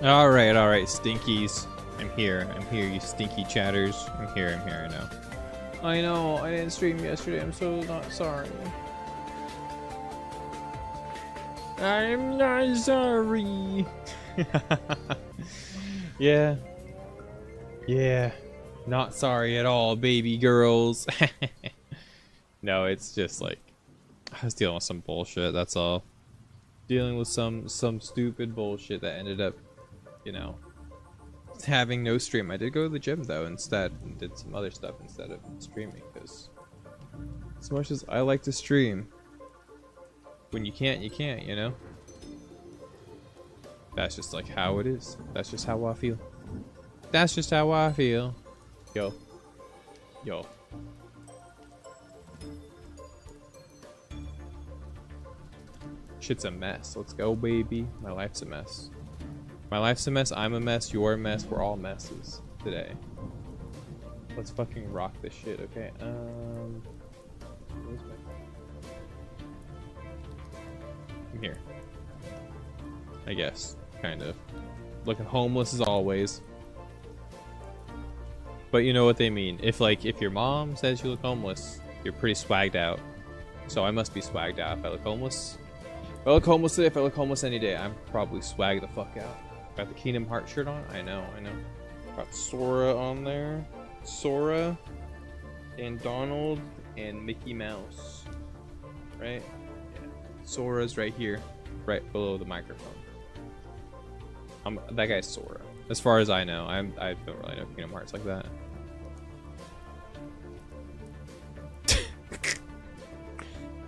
All right, stinkies. I'm here, you stinky chatters. I'm here, I know. I know, I didn't stream yesterday, I'm so not sorry. I'm not sorry. Yeah. Yeah. Not sorry at all, baby girls. No, it's just like, I was dealing with some bullshit, that's all. Dealing with some stupid bullshit that ended up, you know, having no stream. I did go to the gym though instead and did some other stuff instead of streaming because as much as I like to stream, when you can't, you can't, you know? That's just like how it is. That's just how I feel. That's just how I feel. Yo. Yo. Shit's a mess. Let's go, baby. My life's a mess. My life's a mess, I'm a mess, you're a mess, we're all messes today. Let's fucking rock this shit, okay? Where's I'm here. I guess, kind of. Looking homeless as always. But you know what they mean. If your mom says you look homeless, you're pretty swagged out. So I must be swagged out if I look homeless. If I look homeless today, if I look homeless any day, I'm probably swagged the fuck out. Got the Kingdom Hearts shirt on? I know. Got Sora on there. Sora and Donald and Mickey Mouse. Right? Yeah. Sora's right here. Right below the microphone. That guy's Sora. As far as I know. I don't really know Kingdom Hearts like that.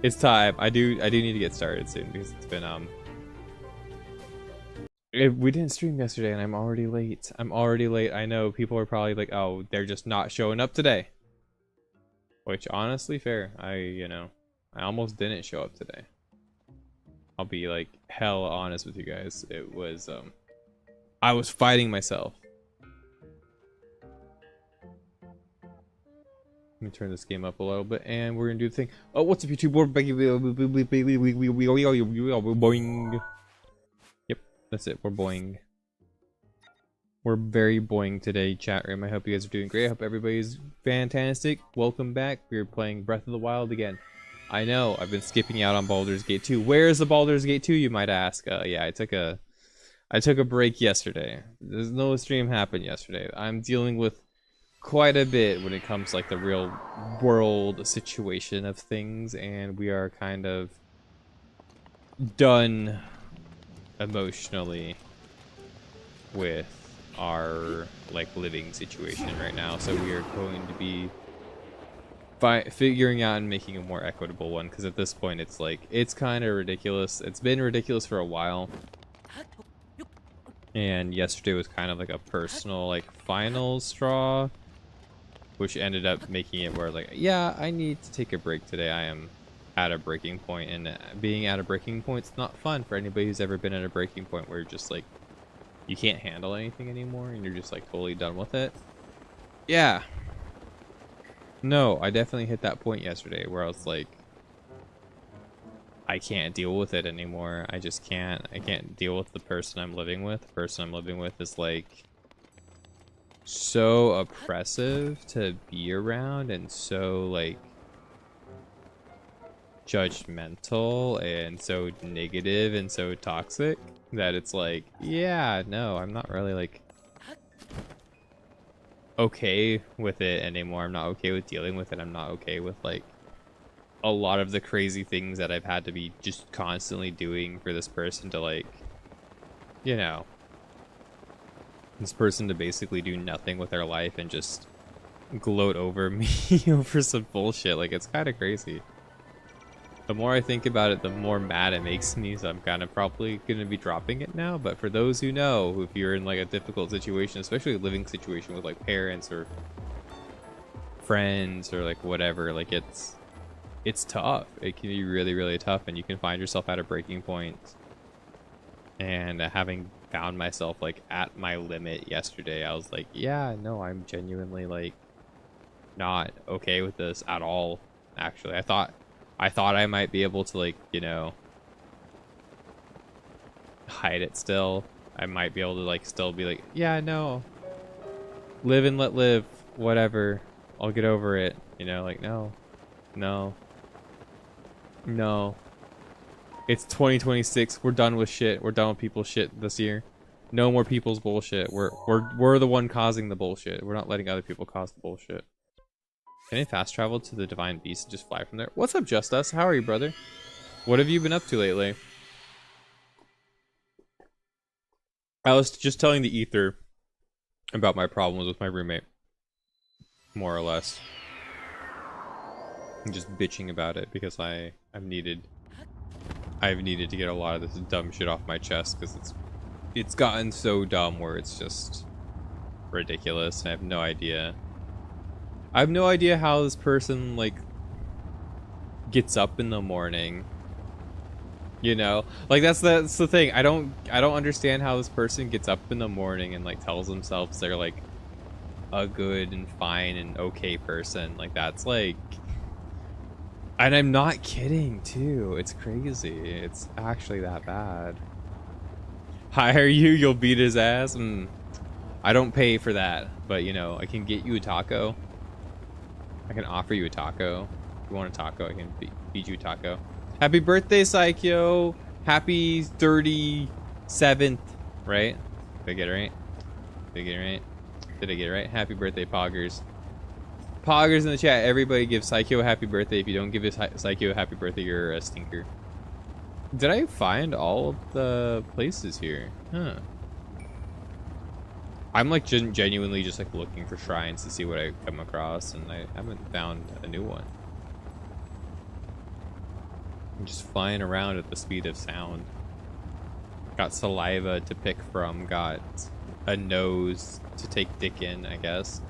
It's time. I do need to get started soon because it's been we didn't stream yesterday and I'm already late. I know people are probably like, oh, they're just not showing up today. Which, honestly, fair. I almost didn't show up today. I'll be like hell honest with you guys. It was, I was fighting myself. Let me turn this game up a little bit and we're gonna do the thing. Oh, what's up, YouTube? We're boing. That's it, we're boing. We're very boing today, chat room. I hope you guys are doing great. I hope everybody's fantastic. Welcome back. We're playing Breath of the Wild again. I know, I've been skipping out on Baldur's Gate 2. Where is the Baldur's Gate 2, you might ask? Yeah, I took a break yesterday. There's no stream happened yesterday. I'm dealing with quite a bit when it comes to like the real world situation of things, and we are kind of done emotionally with our like living situation right now, so we are going to be figuring out and making a more equitable one, because at this point it's like it's kind of ridiculous. It's been ridiculous for a while, and yesterday was kind of like a personal like final straw, which ended up making it where like, yeah, I need to take a break today. I am at a breaking point, and being at a breaking point is not fun for anybody who's ever been at a breaking point where you're just like you can't handle anything anymore and you're just like totally done with it. Yeah, no, I definitely hit that point yesterday where I was like, I can't deal with it anymore. I just can't. I can't deal with the person I'm living with. The person I'm living with is like so oppressive to be around and so like judgmental and so negative and so toxic that it's like, yeah, no, I'm not really like okay with it anymore. I'm not okay with dealing with it. I'm not okay with like a lot of the crazy things that I've had to be just constantly doing for this person to like, you know, this person to basically do nothing with their life and just gloat over me over some bullshit. Like, it's kind of crazy. The more I think about it, the more mad it makes me, so I'm kind of probably going to be dropping it now. But for those who know, if you're in like a difficult situation, especially a living situation with like parents or friends or like whatever, like it's tough. It can be really, really tough, and you can find yourself at a breaking point. And having found myself like at my limit yesterday, I was like, yeah, no, I'm genuinely like not okay with this at all. Actually, I thought I might be able to like, you know, hide it still. I might be able to like still be like, yeah, no, live and let live, whatever, I'll get over it, you know, like no, no, no. It's 2026. We're done with shit. We're done with people's shit this year. No more people's bullshit. We're the one causing the bullshit. We're not letting other people cause the bullshit. Can I fast travel to the Divine Beast and just fly from there? What's up, Just Us? How are you, brother? What have you been up to lately? I was just telling the ether about my problems with my roommate. More or less. I'm just bitching about it because I've needed to get a lot of this dumb shit off my chest because it's gotten so dumb where it's just ridiculous. I have no idea. I have no idea how this person like gets up in the morning. You know, like that's the thing. I don't understand how this person gets up in the morning and like tells themselves they're like a good and fine and okay person. Like that's like, and I'm not kidding too. It's crazy. It's actually that bad. Hire you, you'll beat his ass. I don't pay for that, but you know, I can get you a taco. I can offer you a taco. If you want a taco, I can feed you a taco. Happy birthday, Psycho. Happy 37th, right? Did I get it right? Did I get it right? Did I get it right? Happy birthday, Poggers. Poggers in the chat. Everybody give Psycho a happy birthday. If you don't give Psycho a happy birthday, you're a stinker. Did I find all of the places here? Huh. I'm like genuinely just like looking for shrines to see what I come across, and I haven't found a new one. I'm just flying around at the speed of sound. Got saliva to pick from, got a nose to take dick in, I guess.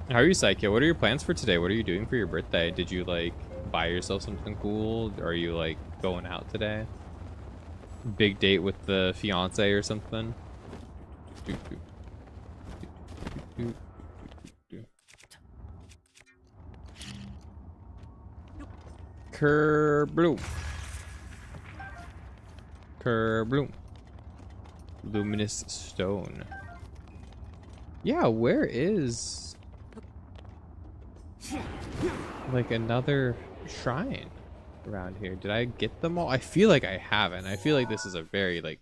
How are you, Psycho? What are your plans for today? What are you doing for your birthday? Did you like buy yourself something cool? Or are you like going out today? Big date with the fiance or something? Kerbloom. Kerbloom. Luminous stone. Yeah, where is like another shrine around here? Did I get them all? I feel like I haven't. I feel like this is a very like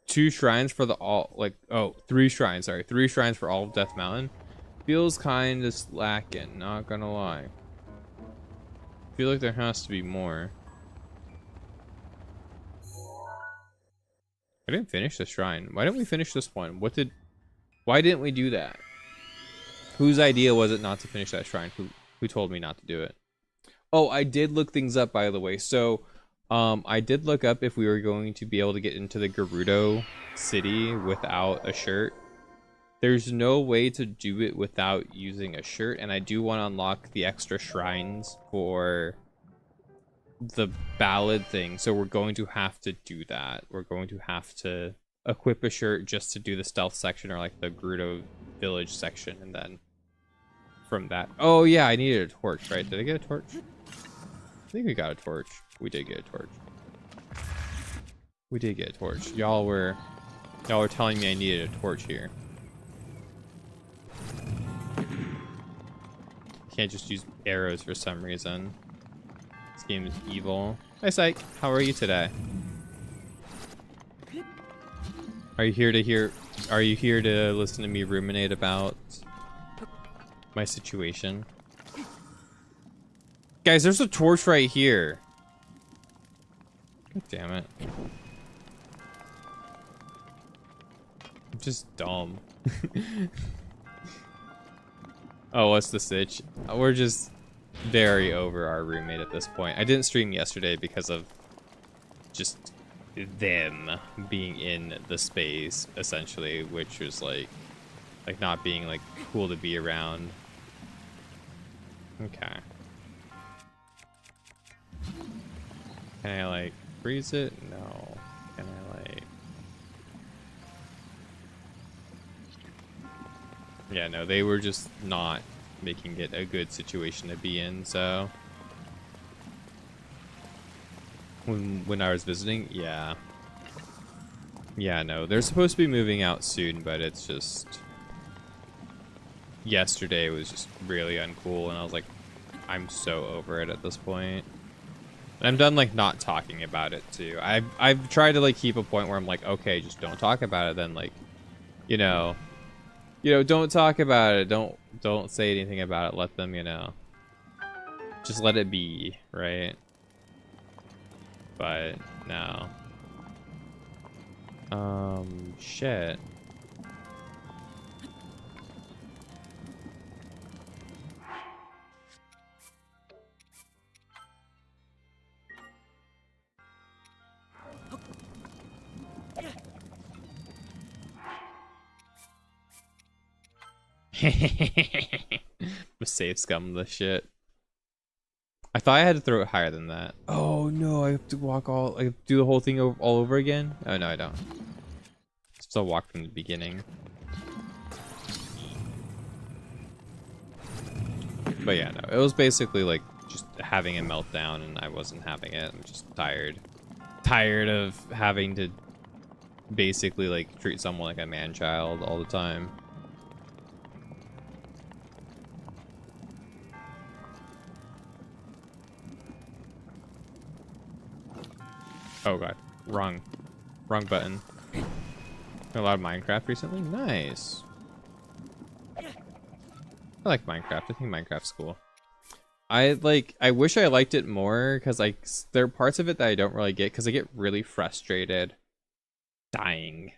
2 shrines for the all like 3 shrines, sorry. 3 shrines for all of Death Mountain. Feels kind of slacking, not gonna lie. I feel like there has to be more. I didn't finish the shrine. Why didn't we finish this one? Why didn't we do that? Whose idea was it not to finish that shrine? Who told me not to do it? Oh, I did look things up, by the way. So, I did look up if we were going to be able to get into the Gerudo city without a shirt. There's no way to do it without using a shirt, and I do want to unlock the extra shrines for the ballad thing, so we're going to have to do that. We're going to have to equip a shirt just to do the stealth section or like the Gerudo village section, and then from that... Oh yeah, I needed a torch, right? Did I get a torch? I think we got a torch. We did get a torch. We did get a torch. Y'all were telling me I needed a torch here. Can't just use arrows for some reason. This game is evil. Hi, Psych. How are you today? Are you here to listen to me ruminate about my situation? Guys, there's a torch right here. God damn it. I'm just dumb. Oh, what's the sitch? We're just very over our roommate at this point. I didn't stream yesterday because of just them being in the space, essentially, which was like not being like cool to be around. Okay. Can I like freeze it? No. Can I like... Yeah, no, they were just not making it a good situation to be in, so... When I was visiting, yeah. Yeah, no, they're supposed to be moving out soon, but it's just... Yesterday was just really uncool, and I was like, I'm so over it at this point. And I'm done, like, not talking about it, too. I've tried to, like, keep a point where I'm like, okay, just don't talk about it, then, like, you know, don't talk about it, don't say anything about it, let them, just let it be, right? But, no. Shit. Safe scum the shit. I thought I had to throw it higher than that. Oh no, I have to I have to do the whole thing all over again? Oh no, I don't. Still walk from the beginning. But yeah, no, it was basically like just having a meltdown, and I wasn't having it. I'm just tired. Tired of having to basically like treat someone like a man-child all the time. Oh god, wrong button. A lot of Minecraft recently? Nice. I like Minecraft. I think Minecraft's cool. I wish I liked it more, because like there are parts of it that I don't really get, because I get really frustrated dying.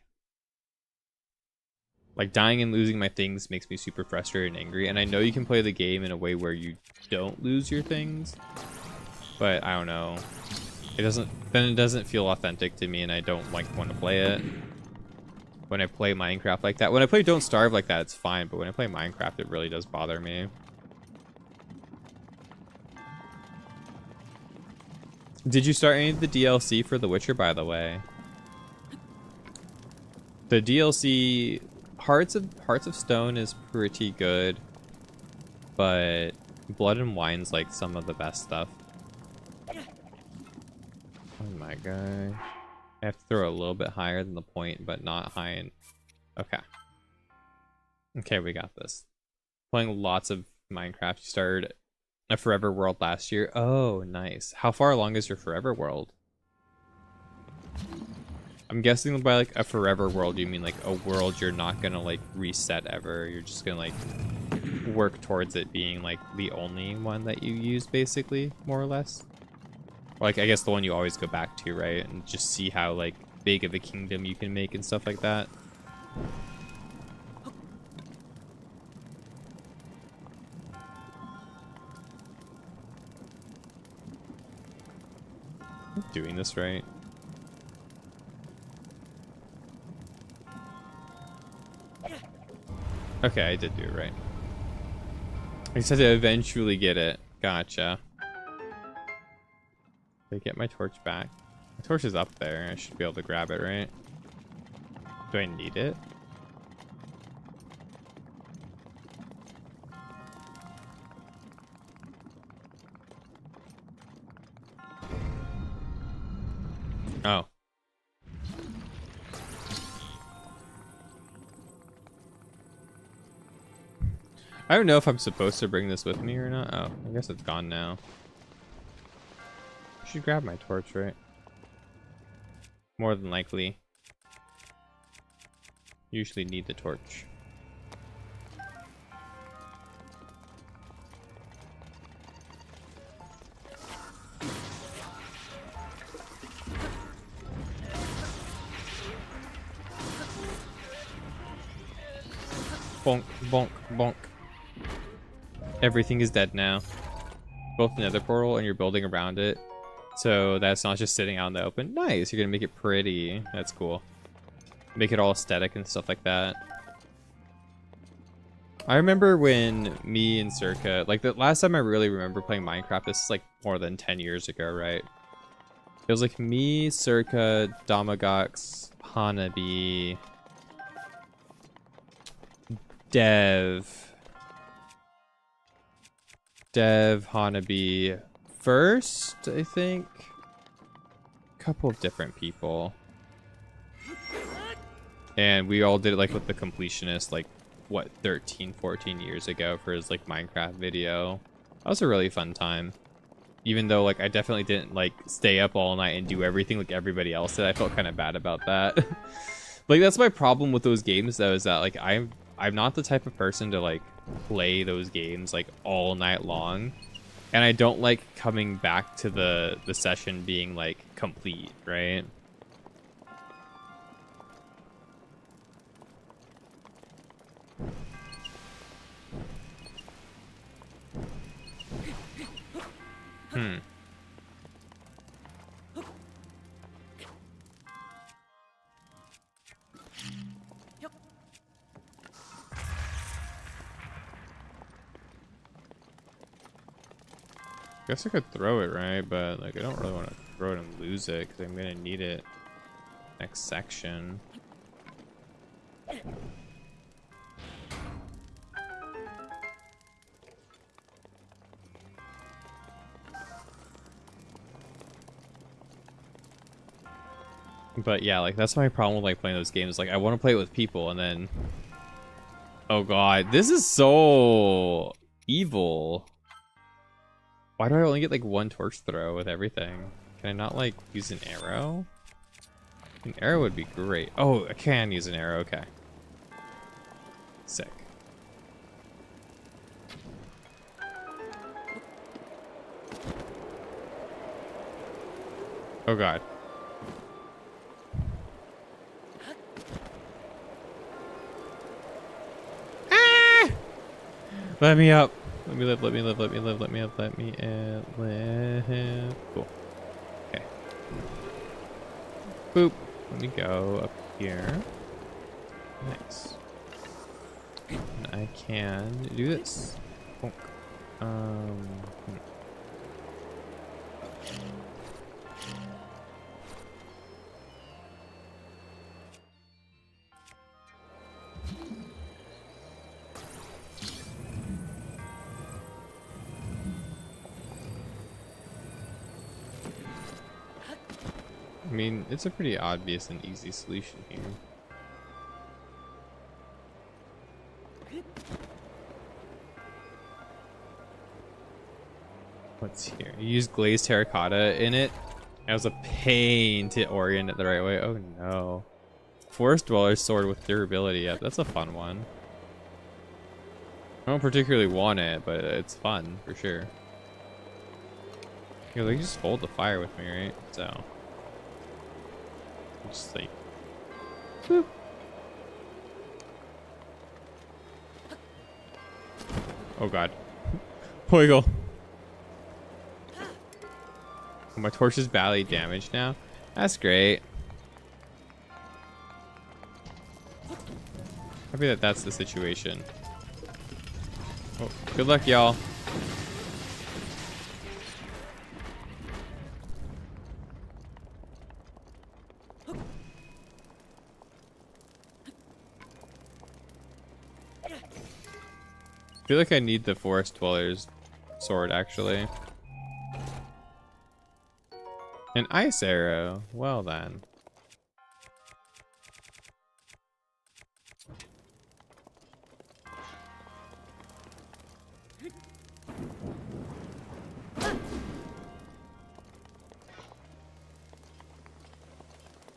Like dying and losing my things makes me super frustrated and angry, and I know you can play the game in a way where you don't lose your things, but I don't know. It doesn't feel authentic to me, and I don't like want to play it. When I play Minecraft like that. When I play Don't Starve like that, it's fine, but when I play Minecraft, it really does bother me. Did you start any of the DLC for The Witcher, by the way? The DLC Hearts of Stone is pretty good, but Blood and Wine's like some of the best stuff. Oh my god. I have to throw a little bit higher than the point, but not high and... Okay. Okay, we got this. Playing lots of Minecraft. You started a Forever World last year. Oh, nice. How far along is your Forever World? I'm guessing by like a Forever World, you mean like a world you're not gonna like reset ever. You're just gonna like work towards it being like the only one that you use, basically, more or less. Like, I guess the one you always go back to, right? And just see how, like, big of a kingdom you can make and stuff like that. I'm doing this right. Okay, I did do it right. I just had to eventually get it. Gotcha. Did I get my torch back? My torch is up there. I should be able to grab it, right? Do I need it? Oh. I don't know if I'm supposed to bring this with me or not. Oh, I guess it's gone now. I should grab my torch, right? More than likely. Usually need the torch. Bonk, bonk, bonk. Everything is dead now. Both the nether portal and you're building around it. So that's not just sitting out in the open. Nice, you're gonna make it pretty. That's cool. Make it all aesthetic and stuff like that. I remember when me and Circa, like the last time I really remember playing Minecraft, this is like more than 10 years ago, right? It was like me, Circa, Domagox, Hanabi, Dev, Hanabi first, I think. couple of different people. And we all did it like with the completionist, like what, 13, 14 years ago for his like Minecraft video. That was a really fun time. Even though like I definitely didn't like stay up all night and do everything like everybody else did. I felt kind of bad about that. Like that's my problem with those games though, is that like I'm not the type of person to like play those games like all night long. And I don't like coming back to the session being like complete, right? Guess I could throw it, right? But like I don't really want to throw it and lose it because I'm gonna need it next section. But yeah, like that's my problem with like playing those games. Like I want to play it with people and then, oh god, this is so evil. Why do I only get like one torch throw with everything? Can I not like use an arrow? An arrow would be great. Oh, I can use an arrow, okay. Sick. Oh god. Ah! Let me up. Let me live, let me live, let me live, let me live, let me live. Cool. Okay. Boop. Let me go up here. Nice. And I can do this. Bonk. I mean, it's a pretty obvious and easy solution here. What's here? You use glazed terracotta in it. That was a pain to orient it the right way. Oh no. Forest Dweller's sword with durability. Yeah, that's a fun one. I don't particularly want it, but it's fun for sure. Here, they just hold the fire with me, right? So. Just like. Boop. Oh god. Poigle. My torch is badly damaged now. That's great. Happy that that's the situation. Oh, good luck, y'all. I feel like I need the Forest Dweller's sword, actually. An ice arrow. Well then.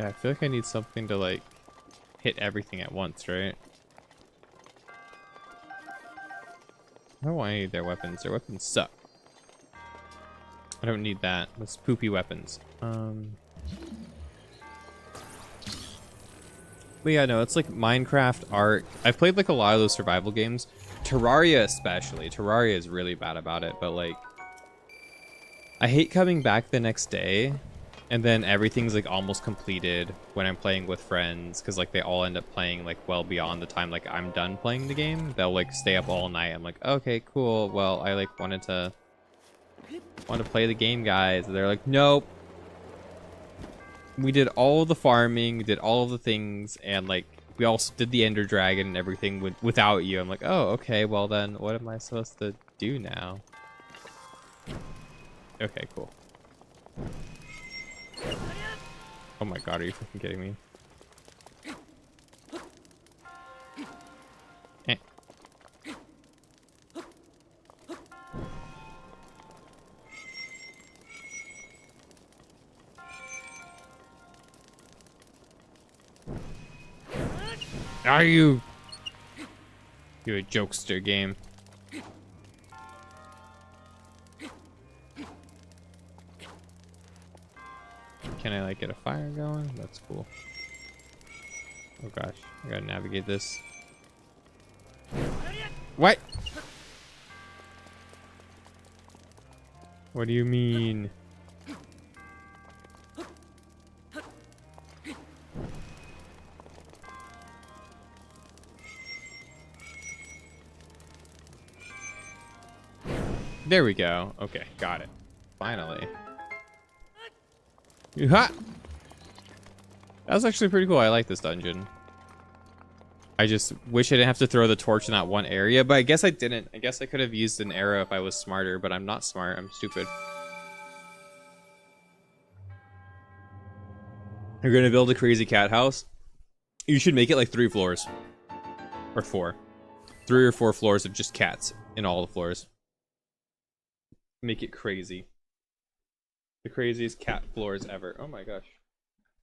Yeah, I feel like I need something to like hit everything at once, right? I don't want any of their weapons. Their weapons suck. I don't need that. That's poopy weapons. But yeah, no, it's like Minecraft, Ark. I've played like a lot of those survival games. Terraria especially. Terraria is really bad about it, but like I hate coming back the next day and then everything's like almost completed when I'm playing with friends because like they all end up playing like well beyond the time like I'm done playing the game. They'll like stay up all night. I'm like, okay, cool. Well, I like wanted to play the game, guys. And they're like, nope. We did all the farming, we did all of the things, and like we also did the Ender Dragon and everything without you. I'm like, oh, okay, well then what am I supposed to do now? Okay, cool. Oh my god, are you fucking kidding me? Eh. Are you? You're a jokester game. Can I like get a fire going? That's cool. Oh gosh, I gotta navigate this. What? What do you mean? There we go. Okay, got it. Finally. Ha! That was actually pretty cool. I like this dungeon. I just wish I didn't have to throw the torch in that one area, but I guess I didn't. I guess I could have used an arrow if I was smarter, but I'm not smart. I'm stupid. You're gonna build a crazy cat house? You should make it like 3 floors. Or 4. 3 or 4 floors of just cats in all the floors. Make it crazy. The craziest cat floors ever. Oh my gosh.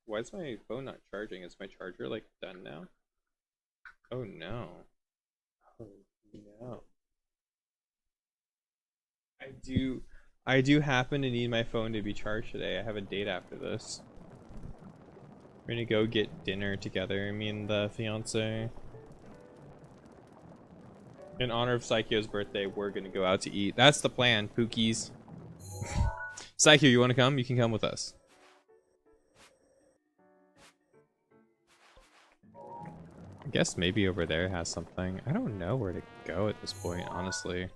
Why is my phone not charging? Is my charger like done now? Oh no. Oh no. I do happen to need my phone to be charged today. I have a date after this. We're gonna go get dinner together, me and the fiance. In honor of Psycho's birthday, we're gonna go out to eat. That's the plan, Pookies. Psycho, you wanna come? You can come with us. I guess maybe over there has something. I don't know where to go at this point, honestly.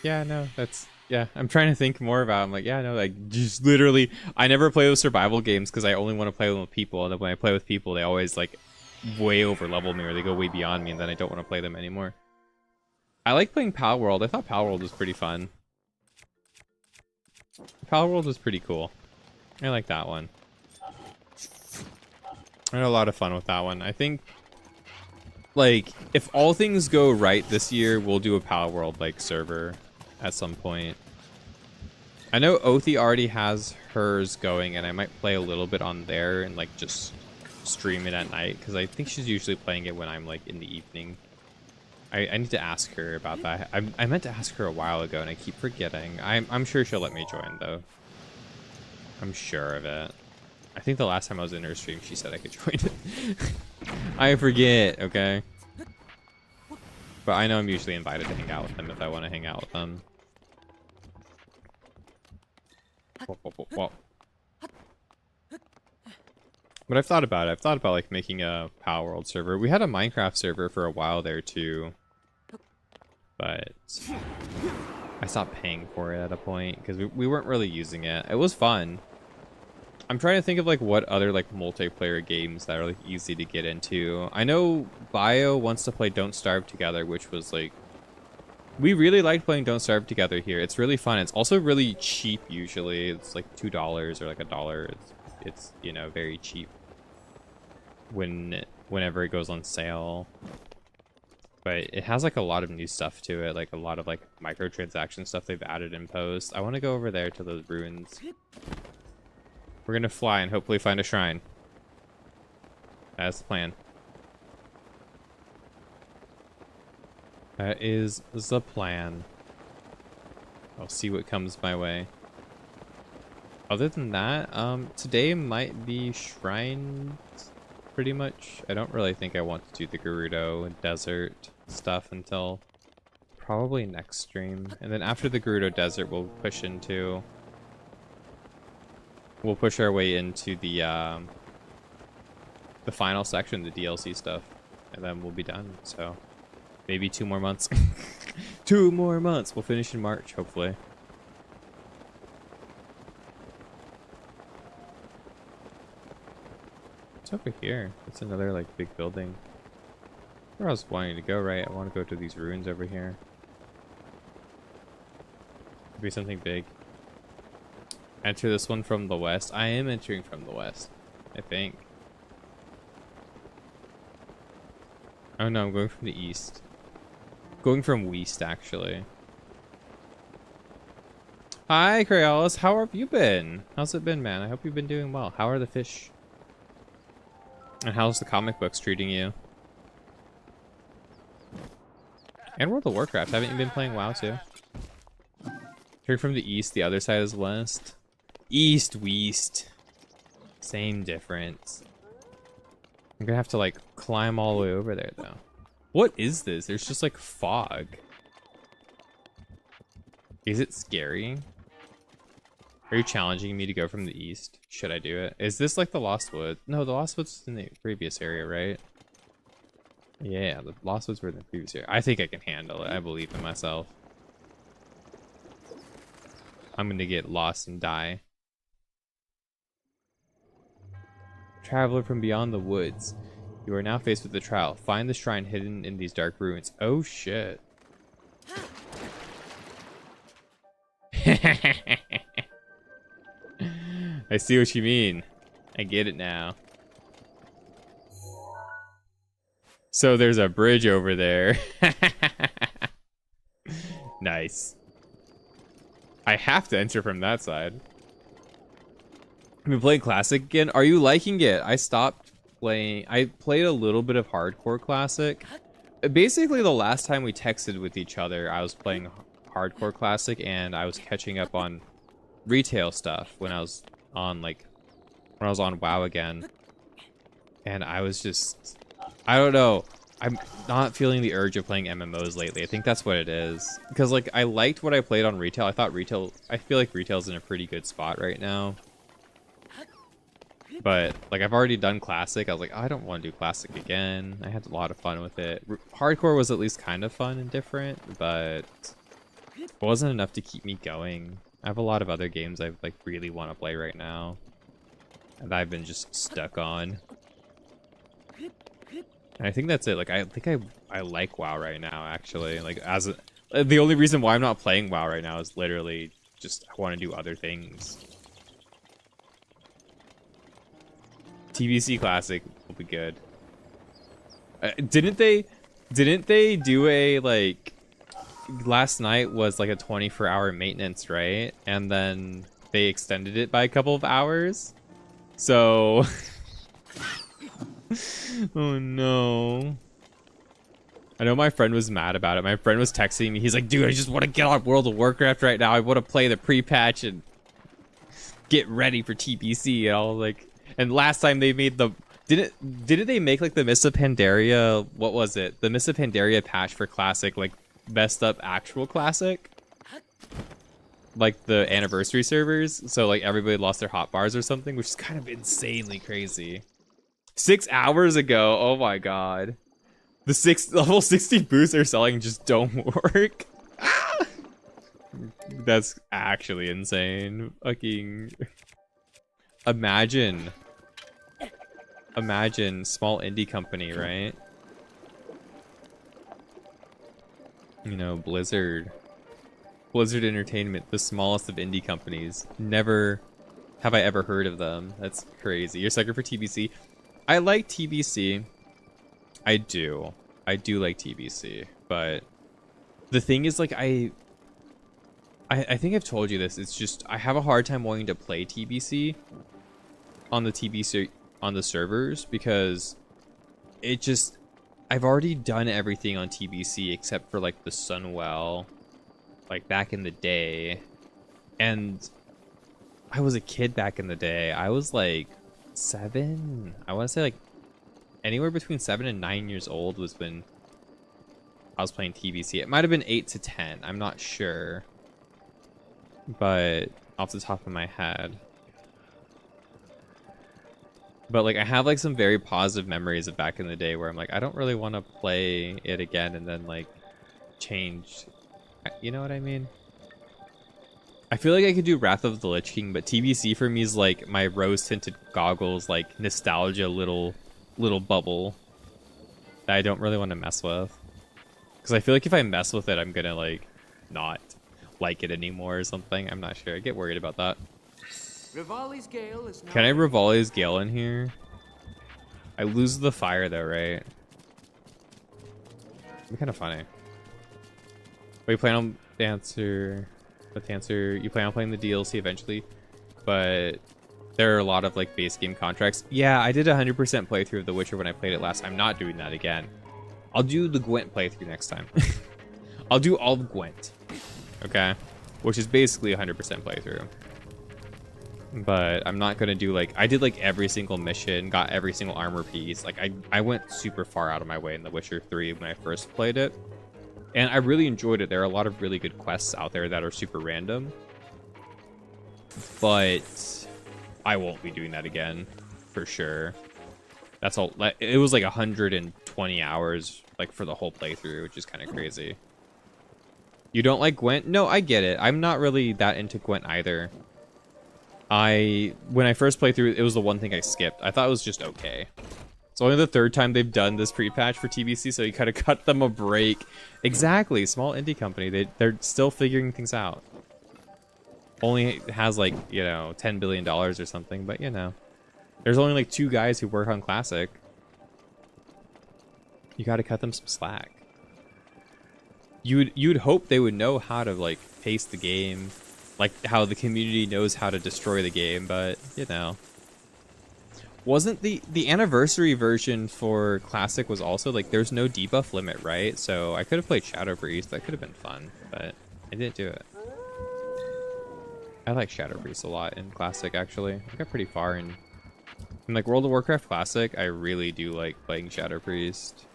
Yeah, no, that's... Yeah, I'm trying to think more about it. I'm like, yeah, no, like, just literally... I never play with survival games because I only want to play with people. And then when I play with people, they always, like, way over level me or they go way beyond me and then I don't want to play them anymore. I like playing Pal World. I thought Pal World was pretty fun. Pal World was pretty cool. I like that one. I had a lot of fun with that one. I think, like, if all things go right this year, we'll do a Pal World, like, server at some point. I know Othi already has hers going, and I might play a little bit on there and, like, just stream it at night, because I think she's usually playing it when I'm, like, in the evening. I need to ask her about that. I meant to ask her a while ago, and I keep forgetting. I'm sure she'll let me join, though. I'm sure of it. I think the last time I was in her stream, she said I could join it. I forget, okay? But I know I'm usually invited to hang out with them if I want to hang out with them. Whoa, whoa, whoa, whoa. But I've thought about it. I've thought about, like, making a Pal World server. We had a Minecraft server for a while there, too. But I stopped paying for it at a point because we weren't really using it. It was fun. I'm trying to think of like what other like multiplayer games that are like easy to get into. I know Bio wants to play Don't Starve Together, which was like, we really liked playing Don't Starve Together here. It's really fun. It's also really cheap usually. It's like $2 or like $1. It's you know, very cheap whenever it goes on sale. But it has like a lot of new stuff to it, like a lot of like microtransaction stuff they've added in post. I want to go over there to those ruins. We're gonna fly and hopefully find a shrine. That's the plan. That is the plan. I'll see what comes my way. Other than that, today might be shrine pretty much. I don't really think I want to do the Gerudo Desert stuff until probably next stream. And then after the Gerudo Desert, we'll push our way into the final section, the DLC stuff, and then we'll be done. So maybe 2 more months. 2 more months. We'll finish in March, hopefully. It's over here. It's another like big building. Where I was wanting to go, right? I want to go to these ruins over here. Could be something big. Enter this one from the west. I am entering from the west, I think. Oh no, I'm going from the east. Going from west, actually. Hi, Crayolis. How have you been? How's it been, man? I hope you've been doing well. How are the fish? And how's the comic books treating you? And World of Warcraft. Haven't you been playing WoW too? Here from the east, the other side is west. East, west. Same difference. I'm gonna have to like climb all the way over there though. What is this? There's just like fog. Is it scary? Are you challenging me to go from the east? Should I do it? Is this like the Lost Woods? No, the Lost Woods is in the previous area, right? Yeah, the Lost Woods were in the previous area. I think I can handle it. I believe in myself. I'm gonna get lost and die. Traveler from beyond the woods. You are now faced with the trial. Find the shrine hidden in these dark ruins. Oh shit. I see what you mean. I get it now. So there's a bridge over there. Nice. I have to enter from that side. I've been playing Classic again. Are you liking it? I stopped playing. I played a little bit of Hardcore Classic. Basically, the last time we texted with each other, I was playing Hardcore Classic and I was catching up on retail stuff when I was on WoW again. And I was just, I don't know. I'm not feeling the urge of playing MMOs lately. I think that's what it is. Because like I liked what I played on retail. I feel like retail's in a pretty good spot right now. But like I've already done Classic. I was like, oh, I don't want to do Classic again. I had a lot of fun with it. Hardcore was at least kind of fun and different, but it wasn't enough to keep me going. I have a lot of other games I like really want to play right now, and I've been just stuck on. And I think that's it. Like I think I like WoW right now actually. Like the only reason why I'm not playing WoW right now is literally just I want to do other things. TBC Classic will be good. Didn't they do a like last night was like a 24-hour maintenance, right? And then they extended it by a couple of hours. So oh no. I know my friend was mad about it. My friend was texting me. He's like, dude, I just want to get on World of Warcraft right now. I want to play the pre-patch and get ready for TBC. And all like, and last time they made the didn't they make like the Mists of Pandaria? What was it? The Mists of Pandaria patch for Classic, like messed up actual Classic, like the anniversary servers. So like everybody lost their hotbars or something, which is kind of insanely crazy. 6 hours ago. Oh my god. The level 60 boosts they're selling just don't work. That's actually insane. Fucking imagine small indie company, right? You know, Blizzard Entertainment, the smallest of indie companies. Never have I ever heard of them. That's crazy. You're a sucker for TBC. I like TBC. I do like TBC, but the thing is, like, I think I've told you this. It's just I have a hard time wanting to play TBC on the servers because it just I've already done everything on TBC except for like the Sunwell, like back in the day, and I was a kid back in the day. I was like 7. I want to say like anywhere between 7 and 9 years old was when I was playing TBC. It might have been 8 to 10. I'm not sure, but off the top of my head. But like I have like some very positive memories of back in the day where I'm like, I don't really want to play it again and then like change. You know what I mean? I feel like I could do Wrath of the Lich King, but TBC for me is like my rose-tinted goggles, like nostalgia little bubble that I don't really want to mess with. Because I feel like if I mess with it, I'm gonna like not. like it anymore or something. I'm not sure. I get worried about that. Rivali's Gale is now. Can I Rivali's Gale in here? I lose the fire though, right? It'd be kind of funny. But you plan on the answer. You plan on playing the DLC eventually, but there are a lot of like base game contracts. Yeah, I did 100% playthrough of The Witcher when I played it last time. I'm not doing that again. I'll do the Gwent playthrough next time. I'll do all of Gwent, okay? Which is basically 100% playthrough. But I'm not gonna do like, I did like every single mission, got every single armor piece. Like I went super far out of my way in The Witcher 3 when I first played it. And I really enjoyed it. There are a lot of really good quests out there that are super random. But I won't be doing that again, for sure. That's all. It was like 120 hours like for the whole playthrough, which is kind of crazy. You don't like Gwent? No, I get it. I'm not really that into Gwent either. When I first played through, it was the one thing I skipped. I thought it was just okay. It's only the third time they've done this pre-patch for TBC, so you kind of cut them a break. Exactly, small indie company. They're still figuring things out. Only has like, you know, $10 billion or something, but you know. There's only like 2 guys who work on Classic. You gotta cut them some slack. You'd hope they would know how to like pace the game, like how the community knows how to destroy the game, but you know. Wasn't the anniversary version for Classic was also like there's no debuff limit, right? So I could have played Shadow Breeze. That could have been fun, but I didn't do it. I like Shadow Breeze a lot in Classic, actually. I got pretty far in like World of Warcraft Classic. I really do like playing Shadow Priest,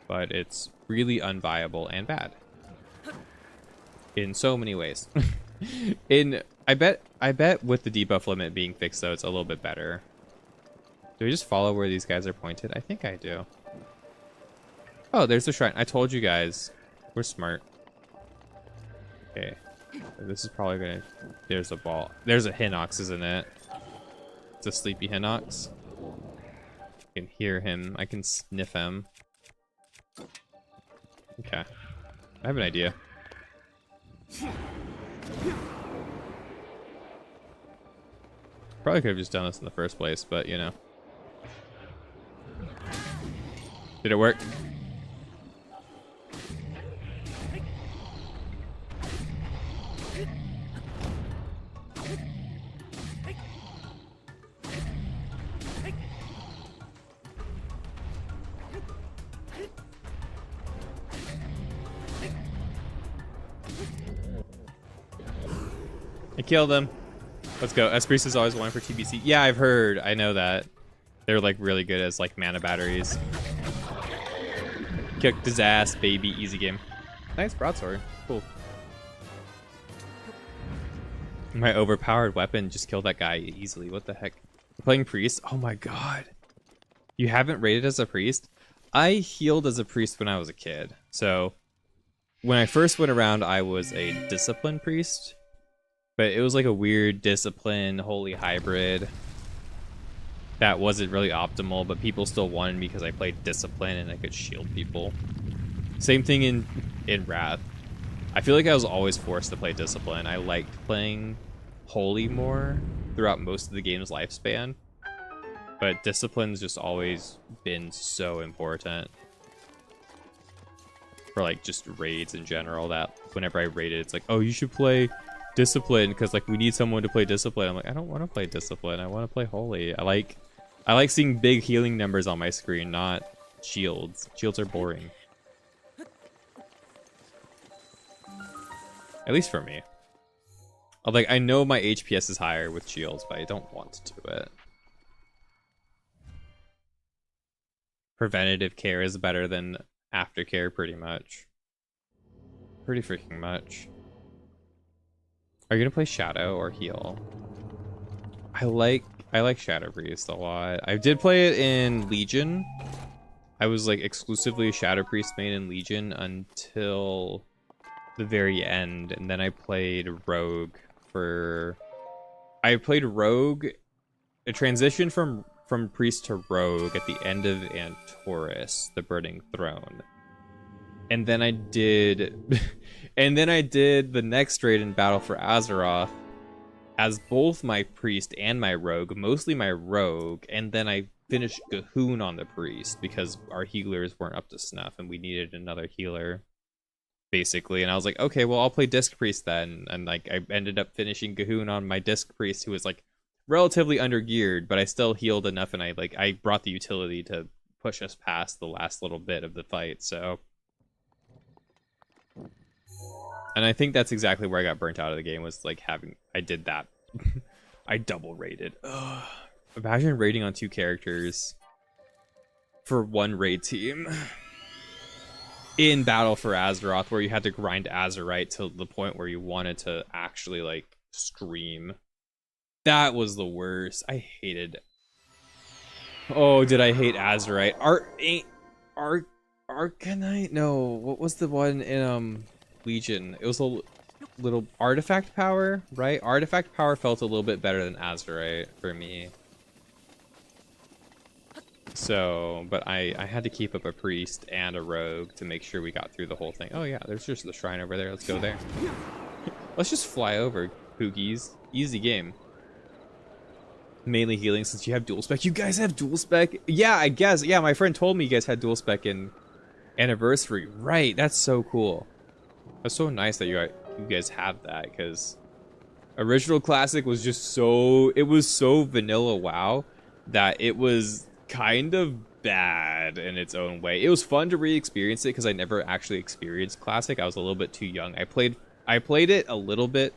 but it's really unviable and bad in so many ways. I bet with the debuff limit being fixed though, it's a little bit better. Do we just follow where these guys are pointed? I think I do. Oh, there's the shrine. I told you guys. We're smart. Okay. This is probably gonna... There's a ball. There's a Hinox, isn't it? It's a sleepy Hinox. I can hear him. I can sniff him. Okay. I have an idea. Probably could have just done this in the first place, but you know. Did it work? I killed him. Let's go. S-Priest is always one for TBC. Yeah, I've heard. I know that. They're like really good as like mana batteries. Kicked his ass, baby. Easy game. Nice broadsword. Cool. My overpowered weapon just killed that guy easily. What the heck? Playing priest? Oh my god. You haven't raided as a priest? I healed as a priest when I was a kid. So when I first went around, I was a discipline priest. But it was like a weird discipline, holy hybrid. That wasn't really optimal, but people still won because I played discipline and I could shield people. Same thing in Wrath. I feel like I was always forced to play discipline. I liked playing holy more throughout most of the game's lifespan. But discipline's just always been so important. For like just raids in general, that whenever I raided, it's like, oh, you should play discipline because like we need someone to play discipline. I'm like, I don't want to play discipline. I want to play holy. I like seeing big healing numbers on my screen, not shields. Shields are boring. At least for me. Like I know my HPS is higher with shields, but I don't want to do it. Preventative care is better than aftercare, pretty much. Pretty freaking much. Are you gonna play Shadow or heal? I like Shadow Priest a lot. I did play it in Legion. I was like exclusively Shadow Priest main in Legion until the very end, and then I played Rogue for... I played Rogue, a transition from Priest to Rogue at the end of Antorus, the Burning Throne. And then I did and then I did the next raid in Battle for Azeroth as both my priest and my rogue, mostly my rogue, and then I finished Gahoon on the priest because our healers weren't up to snuff and we needed another healer, basically. And I was like, okay, well, I'll play Disc Priest then. And like I ended up finishing Gahoon on my Disc Priest, who was like relatively undergeared, but I still healed enough, and I brought the utility to push us past the last little bit of the fight. So, and I think that's exactly where I got burnt out of the game, was like I did that. I double raided. Ugh. Imagine raiding on 2 characters for 1 raid team in Battle for Azeroth, where you had to grind Azerite to the point where you wanted to actually like scream. That was the worst. I hated. Oh, did I hate Azerite? Arcanite? No, what was the one in Legion? It was a little artifact power, right? Artifact power felt a little bit better than Azerite for me. So, but I had to keep up a priest and a rogue to make sure we got through the whole thing. Oh yeah, there's just the shrine over there. Let's go there. Let's just fly over, Pookies. Easy game. Mainly healing since you have dual spec. You guys have dual spec? Yeah, I guess. Yeah, my friend told me you guys had dual spec in Anniversary. Right, that's so cool. That's so nice that you guys have that, because Original Classic was just so... It was so vanilla WoW that it was kind of bad in its own way. It was fun to re-experience it because I never actually experienced Classic. I was a little bit too young. I played it a little bit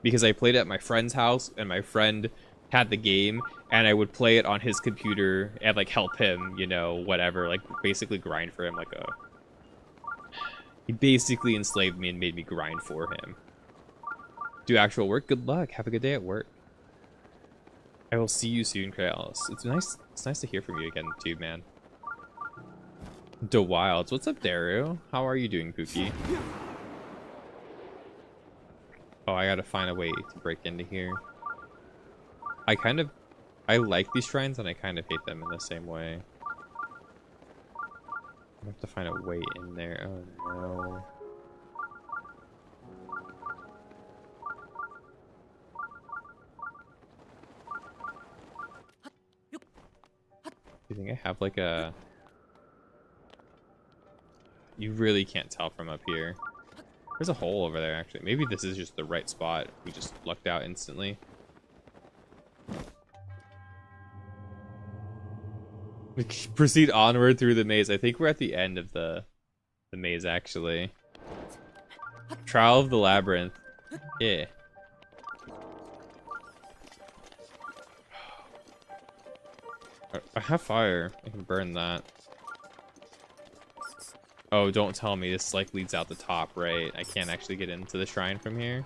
because I played it at my friend's house, and my friend had the game, and I would play it on his computer and like help him, you know, whatever, like basically grind for him. Like he basically enslaved me and made me grind for him. Do actual work. Good luck. Have a good day at work. I will see you soon, Kralos. It's nice to hear from you again too, man. The Wilds. What's up, Daru? How are you doing, Pookie? Oh, I gotta find a way to break into here. I like these shrines, and I kind of hate them in the same way. I have to find a way in there. Oh no. Do you think I have like a... You really can't tell from up here. There's a hole over there, actually. Maybe this is just the right spot. We just lucked out instantly. We proceed onward through the maze. I think we're at the end of the maze, actually. Trial of the Labyrinth. Yeah. I have fire. I can burn that. Oh, don't tell me this like leads out the top, right? I can't actually get into the shrine from here.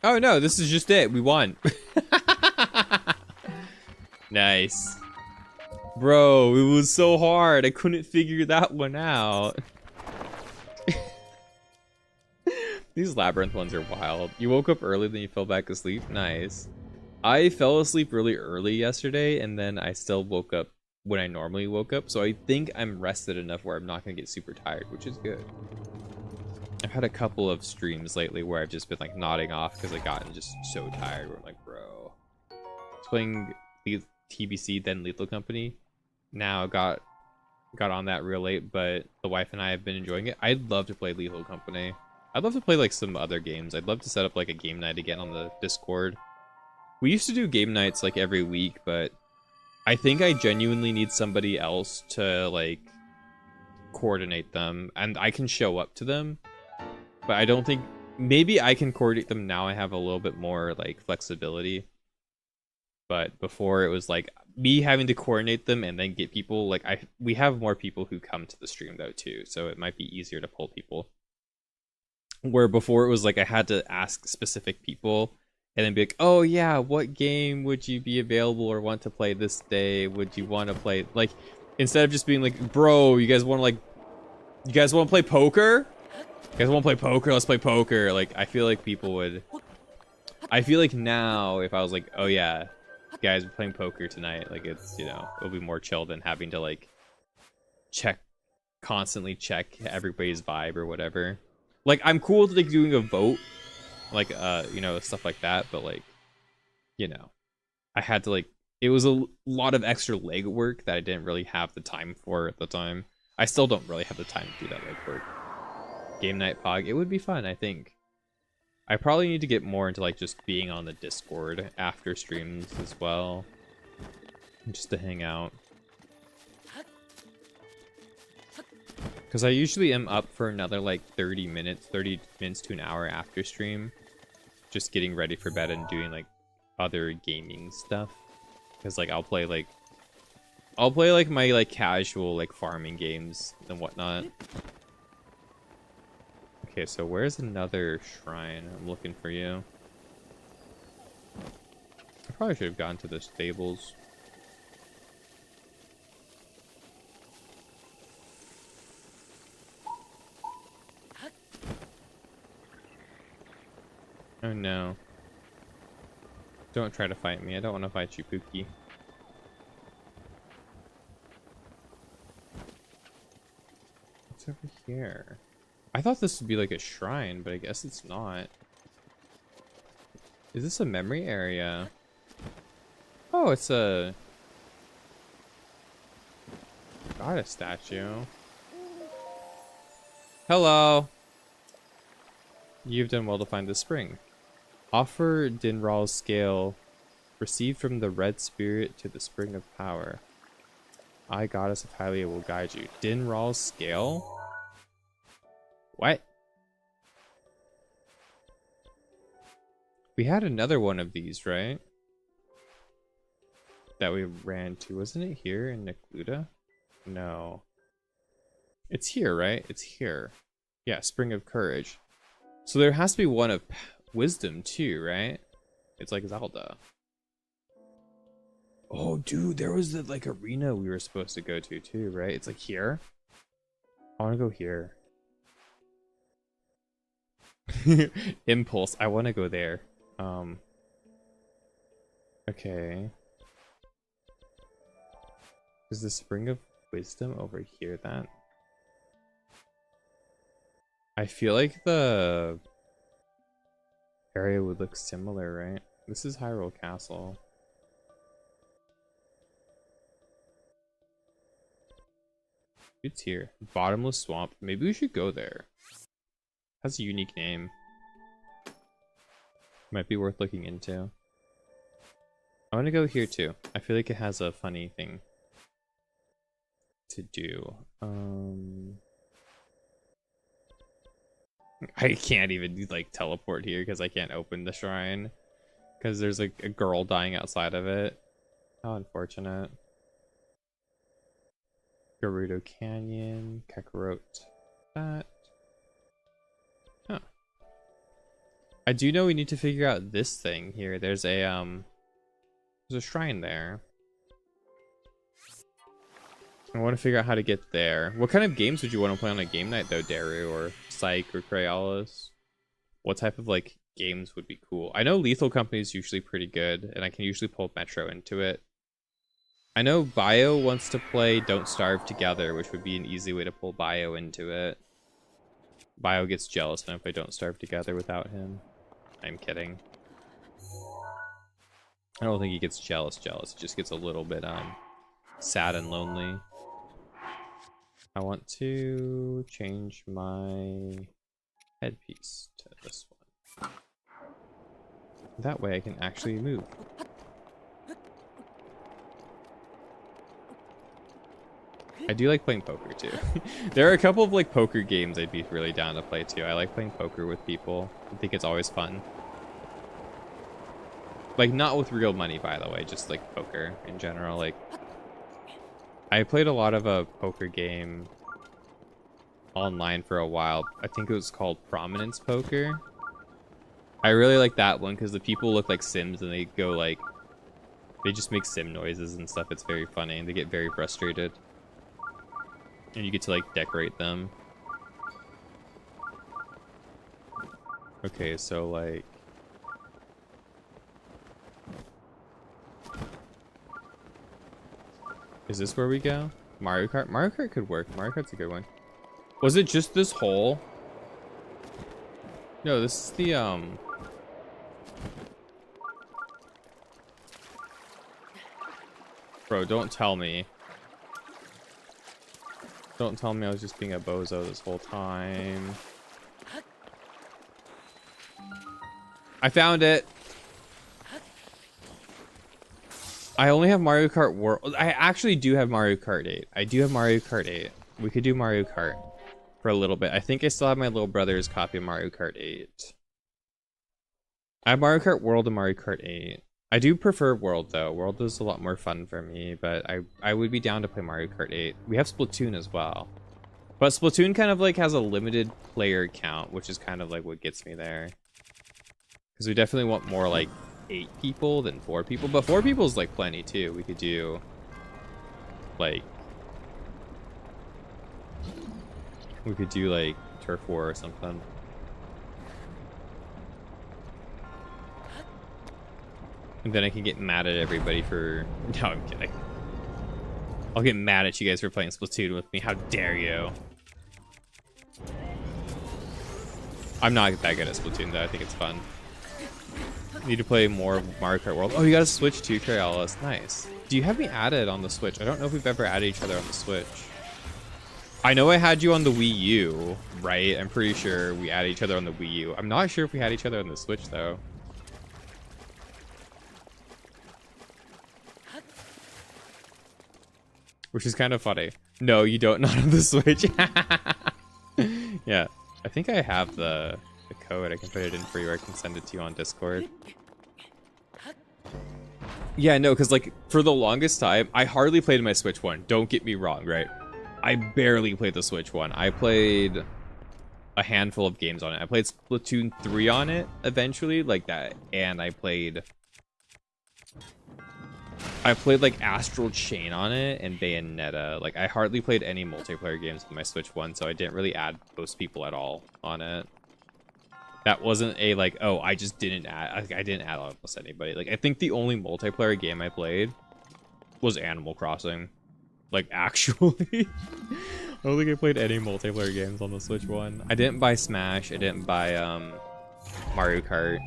Oh no, this is just it. We won. Nice. Bro, it was so hard. I couldn't figure that one out. These labyrinth ones are wild. You woke up early, then you fell back asleep. Nice. I fell asleep really early yesterday, and then I still woke up when I normally woke up. So I think I'm rested enough where I'm not going to get super tired, which is good. I've had a couple of streams lately where I've just been like nodding off because I've gotten just so tired. Where I'm like, bro. I was playing TBC, then Lethal Company. Now got on that real late, but the wife and I have been enjoying it. I'd love to play Lethal Company. I'd love to play like some other games. I'd love to set up like a game night again on the Discord. We used to do game nights like every week, but I think I genuinely need somebody else to like coordinate them, and I can show up to them. But I don't think... Maybe I can coordinate them now. I have a little bit more, like, flexibility. But before, it was, like, me having to coordinate them and then get people... Like, we have more people who come to the stream, though, too. So it might be easier to pull people. Where before, it was, like, I had to ask specific people and then be like, oh, yeah, what game would you be available or want to play this day? Would you want to play... Like, instead of just being like, bro, you guys want to, like... You guys want to play poker? You guys want to play poker? Let's play poker. Like, I feel like people would... I feel like now, if I was like, oh yeah, guys, we're playing poker tonight. Like, it's, you know, it'll be more chill than having to like constantly check everybody's vibe or whatever. Like, I'm cool with like doing a vote, like you know, stuff like that, but like, you know, I had to like, it was a lot of extra legwork that I didn't really have the time for at the time. I still don't really have the time to do that legwork. Game night pog, it would be fun, I think. I probably need to get more into like just being on the Discord after streams as well, just to hang out. Because I usually am up for another like 30 minutes to an hour after stream, just getting ready for bed and doing like other gaming stuff. Because like I'll play like my like casual like farming games and whatnot. Okay, so where's another shrine? I'm looking for you. I probably should have gone to the stables. Oh no. Don't try to fight me. I don't want to fight you, Pookie. What's over here? I thought this would be like a shrine, but I guess it's not. Is this a memory area? Oh, it's a goddess statue. Hello. You've done well to find the spring. Offer Dinral's scale received from the red spirit to the spring of power. I, goddess of Hylia, will guide you. Dinral's scale? What? We had another one of these, right? That we ran to. Wasn't it here in Necluda? No. It's here, right? It's here. Yeah, Spring of Courage. So there has to be one of Wisdom too, right? It's like Zelda. Oh, dude, there was the like arena we were supposed to go to too, right? It's like here. I want to go here. Impulse. I want to go there. Okay. Is the Spring of Wisdom over here then? I feel like the area would look similar, right? This is Hyrule Castle. It's here. Bottomless Swamp. Maybe we should go there. Has a unique name. Might be worth looking into. I want to go here too. I feel like it has a funny thing to do. I can't even like teleport here because I can't open the shrine because there's like a girl dying outside of it. How unfortunate. Gerudo Canyon, Kakarot. That. Huh. I do know we need to figure out this thing here. There's a shrine there. I want to figure out how to get there. What kind of games would you want to play on a game night though, Daru or Psych or Crayolas? What type of like games would be cool? I know Lethal Company is usually pretty good, and I can usually pull Metro into it. I know Bio wants to play Don't Starve Together, which would be an easy way to pull Bio into it. Bio gets jealous when I play Don't Starve Together without him. I'm kidding. I don't think he gets jealous. He just gets a little bit sad and lonely. I want to change my headpiece to this one. That way I can actually move. I do like playing poker too. There are a couple of like poker games I'd be really down to play too. I like playing poker with people. I think it's always fun. Like not with real money, by the way, just like poker in general. Like I played a lot of a poker game online for a while. I think it was called Prominence Poker. I really like that one because the people look like Sims and they go like, they just make Sim noises and stuff. It's very funny and they get very frustrated. And you get to like decorate them. Okay, so like Is this where we go? Mario Kart? Mario Kart could work. Mario Kart's a good one. Was it just this hole? No, this is the, Bro, don't tell me. Don't tell me I was just being a bozo this whole time. I found it! I only have Mario Kart World. I actually do have Mario Kart 8. I do have Mario Kart 8. We could do Mario Kart for a little bit. I think I still have my little brother's copy of Mario Kart 8. I have Mario Kart World and Mario Kart 8. I do prefer World though. World is a lot more fun for me, but I would be down to play Mario Kart 8. We have Splatoon as well. But Splatoon kind of like has a limited player count, which is kind of like what gets me there. Because we definitely want more like 8 people than 4 people, but 4 people is like plenty too. We could do like Turf War or something. And then I can get mad at everybody for... No, I'm kidding. I'll get mad at you guys for playing Splatoon with me. How dare you? I'm not that good at Splatoon though. I think it's fun. Need to play more Mario Kart World. Oh, you got a Switch too, Crayolas. Nice. Do you have me added on the Switch? I don't know if we've ever added each other on the Switch. I know I had you on the Wii U, right? I'm pretty sure we added each other on the Wii U. I'm not sure if we had each other on the Switch though. Which is kind of funny. No, you don't, not on the Switch. Yeah, I think I have the code. I can put it in for you. I can send it to you on Discord. Yeah, no, because like for the longest time, I hardly played my Switch one. Don't get me wrong, right? I barely played the Switch one. I played a handful of games on it. I played Splatoon 3 on it eventually, like that, and I played like Astral Chain on it and Bayonetta. Like I hardly played any multiplayer games with my Switch one, so I didn't really add most people at all on it. That wasn't a like, oh, I just didn't add. I didn't add almost anybody. Like I think the only multiplayer game I played was Animal Crossing. Like actually, I don't think I played any multiplayer games on the Switch one. I didn't buy Smash. I didn't buy Mario Kart.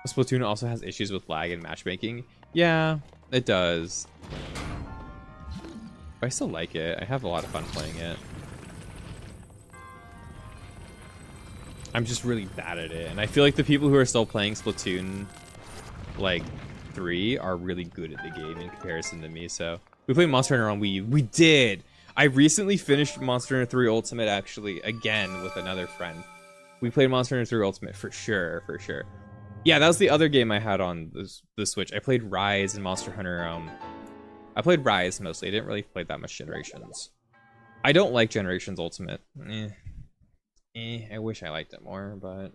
Splatoon also has issues with lag and matchmaking. Yeah, it does. But I still like it. I have a lot of fun playing it. I'm just really bad at it. And I feel like the people who are still playing Splatoon, like, 3 are really good at the game in comparison to me, so. We played Monster Hunter on Wii U. We did! I recently finished Monster Hunter 3 Ultimate, actually, again, with another friend. We played Monster Hunter 3 Ultimate, for sure, for sure. Yeah, that was the other game I had on the Switch. I played Rise and Monster Hunter, I played Rise mostly. I didn't really play that much Generations. I don't like Generations Ultimate. I wish I liked it more, but...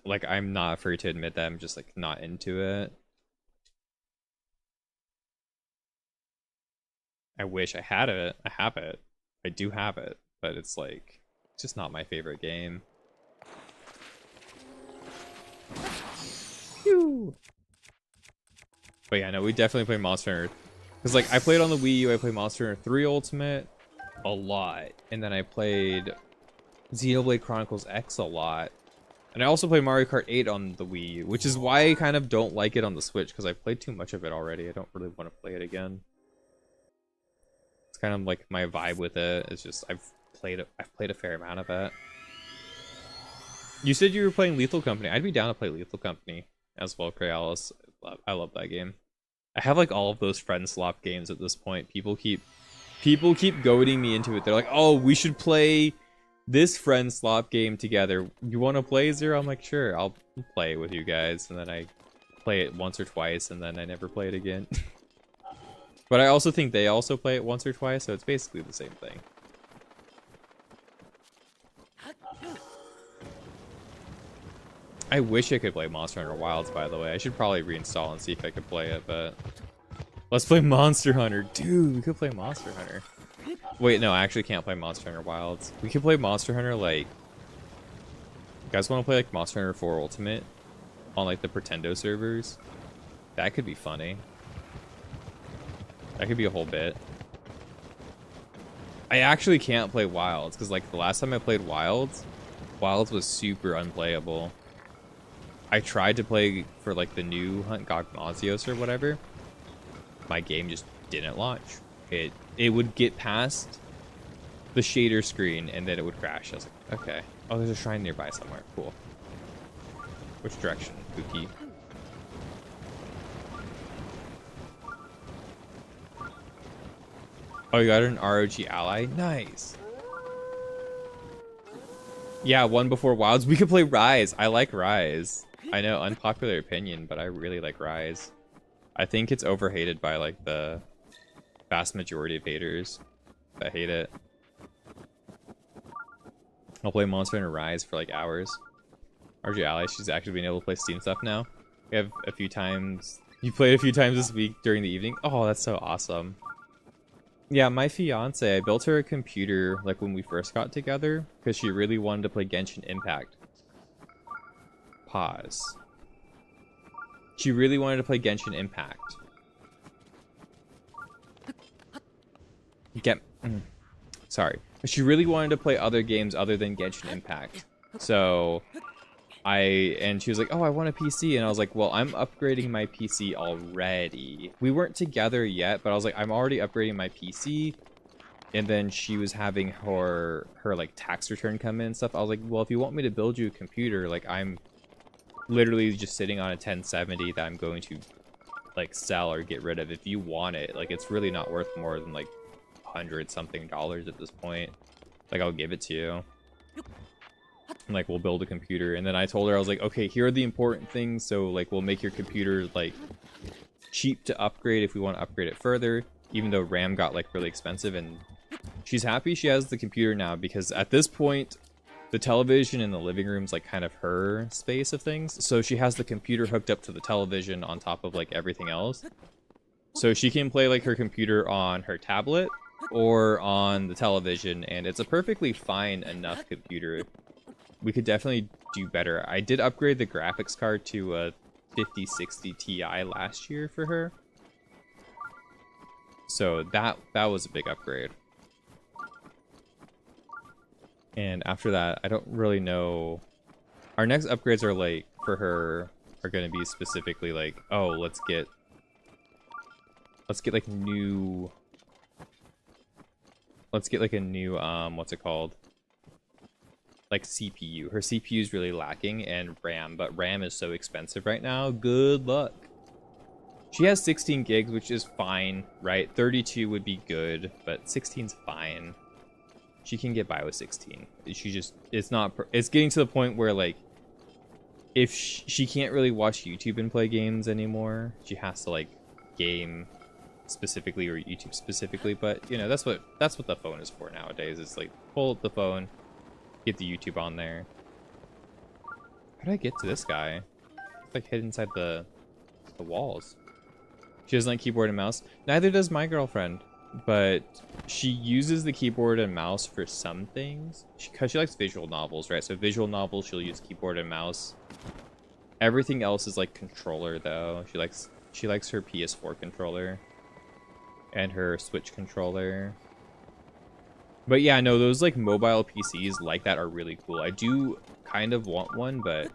Like, I'm not afraid to admit that I'm just, like, not into it. I wish I had it. I have it. I do have it. But it's, like, it's just not my favorite game. Phew. But yeah, no, we definitely play Monster Hunter. Because, like, I played on the Wii U, I played Monster Hunter 3 Ultimate a lot. And then I played Xenoblade Chronicles X a lot. And I also played Mario Kart 8 on the Wii U, which is why I kind of don't like it on the Switch, because I've played too much of it already. I don't really want to play it again. It's kind of like my vibe with it. It's just I've played a fair amount of it. You said you were playing Lethal Company. I'd be down to play Lethal Company as well, Crayolis. I love that game. I have like all of those friend slop games at this point. People keep goading me into it. They're like, "Oh, we should play this friend slop game together. You want to play, Zero?" I'm like, "Sure, I'll play it with you guys." And then I play it once or twice, and then I never play it again. But I also think they also play it once or twice, so it's basically the same thing. I wish I could play Monster Hunter Wilds, by the way. I should probably reinstall and see if I could play it, but... Let's play Monster Hunter. Dude, we could play Monster Hunter. Wait, no, I actually can't play Monster Hunter Wilds. We could play Monster Hunter, like... You guys want to play, like, Monster Hunter 4 Ultimate? On, like, the Pretendo servers? That could be funny. That could be a whole bit. I actually can't play Wilds because like the last time I played Wilds was super unplayable. I tried to play for like the new Hunt Gogmazios or whatever. My game just didn't launch. It would get past the shader screen and then it would crash. I was like, okay. Oh, there's a shrine nearby somewhere. Cool. Which direction, Pookie? Oh, you got an ROG ally? Nice. Yeah, one before Wilds. We could play Rise. I like Rise. I know, unpopular opinion, but I really like Rise. I think it's overhated by like the vast majority of haters that hate it. I'll play Monster Hunter Rise for like hours. RG Ally, she's actually been able to play Steam stuff now. We have a few times. You played a few times this week during the evening. Oh, that's so awesome. Yeah, my fiance, I built her a computer like when we first got together because she really wanted to play Genshin Impact. Pause. She really wanted to play Genshin Impact. Sorry. She really wanted to play other games other than Genshin Impact. So and she was like, oh, I want a PC. And I was like, well, I'm upgrading my PC already. We weren't together yet, but I was like, I'm already upgrading my PC. And then she was having her like tax return come in and stuff. I was like, well, if you want me to build you a computer, like I'm literally just sitting on a 1070 that I'm going to like sell or get rid of. If you want it, like it's really not worth more than like $100 something at this point. Like I'll give it to you. And, like we'll build a computer. And then I told her, I was like, okay, here are the important things. So like we'll make your computer like cheap to upgrade if we want to upgrade it further, even though RAM got like really expensive. And she's happy she has the computer now because at this point the television in the living room's like kind of her space of things. So she has the computer hooked up to the television on top of like everything else. So she can play like her computer on her tablet or on the television, and it's a perfectly fine enough computer. We could definitely do better. I did upgrade the graphics card to a 5060 Ti last year for her. So that was a big upgrade. And after that, I don't really know. Our next upgrades are like for her are going to be specifically like, oh, let's get like new. Let's get like a new what's it called? Like CPU. Her CPU is really lacking, and RAM, but RAM is so expensive right now. Good luck. She has 16 gigs, which is fine, right? 32 would be good, but 16's fine. She can get by with 16. It's getting to the point where like if she can't really watch YouTube and play games anymore, she has to like game specifically or YouTube specifically. But you know, that's what the phone is for nowadays. It's like pull up the phone, get the YouTube on there. How did I get to this guy? It's like hid inside the walls. She doesn't like keyboard and mouse. Neither does my girlfriend, but she uses the keyboard and mouse for some things because she likes visual novels, right? So visual novels, she'll use keyboard and mouse. Everything else is like controller though. She likes her PS4 controller and her Switch controller. But yeah, no, those like mobile PCs like that are really cool. I do kind of want one, but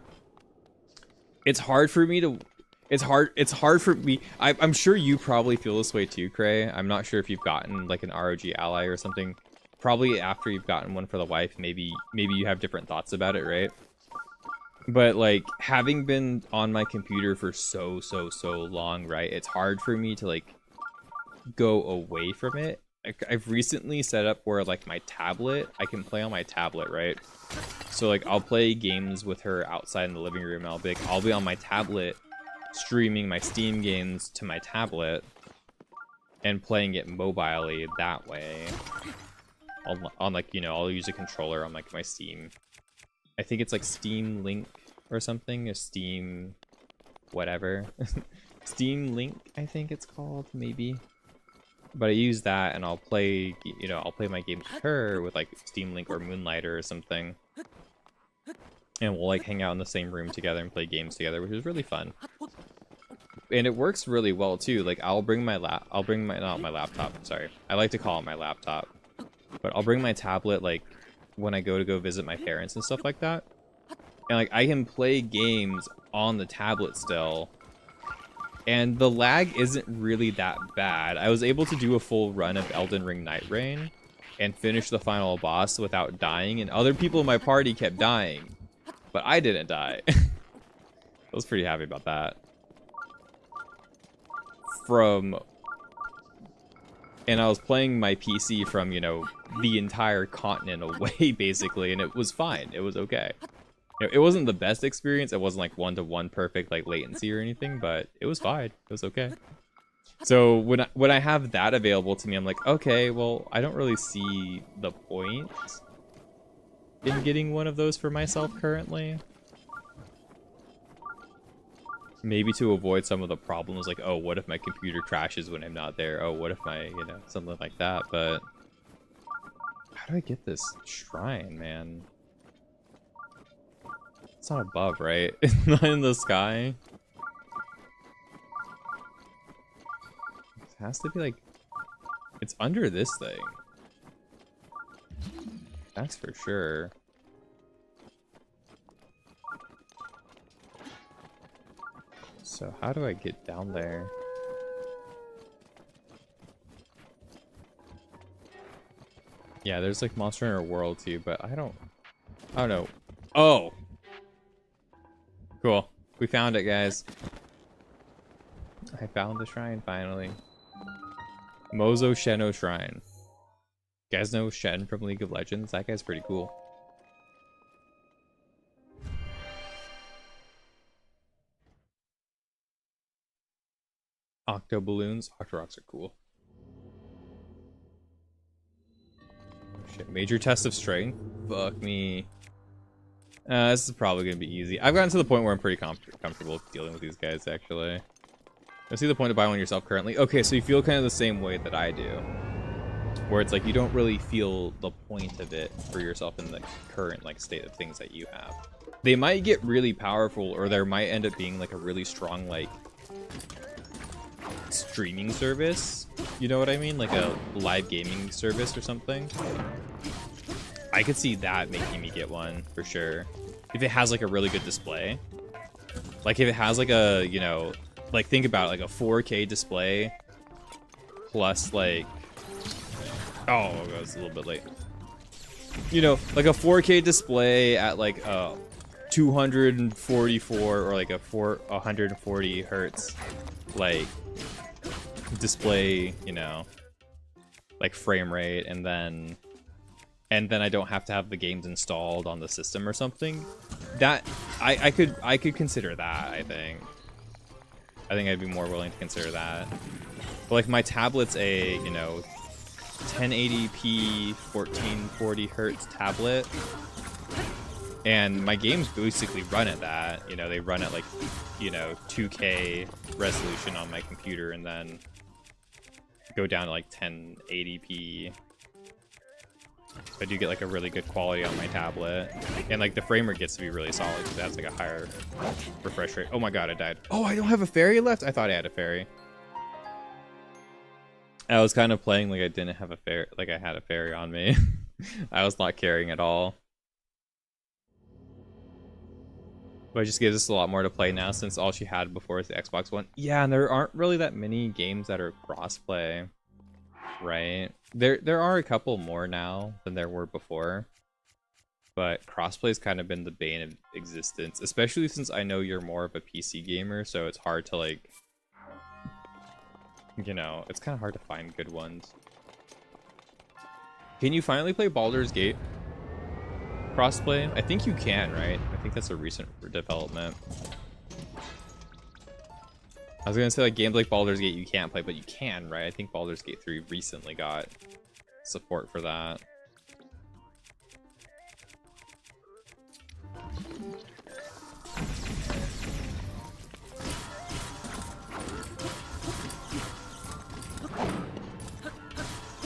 it's hard for me to. It's hard for me. I'm sure you probably feel this way too, Cray. I'm not sure if you've gotten like an ROG Ally or something. Probably after you've gotten one for the wife, maybe you have different thoughts about it, right? But like having been on my computer for so long, right? It's hard for me to like go away from it. I've recently set up where like my tablet, I can play on my tablet, right? So like I'll play games with her outside in the living room. I'll be on my tablet streaming my Steam games to my tablet and playing it mobilely that way. On like, you know, I'll use a controller on like my Steam. I think it's like Steam Link or something, a Steam whatever. Steam Link, I think it's called, maybe. But I use that and I'll play, you know, I'll play my games with her with like Steam Link or Moonlighter or something. And we'll like hang out in the same room together and play games together, which is really fun. it works really well too. Like I'll bring my not my laptop, sorry. I like to call it my laptop. But I'll bring my tablet like when I go visit my parents and stuff like that. And like I can play games on the tablet still. And the lag isn't really that bad. I was able to do a full run of Elden Ring Night Rain and finish the final boss without dying, and other people in my party kept dying. But I didn't die. I was pretty happy about that. And I was playing my PC from, you know, the entire continent away, basically, and it was fine. It was okay. You know, it wasn't the best experience. It wasn't like one-to-one perfect like latency or anything, but it was fine. It was okay. So when I have that available to me, I'm like, okay, well, I don't really see the point in getting one of those for myself currently. Maybe to avoid some of the problems, like, oh, what if my computer crashes when I'm not there? Oh, what if my, you know, something like that. But how do I get this shrine, man? It's not above, right? It's not in the sky. It has to be like, it's under this thing. That's for sure. So how do I get down there? Yeah, there's like Monster Hunter World too, but I don't know. Oh! Cool. We found it, guys. I found the shrine finally. Mozo Sheno Shrine. You guys know Shen from League of Legends? That guy's pretty cool. Octo balloons. Octorocks are cool. Oh, shit. Major test of strength? Fuck me. This is probably gonna be easy. I've gotten to the point where I'm pretty comfortable dealing with these guys, actually. I see the point of buying one yourself currently. Okay, so you feel kind of the same way that I do. Where it's like you don't really feel the point of it for yourself in the current like state of things that you have. They might get really powerful, or there might end up being like a really strong like streaming service, you know what I mean, like a live gaming service or something. I could see that making me get one for sure if it has like a really good display. Like if it has like a, you know, like think about it, like a 4K display plus like, oh, it's a little bit late, you know, like a 4K display at like 244 or like a 140 hertz like display, you know, like frame rate, and then I don't have to have the games installed on the system or something. That I could consider that. I think I'd be more willing to consider that. But like my tablet's a, you know, 1080p 1440 hertz tablet, and my games basically run at that. You know, they run at like, you know, 2K resolution on my computer, and then go down to like 1080p. I do get like a really good quality on my tablet, and like the frame rate gets to be really solid because that's like a higher refresh rate. Oh my god, I died. Oh, I don't have a fairy left? I thought I had a fairy. I was kind of playing like I didn't have a fairy, like I had a fairy on me. I was not caring at all. But it just gives us a lot more to play now, since all she had before is the Xbox One. Yeah, and there aren't really that many games that are crossplay, right? There are a couple more now than there were before, but crossplay's kind of been the bane of existence, especially since I know you're more of a PC gamer, so it's hard to like, you know, it's kind of hard to find good ones. Can you finally play Baldur's Gate crossplay? I think you can, right? I think that's a recent development. I was gonna say like games like Baldur's Gate you can't play, but you can, right? I think Baldur's Gate 3 recently got support for that.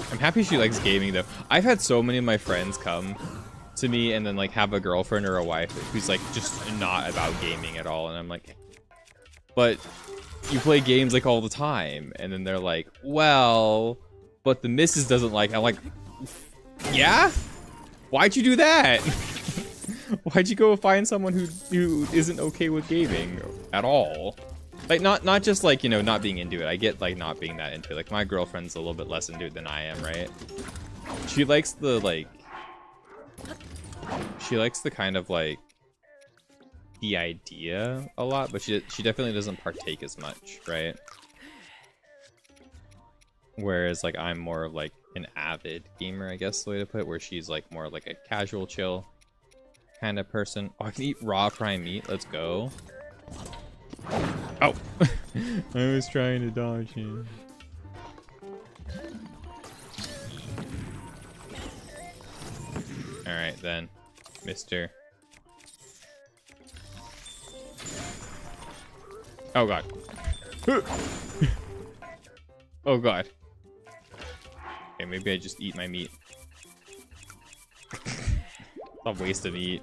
I'm happy she likes gaming though. I've had so many of my friends come to me and then like have a girlfriend or a wife who's like just not about gaming at all, and I'm like, but you play games like all the time. And then they're like, well, but the missus doesn't like it. I'm like, yeah? Why'd you do that? Why'd you go find someone who isn't okay with gaming at all? Like, not just like, you know, not being into it. I get like not being that into it. Like, my girlfriend's a little bit less into it than I am, right? She likes the like, she likes the kind of like the idea a lot, but she definitely doesn't partake as much, right? Whereas like I'm more of like an avid gamer, I guess the way to put it, where she's like more like a casual chill kind of person. Oh, I can eat raw prime meat. Let's go. Oh, I was trying to dodge him. All right then, Mister. Oh god. Oh god. Okay, maybe I just eat my meat. It's a waste of meat.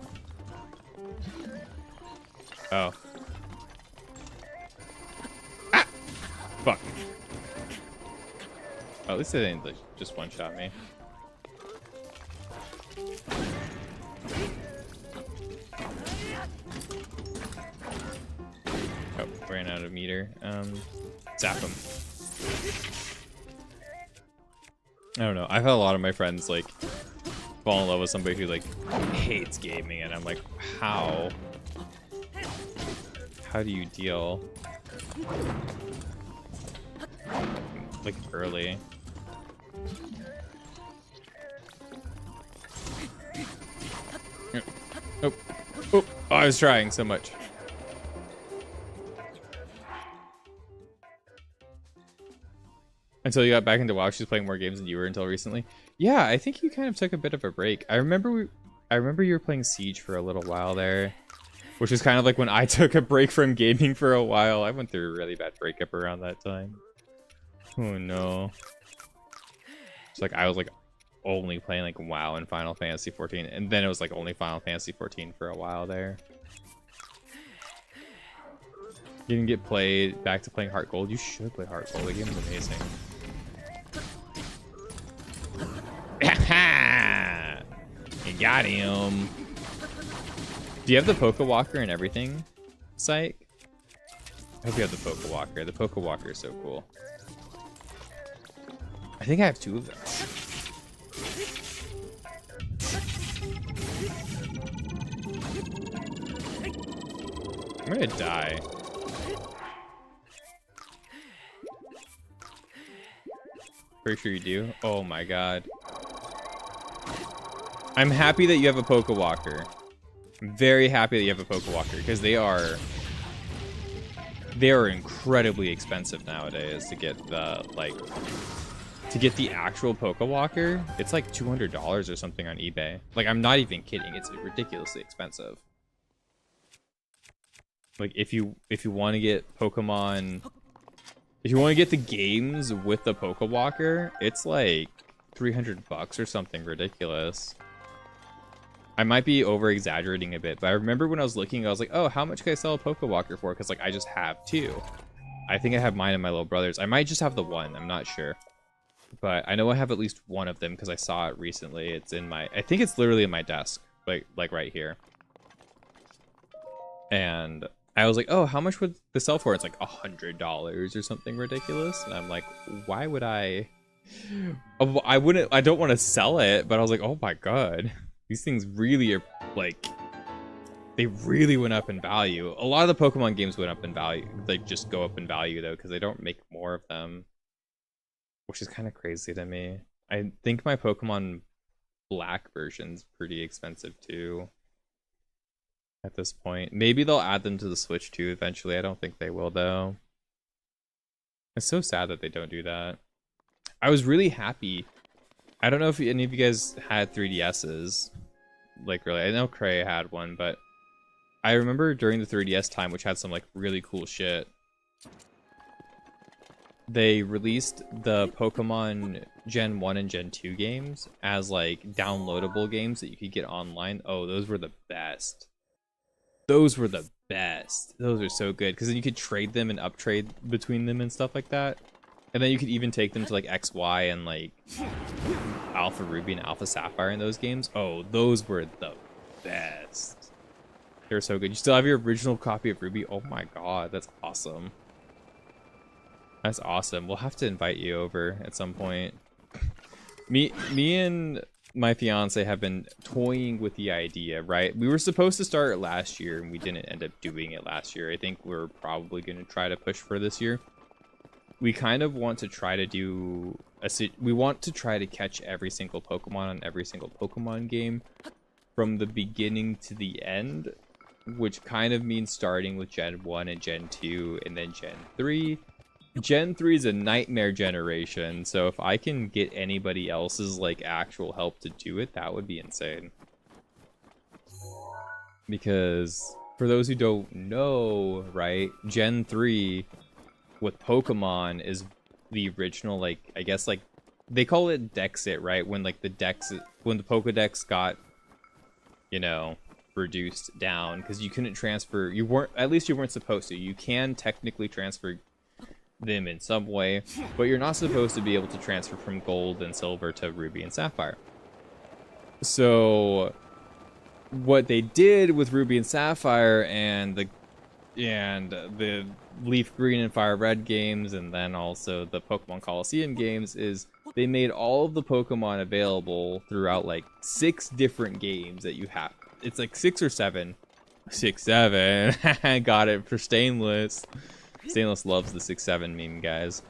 Oh. Ah! Fuck. Oh, at least they didn't like, just one-shot me. Oh, ran out of meter. Zap him. I don't know. I've had a lot of my friends like fall in love with somebody who like hates gaming, and I'm like, how? How do you deal? Like early. Oh, oh, I was trying so much. Until you got back into WoW, she was playing more games than you were until recently. Yeah, I think you kind of took a bit of a break. I remember you were playing Siege for a little while there, which was kind of like when I took a break from gaming for a while. I went through a really bad breakup around that time. Oh no. It's like I was like only playing like WoW and Final Fantasy 14, and then it was like only Final Fantasy 14 for a while there. You didn't get back to playing Heart Gold. You should play Heart Gold. The game is amazing. You got him. Do you have the Poke Walker and everything, Psych? I hope you have the Poke Walker. The Poke Walker is so cool. I think I have 2 of them. I'm gonna die. Pretty sure you do. Oh my god. I'm happy that you have a Poke Walker. I'm very happy that you have a Poke Walker, because they are incredibly expensive nowadays to get the actual Poke Walker. It's like $200 or something on eBay. Like, I'm not even kidding. It's ridiculously expensive. Like, if you want to get Pokemon, if you want to get the games with the Poke Walker, it's like $300 or something ridiculous. I might be over exaggerating a bit, but I remember when I was looking, I was like, oh, how much can I sell a Poke Walker for? Because like I just have 2. I think I have mine and my little brother's. I might just have the 1. I'm not sure, but I know I have at least 1 of them because I saw it recently. It's in my, I think it's literally in my desk, like right here. And I was like, oh, how much would this sell for? It's like $100 or something ridiculous. And I'm like, why would I don't want to sell it, but I was like, oh my god, these things really are like, they really went up in value. A lot of the Pokemon games went up in value, like just go up in value though, because they don't make more of them, which is kind of crazy to me. I think my Pokemon Black version's pretty expensive too at this point. Maybe they'll add them to the Switch too eventually. I don't think they will though. It's so sad that they don't do that. I was really happy. I don't know if any of you guys had 3DSs. Like, really, I know Cray had one, but I remember during the 3DS time, which had some like really cool shit, they released the Pokemon Gen 1 and Gen 2 games as like downloadable games that you could get online. Oh, those were the best. Those were the best. Those are so good because then you could trade them and uptrade between them and stuff like that. And then you could even take them to like XY and like Alpha Ruby and Alpha Sapphire in those games. Oh, those were the best. They were so good. You still have your original copy of Ruby? Oh my god, that's awesome. That's awesome. We'll have to invite you over at some point. Me and my fiance have been toying with the idea, right? We were supposed to start it last year and we didn't end up doing it last year. I think we're probably going to try to push for this year. We kind of want to try to do we want to try to catch every single Pokemon on every single Pokemon game from the beginning to the end, which kind of means starting with Gen 1 and Gen 2 and then Gen 3. Gen 3 is a nightmare generation, so if I can get anybody else's like actual help to do it, that would be insane. Because for those who don't know, right, Gen 3 with Pokemon is the original, like, I guess, like, they call it Dexit, right? When, like, when the Pokedex got, you know, reduced down, because you couldn't transfer, at least you weren't supposed to. You can technically transfer them in some way, but you're not supposed to be able to transfer from Gold and Silver to Ruby and Sapphire. So, what they did with Ruby and Sapphire and the Leaf Green and Fire Red games, and then also the Pokemon Coliseum games, is they made all of the Pokemon available throughout like 6 different games that you have. It's like 6 or 7. 6, 7. Got it for Stainless. Stainless loves the 6-7 meme, guys.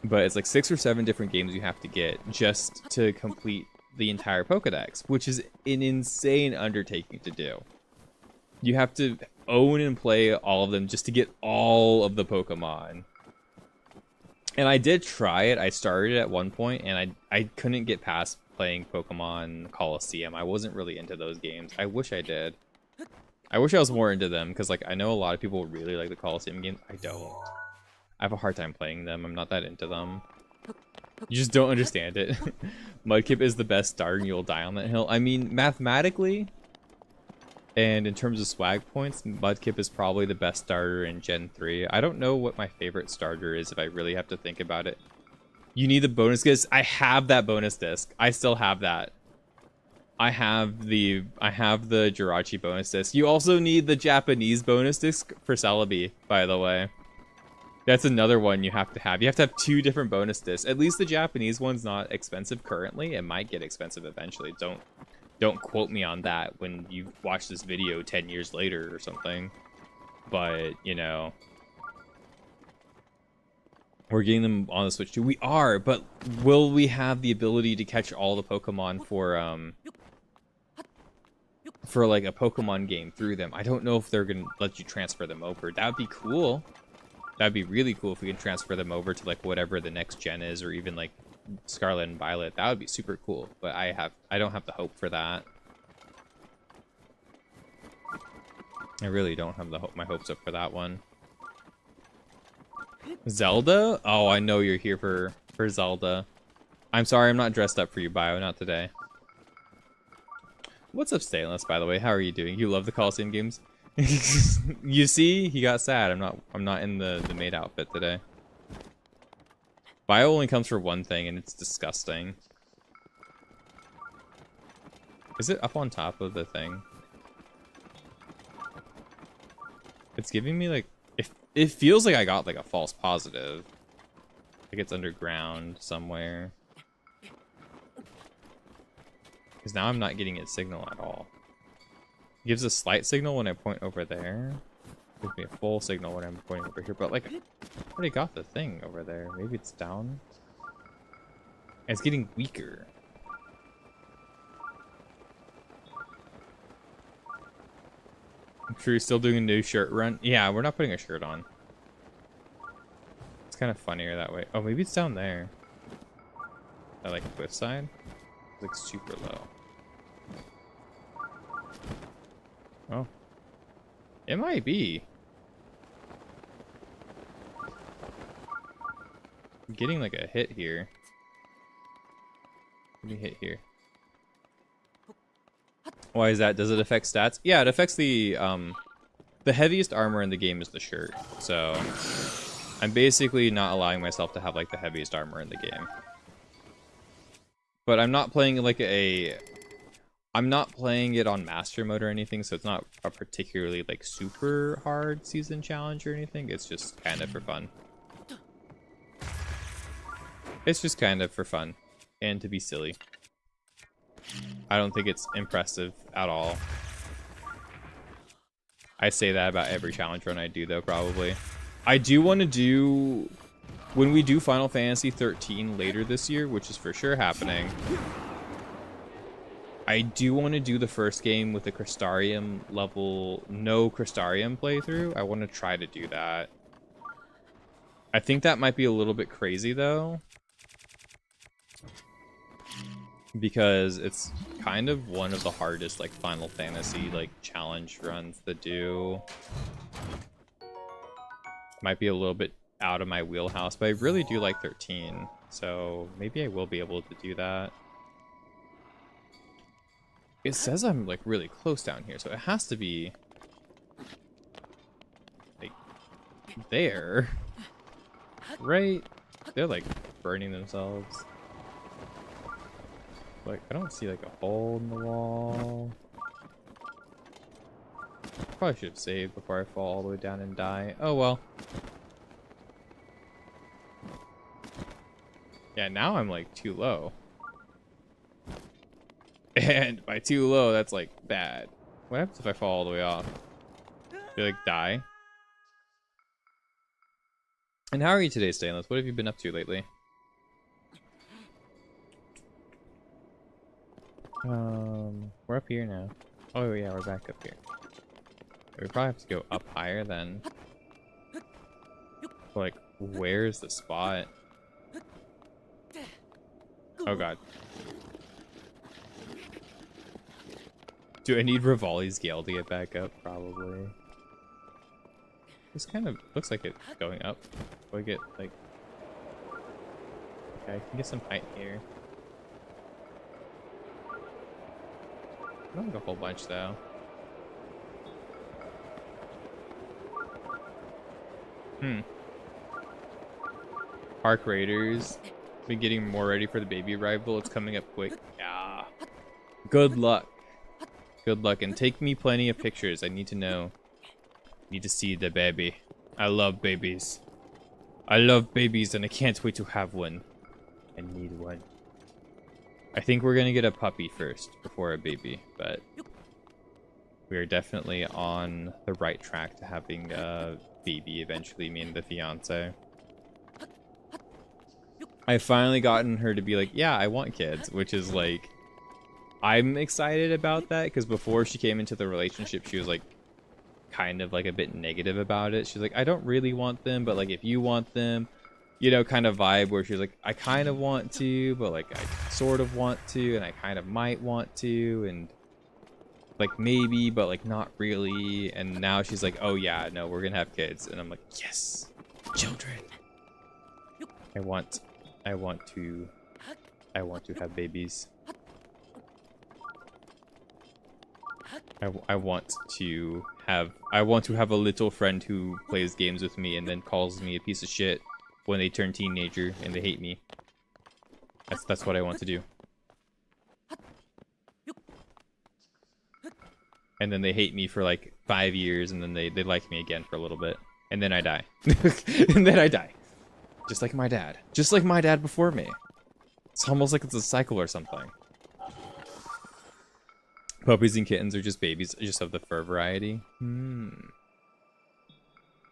But it's like 6 or 7 different games you have to get just to complete the entire Pokedex, which is an insane undertaking to do. You have to own and play all of them just to get all of the Pokemon. And I did try it. I started at one point, and I couldn't get past playing Pokemon Coliseum. I wasn't really into those games. I wish I did. I wish I was more into them, because like I know a lot of people really like the Coliseum games. I don't. I have a hard time playing them. I'm not that into them. You just don't understand it. Mudkip is the best starter, and you'll die on that hill. I mean, mathematically, and in terms of swag points, Mudkip is probably the best starter in Gen 3. I don't know what my favorite starter is if I really have to think about it. You need the bonus disc. I have that bonus disc. I still have that. I have the Jirachi bonus disc. You also need the Japanese bonus disc for Celebi, by the way. That's another one you have to have. You have to have 2 different bonus discs. At least the Japanese one's not expensive currently. It might get expensive eventually. Don't quote me on that when you watch this video 10 years later or something. But, you know, we're getting them on the Switch too. We are, but will we have the ability to catch all the Pokemon for like a Pokemon game through them? I don't know if they're gonna let you transfer them over. That would be cool. That'd be really cool if we can transfer them over to like whatever the next gen is, or even like Scarlet and Violet. That would be super cool, but I don't have the hope for that. I really don't have my hopes up for that one. Zelda? Oh, I know you're here for Zelda. I'm sorry, I'm not dressed up for you, Bio, not today. What's up, Stainless, by the way? How are you doing? You love the Coliseum games? You see, he got sad. I'm not in the maid outfit today. Bio only comes for one thing, and it's disgusting. Is it up on top of the thing? It's giving me like, it feels like I got like a false positive. Like it's underground somewhere. Because now I'm not getting its signal at all. It gives a slight signal when I point over there. It gives me a full signal when I'm pointing over here. But like, I already got the thing over there. Maybe it's down. And it's getting weaker. I'm sure you're still doing a new shirt run. Yeah, we're not putting a shirt on. It's kind of funnier that way. Oh, maybe it's down there. I like cliff side. It's like super low. Oh. It might be. I'm getting like a hit here. Let me hit here. Why is that? Does it affect stats? Yeah, it affects the heaviest armor in the game is the shirt. So I'm basically not allowing myself to have like the heaviest armor in the game. But I'm not playing like I'm not playing it on master mode or anything, so it's not a particularly like super hard season challenge or anything. It's just kind of for fun. It's just kind of for fun and to be silly. I don't think it's impressive at all. I say that about every challenge run I do though, probably. I do want to do, when we do Final Fantasy 13 later this year, which is for sure happening, I do want to do the first game with the Crystarium level, no Crystarium playthrough. I want to try to do that. I think that might be a little bit crazy though, because it's kind of one of the hardest like Final Fantasy like challenge runs to do. Might be a little bit out of my wheelhouse, but I really do like 13, so maybe I will be able to do that. It says I'm like really close down here, so it has to be like there, right? They're like burning themselves. Like, I don't see like a hole in the wall. Probably should have saved before I fall all the way down and die. Oh well. Yeah, now I'm like too low. And by too low, that's like bad. What happens if I fall all the way off? Do I like die? And how are you today, Stainless? What have you been up to lately? We're up here now. Oh yeah, we're back up here. We probably have to go up higher then. Like, where's the spot? Oh god. Do I need Rivali's Gale to get back up? Probably. This kind of looks like it's going up. Do I get like... Okay, I can get some height here. Not like a whole bunch though. Park Raiders. Been getting more ready for the baby arrival. It's coming up quick. Yeah. Good luck. Good luck, and take me plenty of pictures. I need to know. Need to see the baby. I love babies. I love babies, and I can't wait to have one. I need one. I think we're gonna get a puppy first before a baby, but we are definitely on the right track to having a baby eventually, me and the fiance. I've finally gotten her to be like, yeah, I want kids, which is like, I'm excited about that, because before she came into the relationship, she was like, kind of like a bit negative about it. She's like, I don't really want them, but like if you want them, you know, kind of vibe where she's like, I kind of want to, but like I sort of want to, and I kind of might want to, and like maybe, but like not really. And now she's like, oh yeah, no, we're gonna have kids. And I'm like, yes, children. I want to have babies. I want to have a little friend who plays games with me and then calls me a piece of shit when they turn teenager and they hate me. That's what I want to do. And then they hate me for like 5 years, and then they like me again for a little bit, and then I die. And then I die. Just like my dad. Just like my dad before me. It's almost like it's a cycle or something. Puppies and kittens are just babies, just of the fur variety.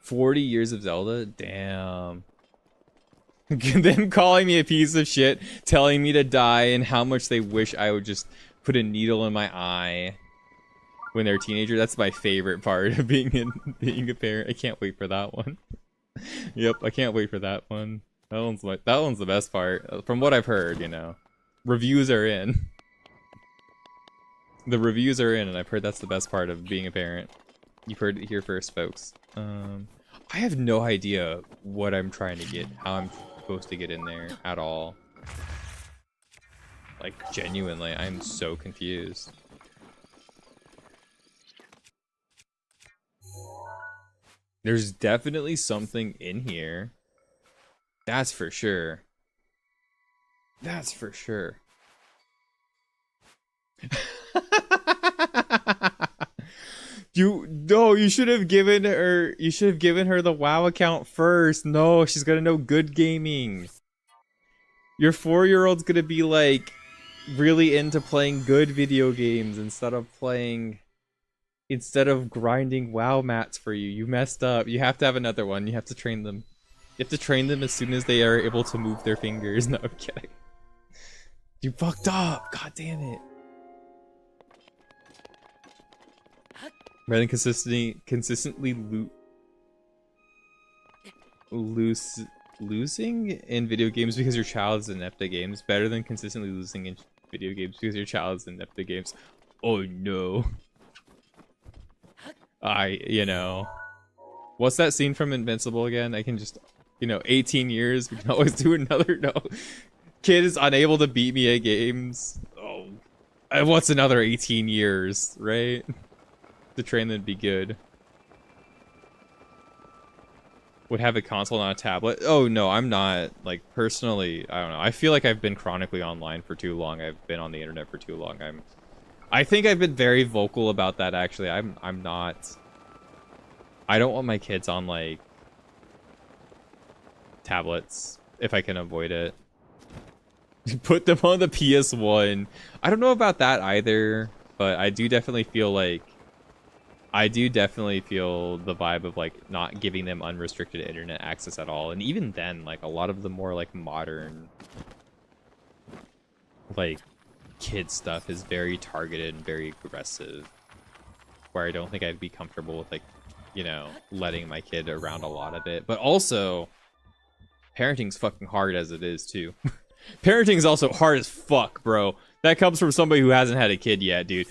40 years of Zelda? Damn. Them calling me a piece of shit, telling me to die, and how much they wish I would just put a needle in my eye when they're a teenager. That's my favorite part of being a parent. I can't wait for that one. Yep, I can't wait for that one. That one's the best part. From what I've heard, you know. Reviews are in. The reviews are in, and I've heard that's the best part of being a parent. You've heard it here first, folks. I have no idea what I'm trying to get, how I'm supposed to get in there at all. Like, genuinely, I'm so confused. There's definitely something in here. That's for sure. That's for sure. You should have given her the WoW account first. No, she's gonna know good gaming. Your 4-year-old's gonna be like really into playing good video games instead of grinding WoW mats for you. You messed up. You have to have another one. You have to train them. You have to train them as soon as they are able to move their fingers. No, I'm kidding. You fucked up. God damn it. Rather than consistently losing in video games because your child is inept at games, better than consistently losing in video games because your child is inept at games. Oh no. What's that scene from Invincible again? I can just, 18 years, we can always do another. No. Kid is unable to beat me at games. Oh. What's another 18 years, right? To train them to be good. Would have a console, not a tablet. Oh no, I'm not. Like, personally, I don't know. I feel like I've been chronically online for too long. I've been on the internet for too long. I think I've been very vocal about that, actually. I'm not. I don't want my kids on, like, tablets if I can avoid it. Put them on the PS1. I don't know about that either, but I do definitely feel like the vibe of, like, not giving them unrestricted internet access at all. And even then, like, a lot of the more, like, modern, like, kid stuff is very targeted and very aggressive, where I don't think I'd be comfortable with, like, letting my kid around a lot of it. But also, parenting's fucking hard as it is, too. Parenting's also hard as fuck, bro. That comes from somebody who hasn't had a kid yet, dude.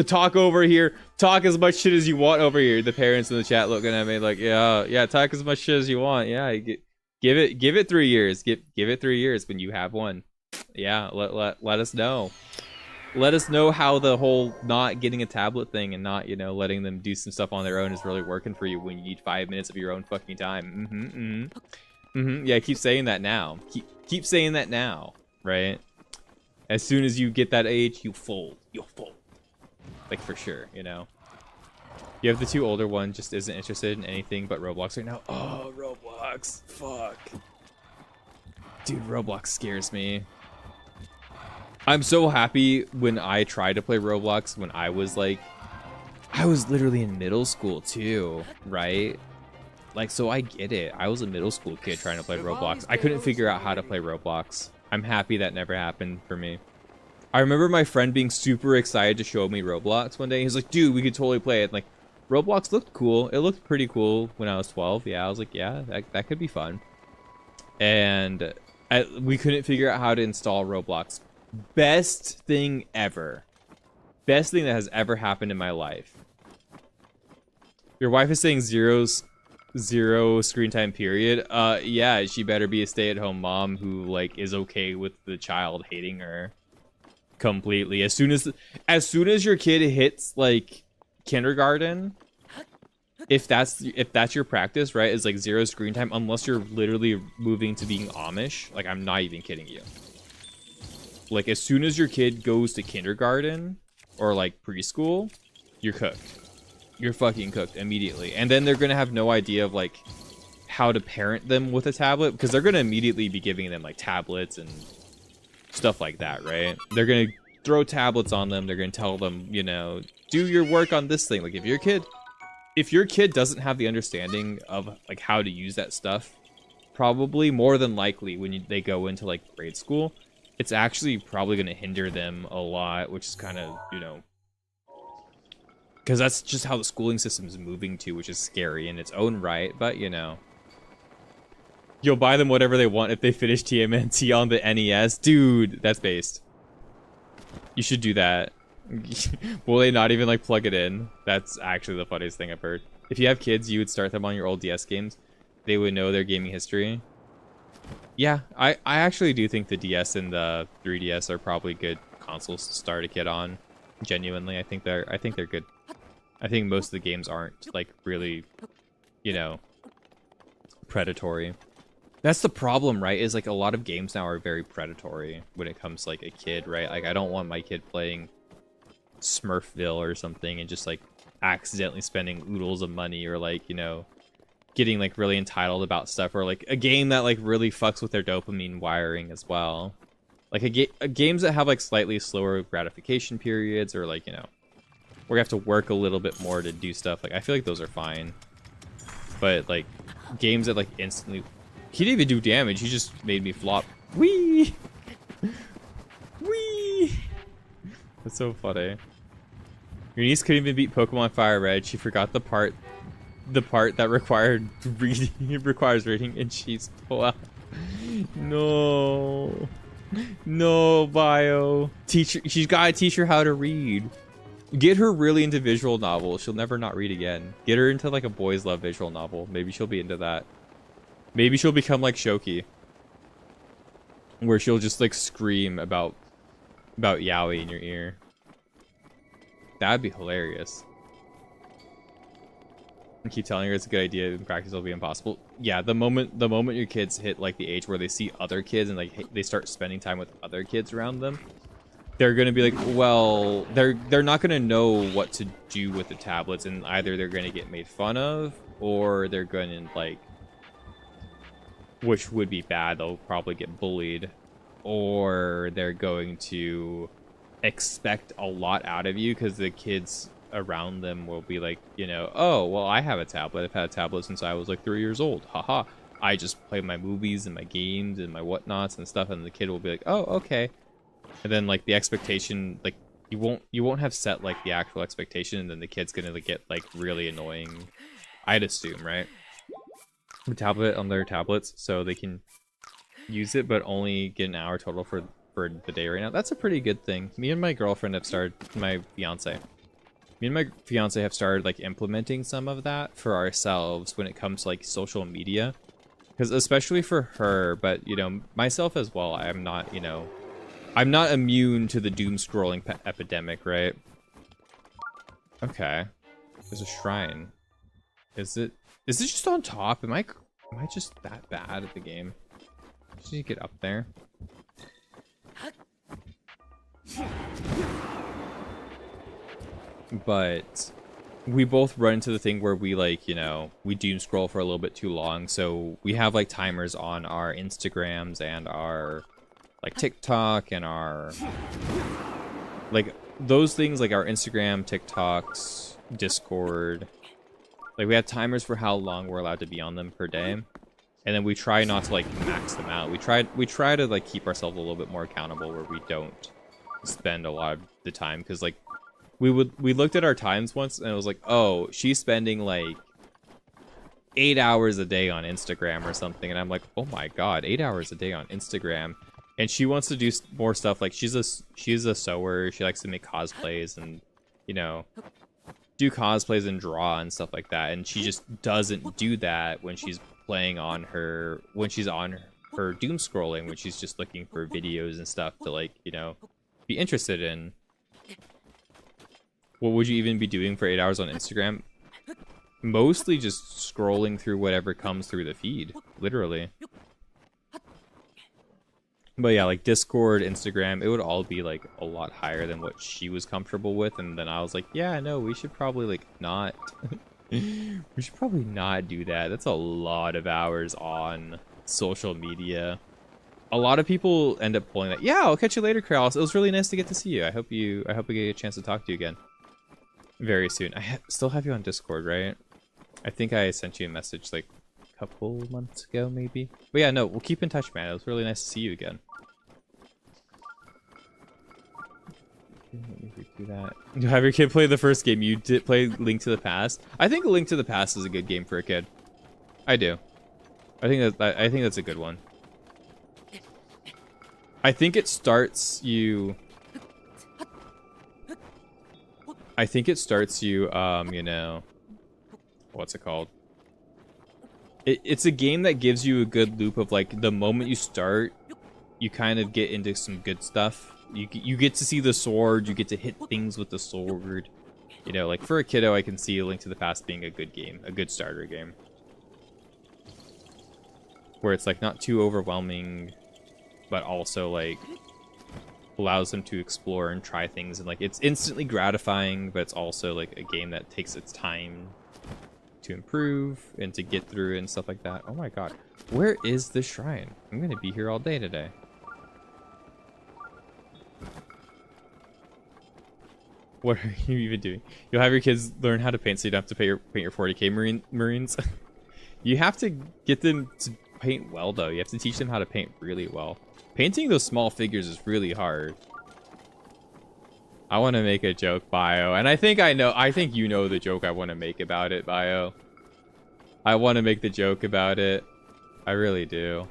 Talk over here. Talk as much shit as you want over here. The parents in the chat looking at me like, yeah, talk as much shit as you want. Yeah, give it 3 years. Give it 3 years when you have one. Yeah, let us know. Let us know how the whole not getting a tablet thing and not, letting them do some stuff on their own is really working for you when you need 5 minutes of your own fucking time. Yeah, keep saying that now. Keep saying that now, right? As soon as you get that age, you fold. You'll fold. Like, for sure, You have the 2 older one, just isn't interested in anything but Roblox right now. Oh, Roblox. Fuck. Dude, Roblox scares me. I'm so happy when I tried to play Roblox when I was literally in middle school too, right? Like, so I get it. I was a middle school kid trying to play Roblox. I couldn't figure out how to play Roblox. I'm happy that never happened for me. I remember my friend being super excited to show me Roblox one day. He's like, dude, we could totally play it. Like, Roblox looked cool. It looked pretty cool when I was 12. Yeah, I was like, yeah, that could be fun. And we couldn't figure out how to install Roblox. Best thing ever. Best thing that has ever happened in my life. Your wife is saying zero screen time period. Yeah, she better be a stay-at-home mom who, like, is okay with the child hating her completely. As soon as your kid hits, like, kindergarten, if that's your practice, right, is like 0 screen time, unless you're literally moving to being Amish. Like, I'm not even kidding you. Like, as soon as your kid goes to kindergarten or, like, preschool, you're cooked. You're fucking cooked immediately. And then they're gonna have no idea of, like, how to parent them with a tablet, because they're gonna immediately be giving them, like, tablets and stuff like that, right? They're gonna throw tablets on them. They're gonna tell them, do your work on this thing. Like, if your kid doesn't have the understanding of, like, how to use that stuff, probably more than likely when they go into, like, grade school, it's actually probably going to hinder them a lot, which is kind of, because that's just how the schooling system is moving to, which is scary in its own right. But, you'll buy them whatever they want if they finish TMNT on the NES. Dude, that's based. You should do that. Will they not even, like, plug it in? That's actually the funniest thing I've heard. If you have kids, you would start them on your old DS games. They would know their gaming history. Yeah, I actually do think the DS and the 3DS are probably good consoles to start a kid on. Genuinely, I think they're good. I think most of the games aren't, like, really, you know, predatory. That's the problem, right? Is like a lot of games now are very predatory when it comes to like a kid, right? Like I don't want my kid playing Smurfville or something and just like accidentally spending oodles of money, or like, you know, getting like really entitled about stuff, or like a game that like really fucks with their dopamine wiring as well. Like games that have like slightly slower gratification periods, or like, you know, where you have to work a little bit more to do stuff. Like I feel like those are fine. But like games that like instantly, he didn't even do damage. He just made me flop. Whee! Whee! That's so funny. Your niece couldn't even beat Pokemon Fire Red. She forgot the part that required reading. It requires reading, and she's wow. No, no, Bio. Teacher, she's gotta teach her how to read. Get her really into visual novels. She'll never not read again. Get her into like a boys love visual novel. Maybe she'll be into that. Maybe she'll become like Shoki, where she'll just like scream about yaoi in your ear. That'd be hilarious. And keep telling her it's a good idea. In practice, it'll be impossible. Yeah, the moment your kids hit like the age where they see other kids and like they start spending time with other kids around them, they're gonna be like, well, they're not gonna know what to do with the tablets, and either they're gonna get made fun of, or they're gonna like, which would be bad. They'll probably get bullied, or they're going to expect a lot out of you because the kids around them will be like, you know, oh, well, I have a tablet. I've had a tablet since I was like 3 years old. Haha. I just play my movies and my games and my whatnots and stuff, and the kid will be like, oh, okay. And then like the expectation, like you won't have set like the actual expectation, and then the kid's gonna like, get like really annoying, I'd assume, right? The tablet on their tablets, so they can use it but only get an hour total for the day right now. That's a pretty good thing. Me and my girlfriend have started, my fiance have started like implementing some of that for ourselves when it comes to like social media, because especially for her, but you know, myself as well, I'm not, you know, I'm not immune to the doom scrolling epidemic, right? Okay, there's a shrine. Is it just on top? Am I just that bad at the game? Just need to get up there. But we both run into the thing where we like, you know, we doom scroll for a little bit too long, so we have like timers on our Instagrams and our like TikTok and our like those things, like our Instagram, TikToks, Discord. Like we have timers for how long we're allowed to be on them per day. And then we try not to like max them out. We try to like keep ourselves a little bit more accountable where we don't spend a lot of the time, because like we looked at our times once and it was like, oh, she's spending like 8 hours a day on Instagram or something, and I'm like, oh my god, 8 hours a day on Instagram. And she wants to do more stuff. Like she's a sewer. She likes to make cosplays and, you know, do cosplays and draw and stuff like that. And she just doesn't do that when she's playing on her, when she's on her doom scrolling, when she's just looking for videos and stuff to like, you know, be interested in. What would you even be doing for 8 hours on Instagram? Mostly just scrolling through whatever comes through the feed, literally. But yeah, like Discord, Instagram, it would all be like a lot higher than what she was comfortable with. And then I was like, yeah, no, we should probably like not, we should probably not do that. That's a lot of hours on social media. A lot of people end up pulling that. Yeah, I'll catch you later, Kraus. It was really nice to get to see you. I hope we get a chance to talk to you again very soon. I still have you on Discord, right? I think I sent you a message like a couple months ago, maybe. But yeah, no, we'll keep in touch, man. It was really nice to see you again. Let me do that. Have your kid play the first game. You did play Link to the Past. I think Link to the Past is a good game for a kid. I do. I think that's a good one. I think it starts you. You know, what's it called? It's a game that gives you a good loop of like the moment you start, you kind of get into some good stuff. You get to see the sword, you get to hit things with the sword. You know, like for a kiddo, I can see A Link to the Past being a good game, a good starter game. where it's like not too overwhelming, but also like allows them to explore and try things, and like it's instantly gratifying, but it's also like a game that takes its time to improve and to get through and stuff like that. Oh my god, where is the shrine? I'm gonna be here all day today. What are you even doing? You'll have your kids learn how to paint so you don't have to paint your 40k Marines. You have to get them to paint well, though. You have to teach them how to paint really well. Painting those small figures is really hard. I want to make a joke, Bio, and I think you know the joke I want to make about it, Bio. I want to make the joke about it. I really do.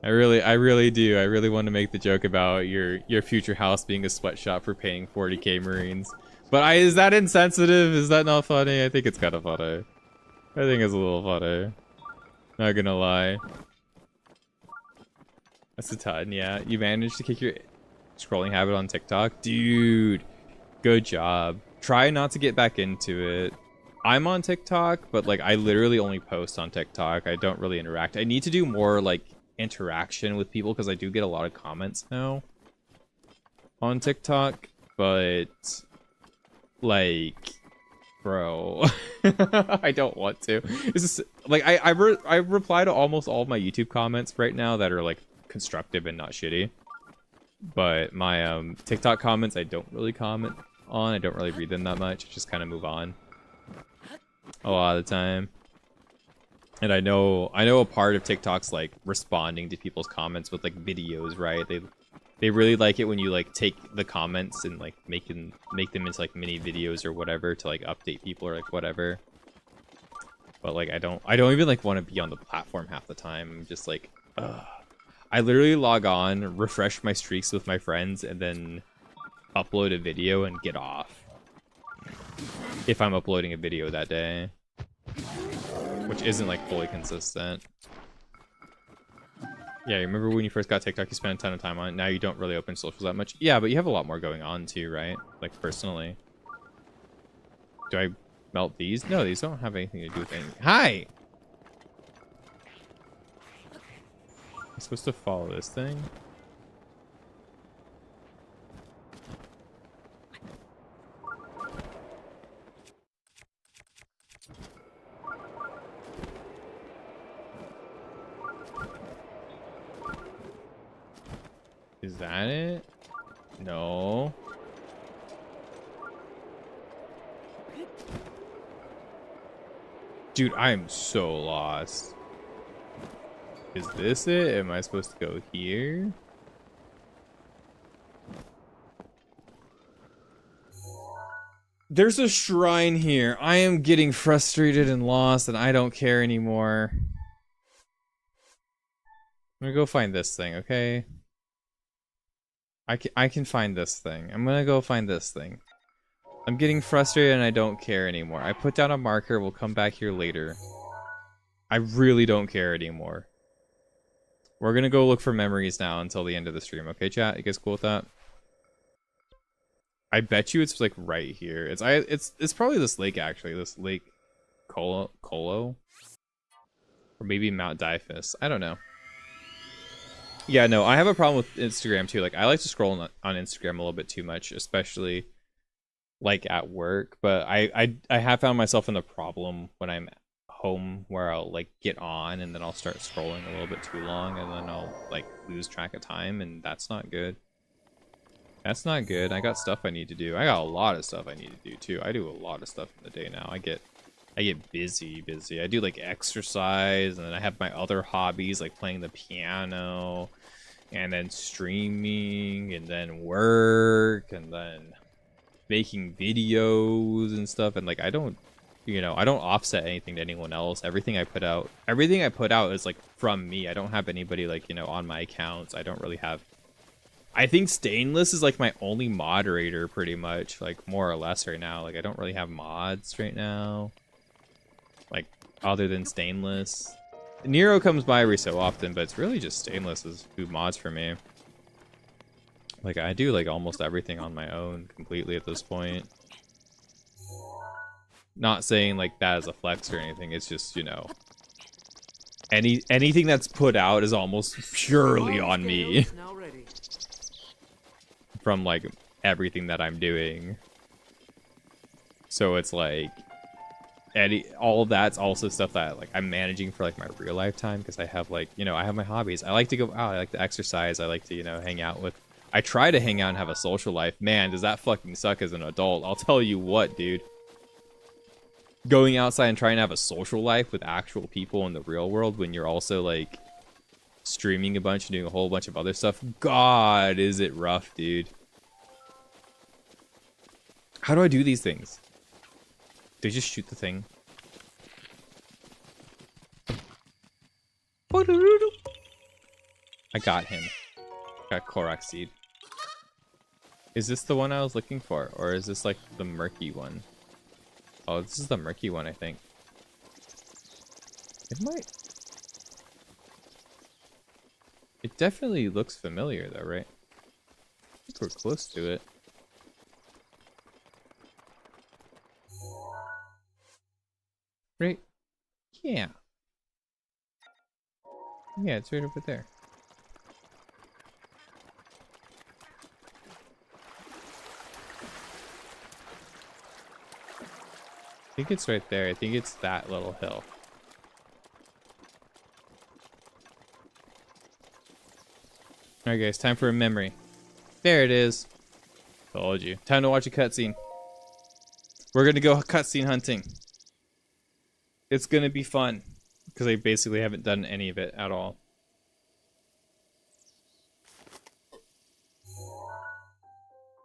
I really do. I really want to make the joke about your future house being a sweatshop for painting 40k Marines. But is that insensitive? Is that not funny? I think it's kind of funny. I think it's a little funny. Not gonna lie. That's a ton, yeah. You managed to kick your scrolling habit on TikTok? Dude, good job. Try not to get back into it. I'm on TikTok, but like I literally only post on TikTok. I don't really interact. I need to do more like interaction with people because I do get a lot of comments now on TikTok, but like, bro, I don't want to. It's just like I reply to almost all of my YouTube comments right now that are like constructive and not shitty, but my TikTok comments I don't really comment on. I don't really read them that much. I just kind of move on a lot of the time. And I know a part of TikTok's like responding to people's comments with like videos, right? They really like it when you like take the comments and like make them into like mini videos or whatever to like update people or like whatever. But like I don't even like want to be on the platform half the time. I'm just like, ugh. I literally log on, refresh my streaks with my friends, and then upload a video and get off. If I'm uploading a video that day. Which isn't like fully consistent. Yeah, you remember when you first got TikTok, you spent a ton of time on it. Now you don't really open socials that much. Yeah, but you have a lot more going on too, right? Like personally. Do I melt these? No, these don't have anything to do with anything. Hi! I'm supposed to follow this thing? Is that it? No. Dude, I am so lost. Is this it? Am I supposed to go here? There's a shrine here. I am getting frustrated and lost, and I don't care anymore. I'm gonna go find this thing, okay? I can find this thing. I'm gonna go find this thing. I'm getting frustrated and I don't care anymore. I put down a marker. We'll come back here later. I really don't care anymore. We're gonna go look for memories now until the end of the stream. Okay, chat? You guys cool with that? I bet you it's like right here. It's probably this lake actually. This lake Colo? Or maybe Mount Dyfus. I don't know. Yeah, no, I have a problem with Instagram too. Like, I like to scroll on Instagram a little bit too much, especially like at work. But I have found myself in the problem when I'm home where I'll like get on and then I'll start scrolling a little bit too long and then I'll like lose track of time, and that's not good. That's not good. I got stuff I need to do. I got a lot of stuff I need to do too. I do a lot of stuff in the day now. I get busy. I do like exercise, and then I have my other hobbies like playing the piano, and then streaming, and then work, and then making videos and stuff. And like I don't offset anything to anyone else. Everything I put out is like from me. I don't have anybody like, on my accounts. I don't really have. I think Stainless is like my only moderator pretty much, like more or less right now. Like I don't really have mods right now, like other than Stainless. Nero comes by every so often, but it's really just Stainless who mods for me. Like I do like almost everything on my own completely at this point. Not saying like that as a flex or anything. It's just, anything that's put out is almost purely on me from like everything that I'm doing. So it's like all of that's also stuff that like I'm managing for like my real life time, because I have like, you know, I have my hobbies. I like to go out, I like to exercise, I like to, you know, hang out with, I try to hang out and have a social life. Man, does that fucking suck as an adult. I'll tell you what, dude. Going outside and trying to have a social life with actual people in the real world when you're also like streaming a bunch and doing a whole bunch of other stuff. God, is it rough, dude. How do I do these things? Do I just shoot the thing? I got him. Got Korak seed. Is this the one I was looking for? Or is this like the murky one? Oh, this is the murky one, I think. It might... It definitely looks familiar though, right? I think we're close to it. Right? Yeah. Yeah, it's right over there. I think it's right there. I think it's that little hill. Alright guys, time for a memory. There it is. Told you. Time to watch a cutscene. We're gonna go cutscene hunting. It's gonna be fun, because I basically haven't done any of it at all.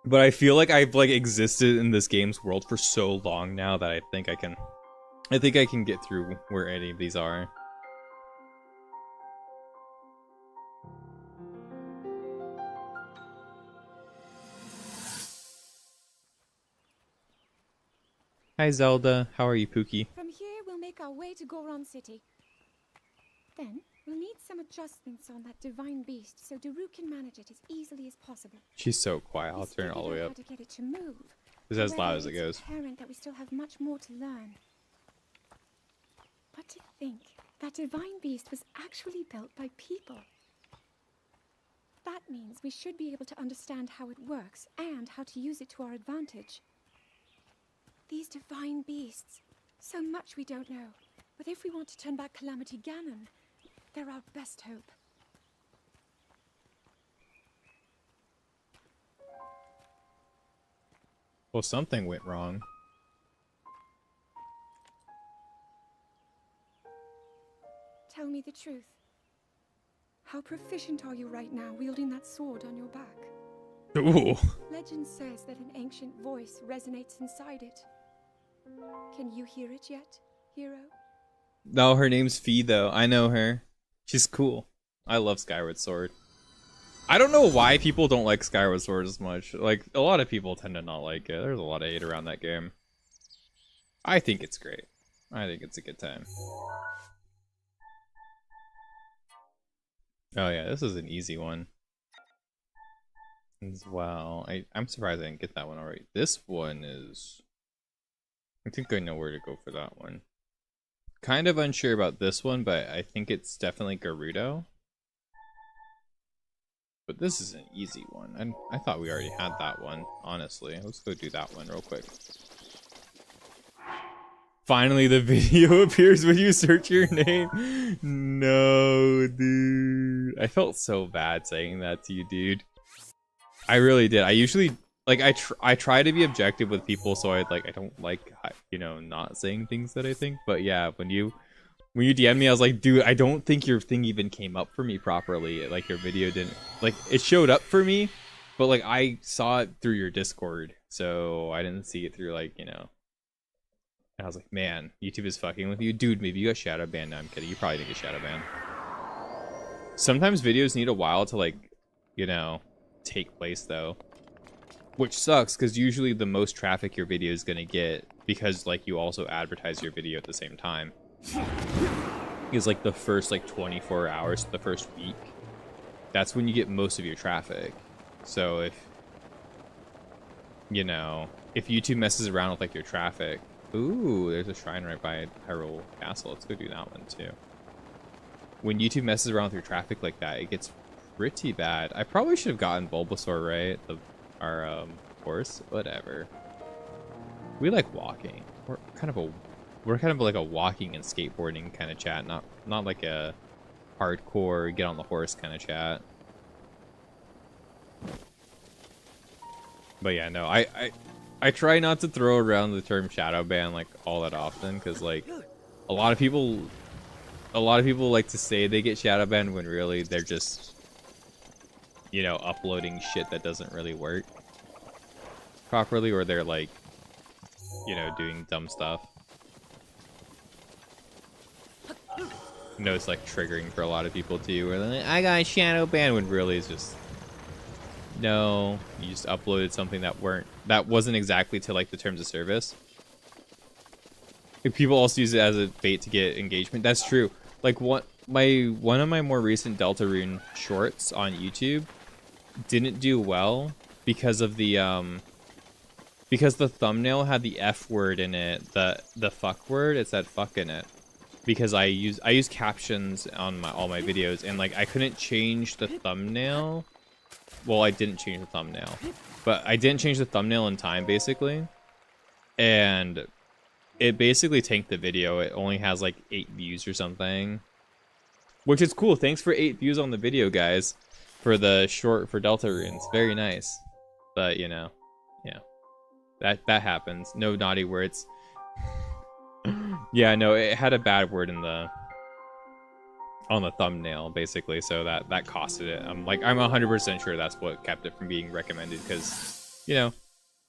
But I feel like I've like existed in this game's world for so long now that I think I can get through where any of these are. Hi Zelda, how are you, Pookie? From here, we'll make our way to Goron City. Then, we'll need some adjustments on that divine beast so Daru can manage it as easily as possible. She's so quiet. I'll turn it all the way up. To get it to move. It's as loud as it goes. It's apparent that we still have much more to learn. But to think that divine beast was actually built by people. That means we should be able to understand how it works and how to use it to our advantage. These divine beasts, so much we don't know. But if we want to turn back Calamity Ganon, they're our best hope. Well, something went wrong. Tell me the truth. How proficient are you right now wielding that sword on your back? Ooh. Legend says that an ancient voice resonates inside it. Can you hear it yet, hero? No, her name's Fee though. I know her. She's cool. I love Skyward Sword. I don't know why people don't like Skyward Sword as much. Like, a lot of people tend to not like it. There's a lot of hate around that game. I think it's great. I think it's a good time. Oh yeah, this is an easy one as well. I'm surprised I didn't get that one already. This one is... I think I know where to go for that one. Kind of unsure about this one, but I think it's definitely Gerudo. But this is an easy one. I thought we already had that one, honestly. Let's go do that one real quick. Finally, the video appears when you search your name. No, dude. I felt so bad saying that to you, dude. I really did. I usually... Like, I try to be objective with people, so I don't like, you know, not saying things that I think. But yeah, when you DM'd me, I was like, dude, I don't think your thing even came up for me properly. Like, your video didn't, like, it showed up for me, but like, I saw it through your Discord, so I didn't see it through, like, you know. And I was like, man, YouTube is fucking with you. Dude, maybe you got shadow banned. No, I'm kidding. You probably didn't get shadow banned. Sometimes videos need a while to, like, you know, take place, though. Which sucks, because usually the most traffic your video is going to get, because like you also advertise your video at the same time, is like the first like 24 hours, the first week. That's when you get most of your traffic. So if, you know, if YouTube messes around with like your traffic... Ooh, there's a shrine right by Hyrule Castle. Let's go do that one too. when YouTube messes around through traffic like that, it gets pretty bad. I probably should have gotten Bulbasaur, right? Our horse, whatever. We like walking. We're kind of like a walking and skateboarding kind of chat, not like a hardcore get on the horse kind of chat. But yeah, no, I try not to throw around the term shadow ban like all that often, because like a lot of people like to say they get shadow banned when really they're just, you know, uploading shit that doesn't really work properly, or they're like, you know, doing dumb stuff. You know, it's like triggering for a lot of people too, where they're like, I got shadow banned, when really it's just, no, you just uploaded something that wasn't exactly to like the terms of service. Like, people also use it as a bait to get engagement. That's true. Like one of my more recent Deltarune shorts on YouTube didn't do well because of the because the thumbnail had the F word in it, the fuck word. It said fuck in it. Because I use captions on all my videos, and like I couldn't change the thumbnail. Well, I didn't change the thumbnail, but I didn't change the thumbnail in time, basically, and it basically tanked the video. It only has like 8 views or something, which is cool. Thanks for 8 views on the video, guys, for the short for Deltarune. It's very nice, but you know, yeah, that happens. No naughty words. Yeah, no, it had a bad word in on the thumbnail, basically, so that costed it. I'm 100% sure that's what kept it from being recommended, because, you know,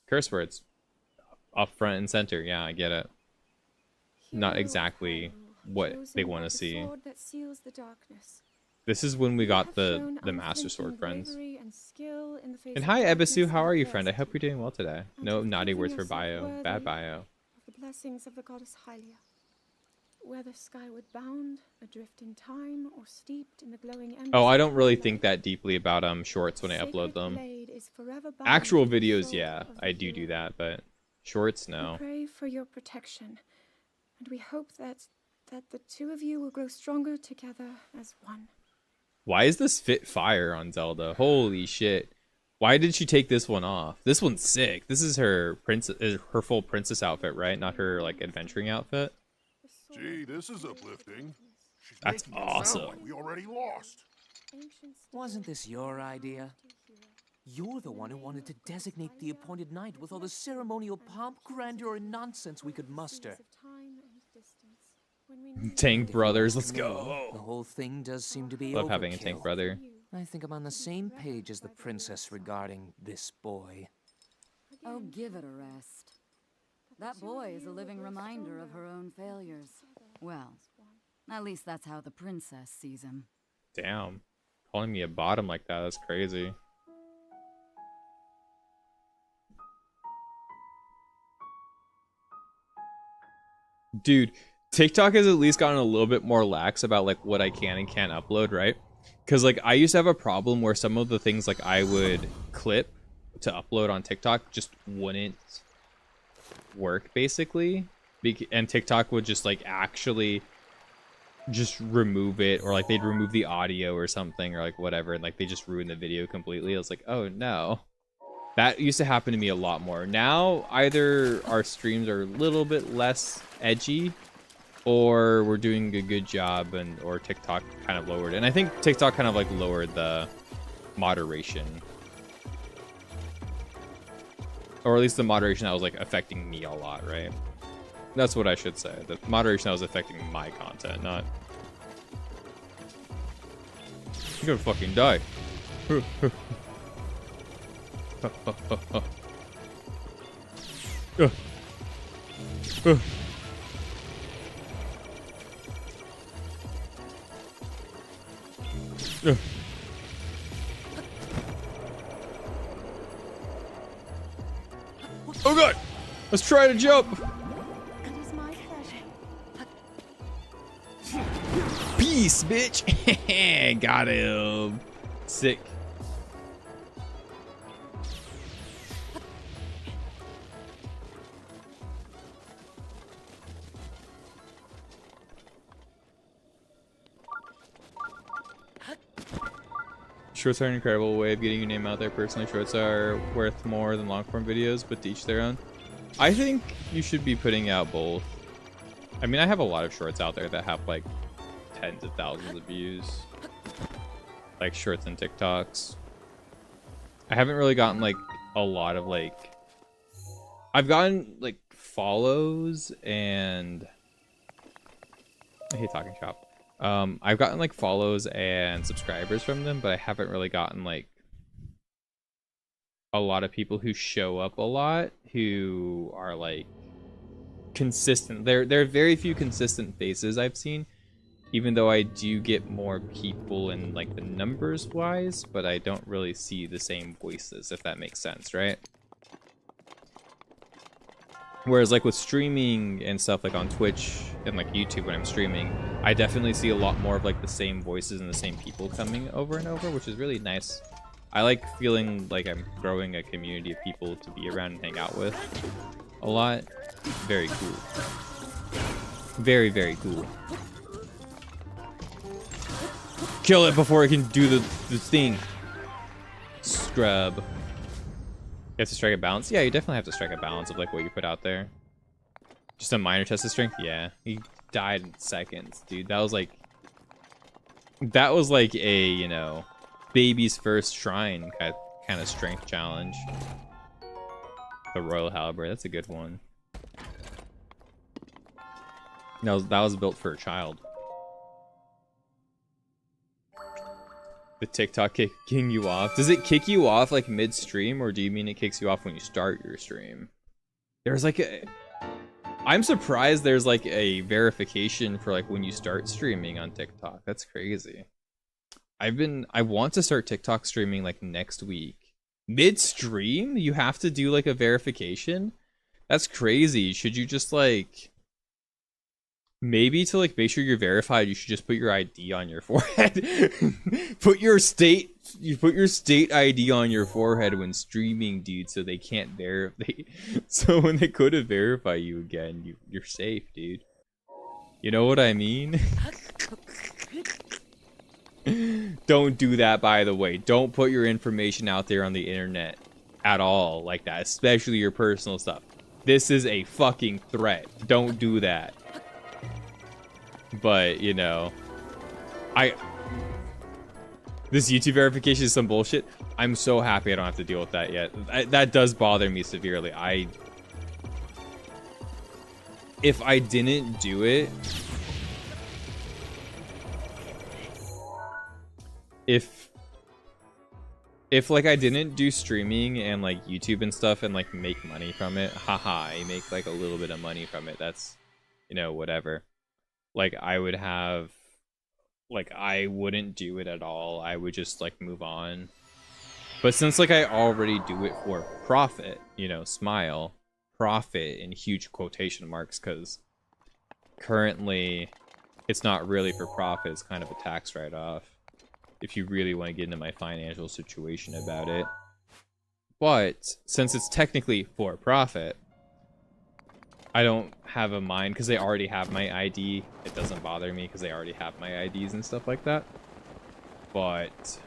curse words up front and center. Yeah, I get it. Not exactly what they want to see. This is when we got the Master Sword, friends. And hi, Ebisu, how are you, friend? I hope you're doing well today. No naughty words for bio. Bad bio. The blessings of the goddess Hylia. Whether skyward bound, adrift in time, or steeped in the glowing embers. Oh, I don't really think that deeply about shorts when I upload them. Actual videos, yeah, I do that, but shorts, no. We pray for your protection, and we hope that the two of you will grow stronger together as one. Why is this fit fire on Zelda? Holy shit. Why did she take this one off? This one's sick. This is her full princess outfit, right? Not her like adventuring outfit. Gee, this is uplifting. She's That's making it sound awesome. like we already lost. Wasn't this your idea? You're the one who wanted to designate the appointed night with all the ceremonial pomp, grandeur, and nonsense we could muster. Tank brothers, let's The go. whole thing does seem to be Love having a overkill. tank brother. I think I'm on the same page as the princess regarding this boy. Oh, give it a rest. That boy is a living reminder of her own failures. Well, at least that's how the princess sees him. Damn. Calling me a bottom like that, that's crazy. Dude, TikTok has at least gotten a little bit more lax about like what I can and can't upload, right? Because like I used to have a problem where some of the things like I would clip to upload on TikTok just wouldn't work, basically, and TikTok would just like actually just remove it, or like they'd remove the audio or something, or like whatever, and like they just ruin the video completely. I was like, oh no. That used to happen to me a lot more. Now either our streams are a little bit less edgy, or we're doing a good job, or TikTok kind of lowered. And I think TikTok kind of like lowered the moderation, or at least the moderation that was like affecting me a lot, right? That's what I should say. The moderation that was affecting my content, not... You're gonna fucking die. Oh god! Let's try to jump! It is my pleasure. Peace, bitch! Got him. Sick. Shorts are an incredible way of getting your name out there. Personally, shorts are worth more than long form videos, but to each their own. I think you should be putting out both. I mean, I have a lot of shorts out there that have like tens of thousands of views, like shorts and TikToks. I haven't really gotten like a lot of like, I've gotten like follows and I hate talking shop. I've gotten like follows and subscribers from them, but I haven't really gotten like a lot of people who show up a lot, who are like consistent. There are very few consistent faces I've seen, even though I do get more people in like the numbers wise, but I don't really see the same voices, if that makes sense, right? Whereas like with streaming and stuff like on Twitch and like YouTube when I'm streaming, I definitely see a lot more of like the same voices and the same people coming over and over, which is really nice. I like feeling like I'm growing a community of people to be around and hang out with a lot. Very cool. Very, very cool. Kill it before it can do the thing. Scrub. You have to strike a balance? Yeah, you definitely have to strike a balance of like what you put out there. Just a minor test of strength? Yeah. He died in seconds, dude. That was like a, you know, baby's first shrine kind of strength challenge. The Royal Halberd, that's a good one. That was built for a child. The TikTok kicking you off. Does it kick you off like mid-stream, or do you mean it kicks you off when you start your stream? There's like a... I'm surprised there's like a verification for like when you start streaming on TikTok. That's crazy. I want to start TikTok streaming like next week. Mid-stream? You have to do like a verification? That's crazy. Should you just like... Maybe to like make sure you're verified, you should just put your ID on your forehead. put your state ID on your forehead when streaming, dude, so they can't verify. So when they go to verify you again, you're safe, dude. You know what I mean? Don't do that, by the way. Don't put your information out there on the internet at all like that, especially your personal stuff. This is a fucking threat. Don't do that. But, you know, this YouTube verification is some bullshit. I'm so happy I don't have to deal with that yet. That does bother me severely. If I didn't do it, if like I didn't do streaming and like YouTube and stuff and like make money from it, haha, I make like a little bit of money from it. That's, you know, whatever. Like I wouldn't do it at all. I would just like move on. But since like I already do it for profit, you know, smile, profit in huge quotation marks, because currently it's not really for profit. It's kind of a tax write-off if you really want to get into my financial situation about it. But since it's technically for profit, I don't have a mind, because they already have my ID. It doesn't bother me because they already have my IDs and stuff like that. But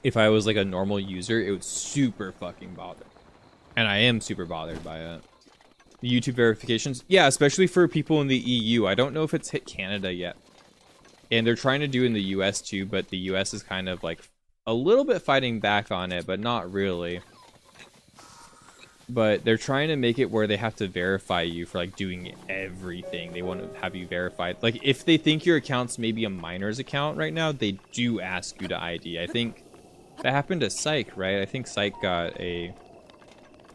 if I was like a normal user, it would super fucking bother. And I am super bothered by it. The YouTube verifications, yeah, especially for people in the EU. I don't know if it's hit Canada yet. And they're trying to do it in the US too, but the US is kind of like a little bit fighting back on it, but not really. But they're trying to make it where they have to verify you for like doing everything. They want to have you verified. Like if they think your account's maybe a minor's account right now, they do ask you to ID. I think that happened to Psych, right? I think Psych got a...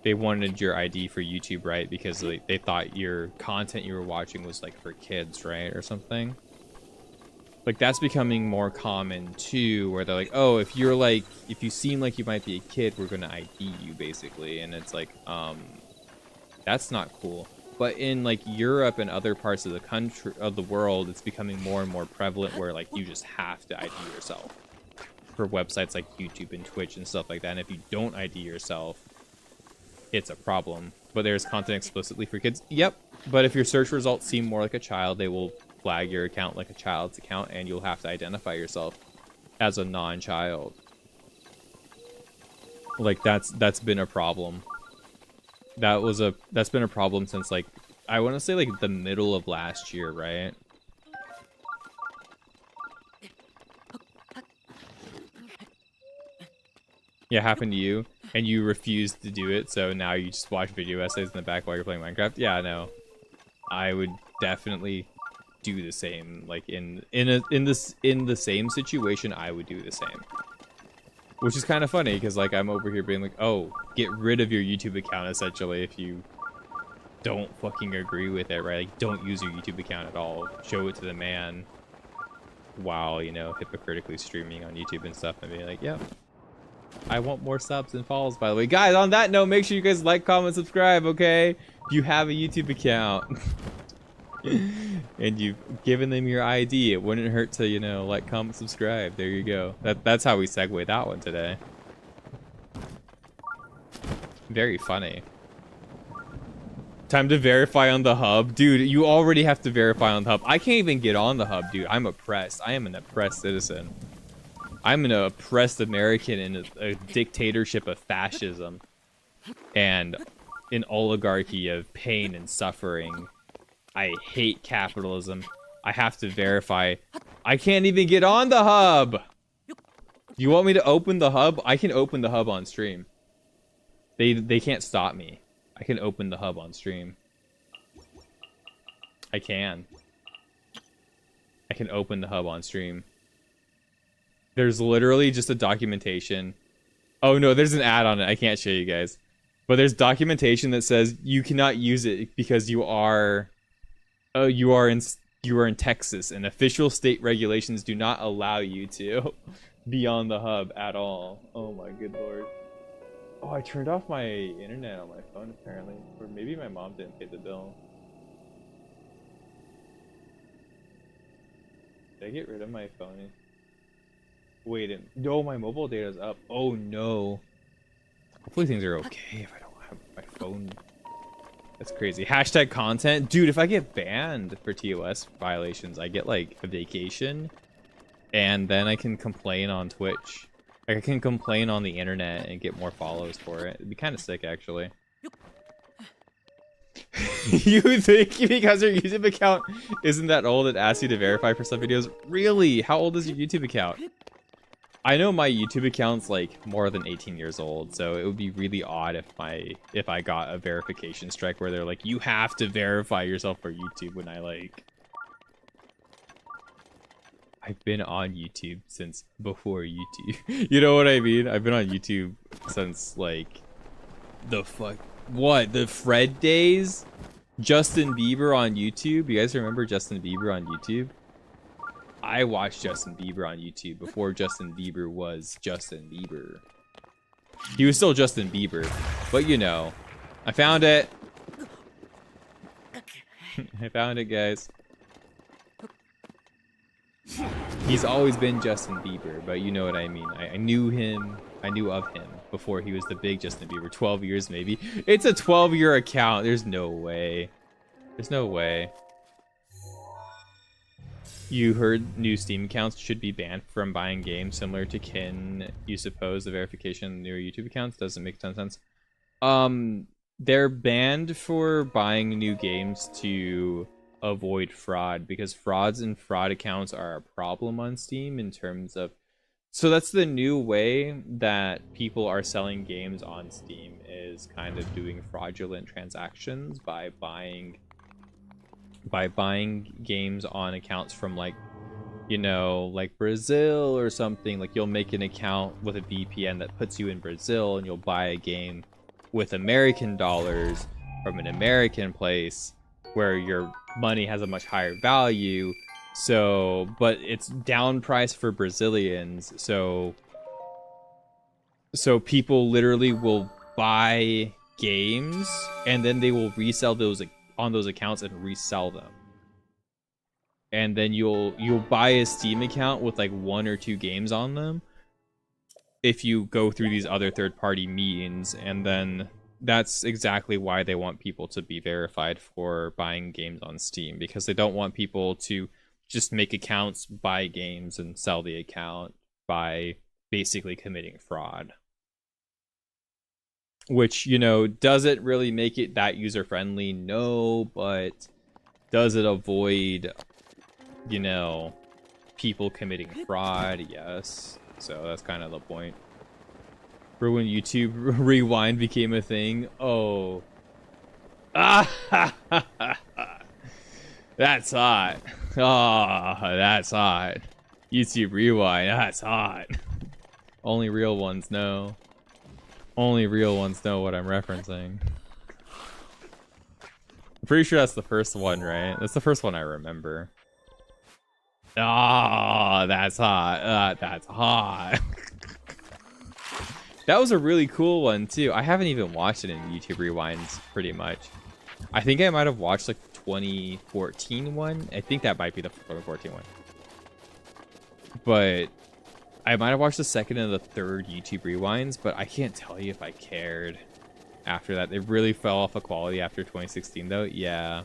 They wanted your ID for YouTube, right? Because they thought your content you were watching was like for kids, right? Or something. Like that's becoming more common too, where they're like, oh, if you seem like you might be a kid, we're gonna ID you basically. And it's like, that's not cool. But in like Europe and other parts of the country, of the world, it's becoming more and more prevalent where like you just have to ID yourself for websites like YouTube and Twitch and stuff like that. And if you don't ID yourself, it's a problem. But there's content explicitly for kids. Yep. But if your search results seem more like a child, they will flag your account like a child's account, and you'll have to identify yourself as a non-child. Like that's been a problem. That's been a problem since like I want to say like the middle of last year, right? Yeah, happened to you, and you refused to do it, so now you just watch video essays in the back while you're playing Minecraft. Yeah, I know. I would definitely do the same. Like in the same situation, I would do the same. Which is kind of funny because like I'm over here being like, oh, get rid of your YouTube account essentially if you don't fucking agree with it, right? Like, don't use your YouTube account at all. Show it to the man while, you know, hypocritically streaming on YouTube and stuff and be like, yep. I want more subs and follows, by the way. Guys, on that note, make sure you guys like, comment, subscribe, okay? If you have a YouTube account and you've given them your ID, it wouldn't hurt to, you know, like, comment, subscribe. There you go. That's how we segue that one today. Very funny. Time to verify on the hub. Dude, you already have to verify on the hub. I can't even get on the hub, dude. I'm oppressed. I am an oppressed citizen. I'm an oppressed American in a dictatorship of fascism and an oligarchy of pain and suffering. I hate capitalism. I have to verify. I can't even get on the hub. You want me to open the hub? I can open the hub on stream. They can't stop me. I can open the hub on stream. I can open the hub on stream. There's literally just a documentation. Oh no, there's an ad on it. I can't show you guys. But there's documentation that says you cannot use it because you are in Texas and official state regulations do not allow you to be on the hub at all. Oh my good lord. Oh, I turned off my internet on my phone apparently. Or maybe my mom didn't pay the bill. Did I get rid of my phone? Wait, no, my mobile data's up. Oh no. Hopefully things are okay if I don't have my phone. That's crazy. Hashtag content. Dude, if I get banned for TOS violations, I get like a vacation. And then I can complain on Twitch. Like, I can complain on the internet and get more follows for it. It'd be kind of sick, actually. You think because your YouTube account isn't that old, it asks you to verify for some videos? Really? How old is your YouTube account? I know my YouTube account's like more than 18 years old, so it would be really odd if I got a verification strike where they're like, you have to verify yourself for YouTube when I've been on YouTube since before YouTube. You know what I mean? I've been on YouTube since like the Fred days? Justin Bieber on YouTube? You guys remember Justin Bieber on YouTube? I watched Justin Bieber on YouTube before Justin Bieber was Justin Bieber. He was still Justin Bieber, but you know, I found it. I found it, guys. He's always been Justin Bieber, but you know what I mean. I knew him, I knew of him before he was the big Justin Bieber. 12 years maybe. It's a 12-year account. There's no way. There's no way. You heard new Steam accounts should be banned from buying games similar to Kin. You suppose the verification of newer YouTube accounts doesn't make a ton of sense. They're banned for buying new games to avoid fraud because frauds and fraud accounts are a problem on Steam in terms of. So that's the new way that people are selling games on Steam is kind of doing fraudulent transactions by buying games on accounts from like, you know, like Brazil or something. Like you'll make an account with a VPN that puts you in Brazil and you'll buy a game with American dollars from an American place where your money has a much higher value. So, but it's down price for Brazilians. So people literally will buy games and then they will resell those on those accounts and resell them. And then you'll buy a Steam account with like 1 or 2 games on them if you go through these other third-party means, and then that's exactly why they want people to be verified for buying games on Steam, because they don't want people to just make accounts, buy games, and sell the account by basically committing fraud. Which, you know, doesn't really make it that user-friendly, no, but does it avoid, you know, people committing fraud? Yes. So that's kind of the point. For when YouTube Rewind became a thing, oh. Ah, that's hot. Oh, that's hot. YouTube Rewind, that's hot. Only real ones know. Only real ones know what I'm referencing. I'm pretty sure that's the first one, right? That's the first one I remember. Ah, that's hot. That's hot. That was a really cool one, too. I haven't even watched it in YouTube Rewinds, pretty much. I think I might have watched, like, 2014 one. I think that might be the 2014 one. But I might have watched the second and the third YouTube Rewinds, but I can't tell you if I cared after that. They really fell off of quality after 2016, though. Yeah.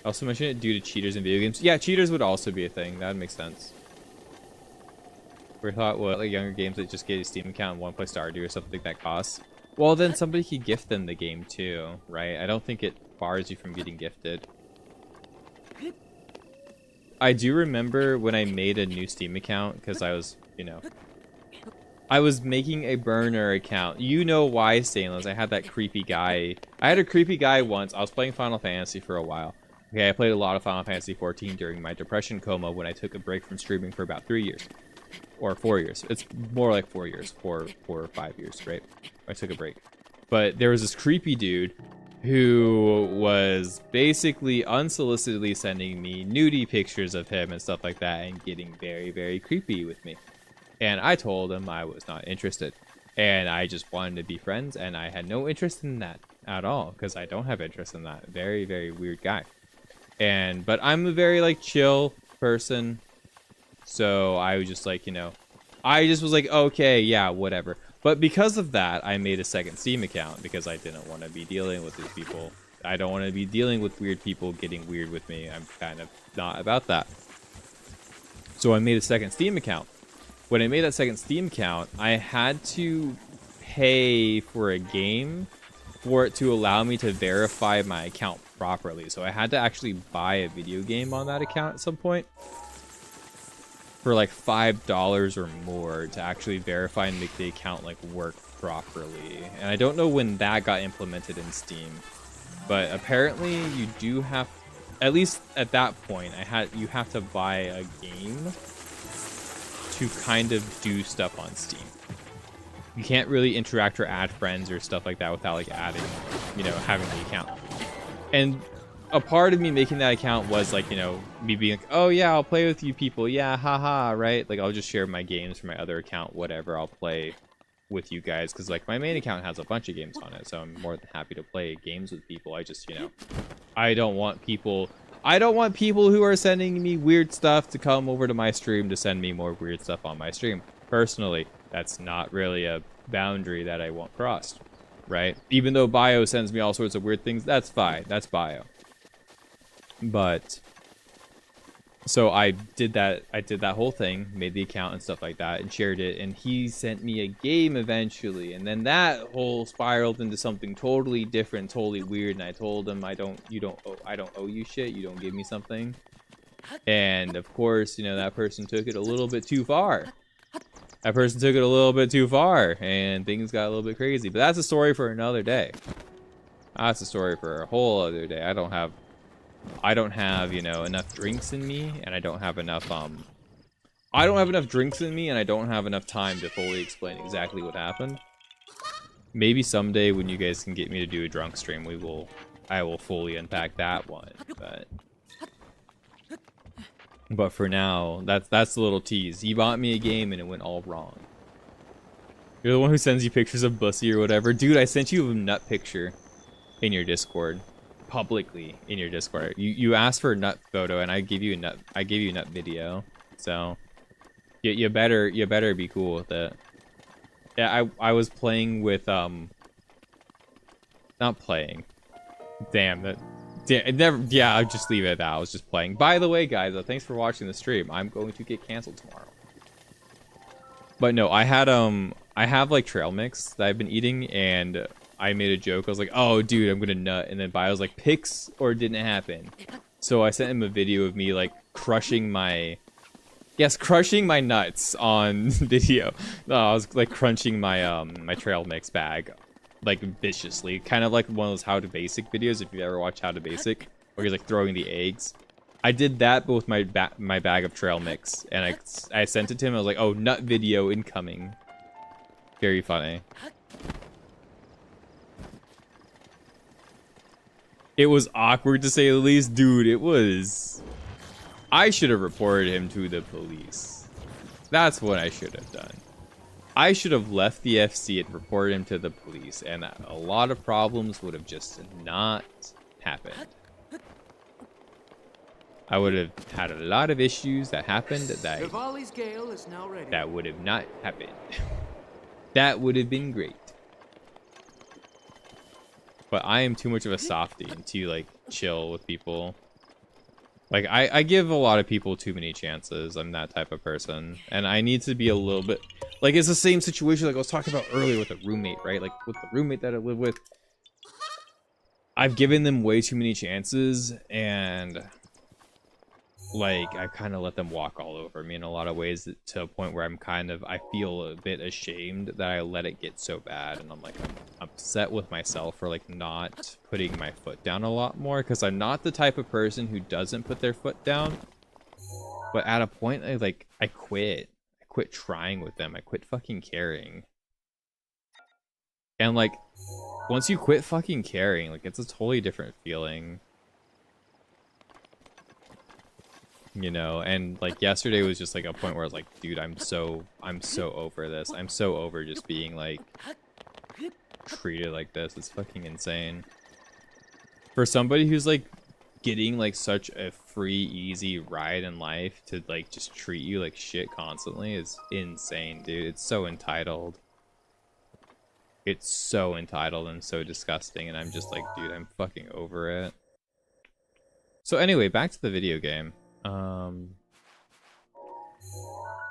Also mentioned it due to cheaters in video games. Yeah, cheaters would also be a thing. That would make sense. We thought, what, like younger games that just get a Steam account and one play Stardew or something that costs? Well, then somebody could gift them the game too, right? I don't think it bars you from getting gifted. I do remember when I made a new Steam account, because I was, you know, I was making a burner account. You know why, Stainless. I had that creepy guy. I had a creepy guy once. I was playing Final Fantasy for a while. Okay, I played a lot of Final Fantasy 14 during my depression coma when I took a break from streaming for about 3 years. Or 4 years. It's more like 4 years. 4 or 5 years, right? I took a break. But there was this creepy dude who was basically unsolicitedly sending me nudie pictures of him and stuff like that and getting very, very creepy with me. And I told him I was not interested. And I just wanted to be friends, and I had no interest in that at all, because I don't have interest in that. Very, very weird guy. But I'm a very, like, chill person. So I was just like, you know, I just was like, okay, yeah, whatever. But because of that, I made a second Steam account because I didn't want to be dealing with these people. I don't want to be dealing with weird people getting weird with me. I'm kind of not about that. So I made a second Steam account. When I made that second Steam account, I had to pay for a game for it to allow me to verify my account properly. So I had to actually buy a video game on that account at some point for like $5 or more to actually verify and make the account like work properly. And I don't know when that got implemented in Steam, but apparently you do have, at least at that point, you have to buy a game to kind of do stuff on Steam. You can't really interact or add friends or stuff like that without like adding, you know, having the account. And a part of me making that account was like, you know, me being like, oh yeah, I'll play with you people, yeah, haha, right? Like I'll just share my games from my other account, whatever, I'll play with you guys, because like my main account has a bunch of games on it, so I'm more than happy to play games with people. I just, you know, I don't want people who are sending me weird stuff to come over to my stream to send me more weird stuff on my stream. Personally, that's not really a boundary that I want crossed, right? Even though Bio sends me all sorts of weird things, that's fine, that's Bio. But so I did that whole thing, made the account and stuff like that and shared it, and he sent me a game eventually, and then that whole spiraled into something totally different, totally weird, and I told him I don't owe you shit, you don't give me something. And of course, you know, that person took it a little bit too far. And things got a little bit crazy. But that's a story for another day. That's a story for a whole other day. I don't have, you know, enough drinks in me, and I don't have enough drinks in me, and I don't have enough time to fully explain exactly what happened. Maybe someday when you guys can get me to do a drunk stream, I will fully unpack that one. But for now, that's a little tease. He bought me a game and it went all wrong. You're the one who sends you pictures of Bussy or whatever. Dude, I sent you a nut picture in your Discord. Publicly in your Discord. You asked for a nut photo and I gave you a nut video. So you better be cool with it. Yeah, I was playing with not playing. Damn, that Yeah, I'll just leave it at that. I was just playing. By the way, guys, thanks for watching the stream. I'm going to get canceled tomorrow. But no, I have like trail mix that I've been eating, and I made a joke. I was like, oh, dude, I'm gonna nut. And then Bio was like, pics or it didn't happen. So I sent him a video of me like crushing my nuts on video. No, I was like crunching my my trail mix bag like viciously, kind of like one of those how to basic videos if you ever watched how to basic, where he's like throwing the eggs. I did that but with my bag of trail mix, and I sent it to him. I was like, oh, nut video incoming. Very funny. It was awkward to say the least. Dude, it was. I should have reported him to the police. That's what I should have done. I should have left the FC and reported him to the police, and a lot of problems would have just not happened. I would have had a lot of issues that happened that would have not happened. That would have been great. But I am too much of a softie to like chill with people. Like I give a lot of people too many chances. I'm that type of person, and I need to be a little bit like, it's the same situation like I was talking about earlier with a roommate, right? Like with the roommate that I live with, I've given them way too many chances, and like I kind of let them walk all over me in a lot of ways, to a point where I feel a bit ashamed that I let it get so bad, and I'm like, I'm upset with myself for like not putting my foot down a lot more, because I'm not the type of person who doesn't put their foot down. But at a point, I quit trying with them. I quit fucking caring. And like, once you quit fucking caring, like, it's a totally different feeling. You know, and like yesterday was just like a point where I was like, dude, I'm so over this. I'm so over just being like treated like this. It's fucking insane. For somebody who's like getting like such a free, easy ride in life, to like just treat you like shit constantly is insane, dude. It's so entitled. It's so entitled and so disgusting, and I'm just like, dude, I'm fucking over it. So anyway, back to the video game.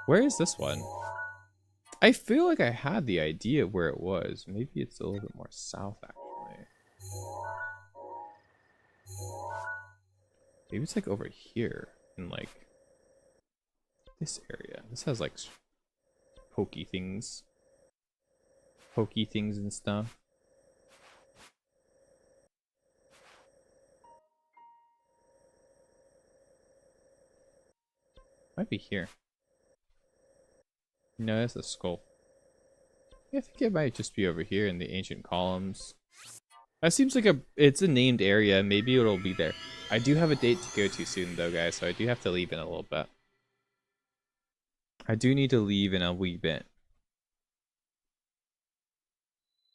Where is this one? I feel like I had the idea of where it was. Maybe it's a little bit more south, actually. Maybe it's like over here in like this area. This has like pokey things and stuff. Might be here. No, that's a skull. Yeah, I think it might just be over here in the ancient columns. That seems like it's a named area. Maybe it'll be there. I do have a date to go to soon though, guys, so I do have to leave in a little bit. I do need to leave in a wee bit.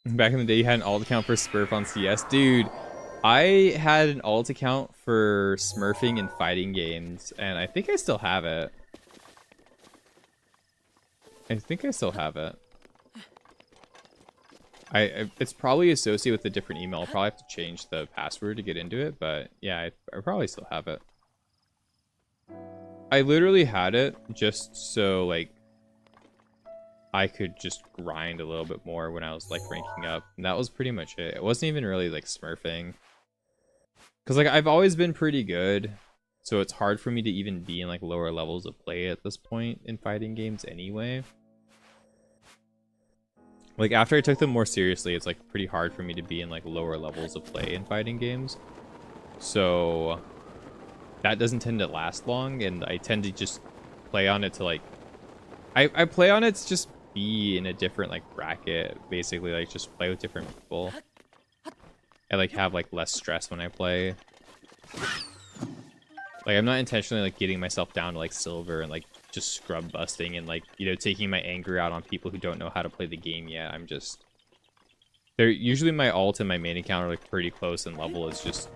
Back in the day, you had an alt account for Smurf on CS. Dude, I had an alt account for smurfing and fighting games, and I think I still have it. It's probably associated with a different email. I'll probably have to change the password to get into it, but yeah, I probably still have it. I literally had it just so like I could just grind a little bit more when I was like ranking up, and that was pretty much it. It wasn't even really like smurfing, because like I've always been pretty good, so it's hard for me to even be in like lower levels of play at this point in fighting games anyway. Like after I took them more seriously, it's like pretty hard for me to be in like lower levels of play in fighting games, so that doesn't tend to last long, and I tend to just play on it to like I play on it to just be in a different like bracket, basically, like just play with different people. I like have like less stress when I play. Like I'm not intentionally like getting myself down to like silver and like just scrub busting and like, you know, taking my anger out on people who don't know how to play the game yet. I'm just, they're usually my alt and my main account are like pretty close in level. It's just,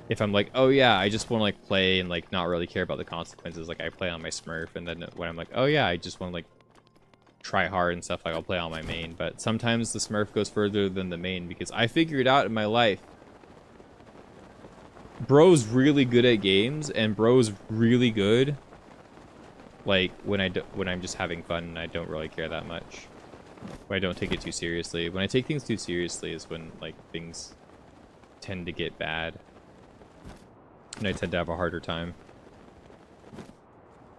if I'm like, oh yeah, I just want to like play and like not really care about the consequences, like I play on my Smurf, and then when I'm like, oh yeah, I just want to like try hard and stuff, like I'll play on my main. But sometimes the Smurf goes further than the main, because I figured out in my life bro's really good at games, and bro's really good like when I'm just having fun and I don't really care that much. When I don't take it too seriously. When I take things too seriously is when like things tend to get bad. And I tend to have a harder time.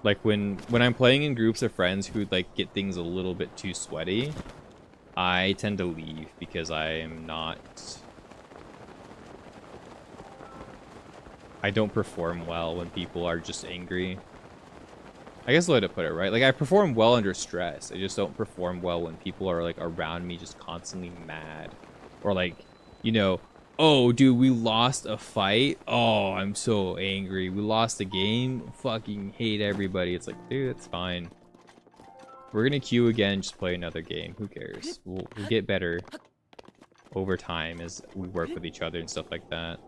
Like when I'm playing in groups of friends who like get things a little bit too sweaty, I tend to leave because I don't perform well when people are just angry. I guess the way to put it, right? Like I perform well under stress. I just don't perform well when people are like around me just constantly mad. Or like, you know, oh dude, we lost a fight. Oh, I'm so angry. We lost a game. Fucking hate everybody. It's like, dude, it's fine. We're gonna queue again, just play another game. Who cares? We'll get better over time as we work with each other and stuff like that.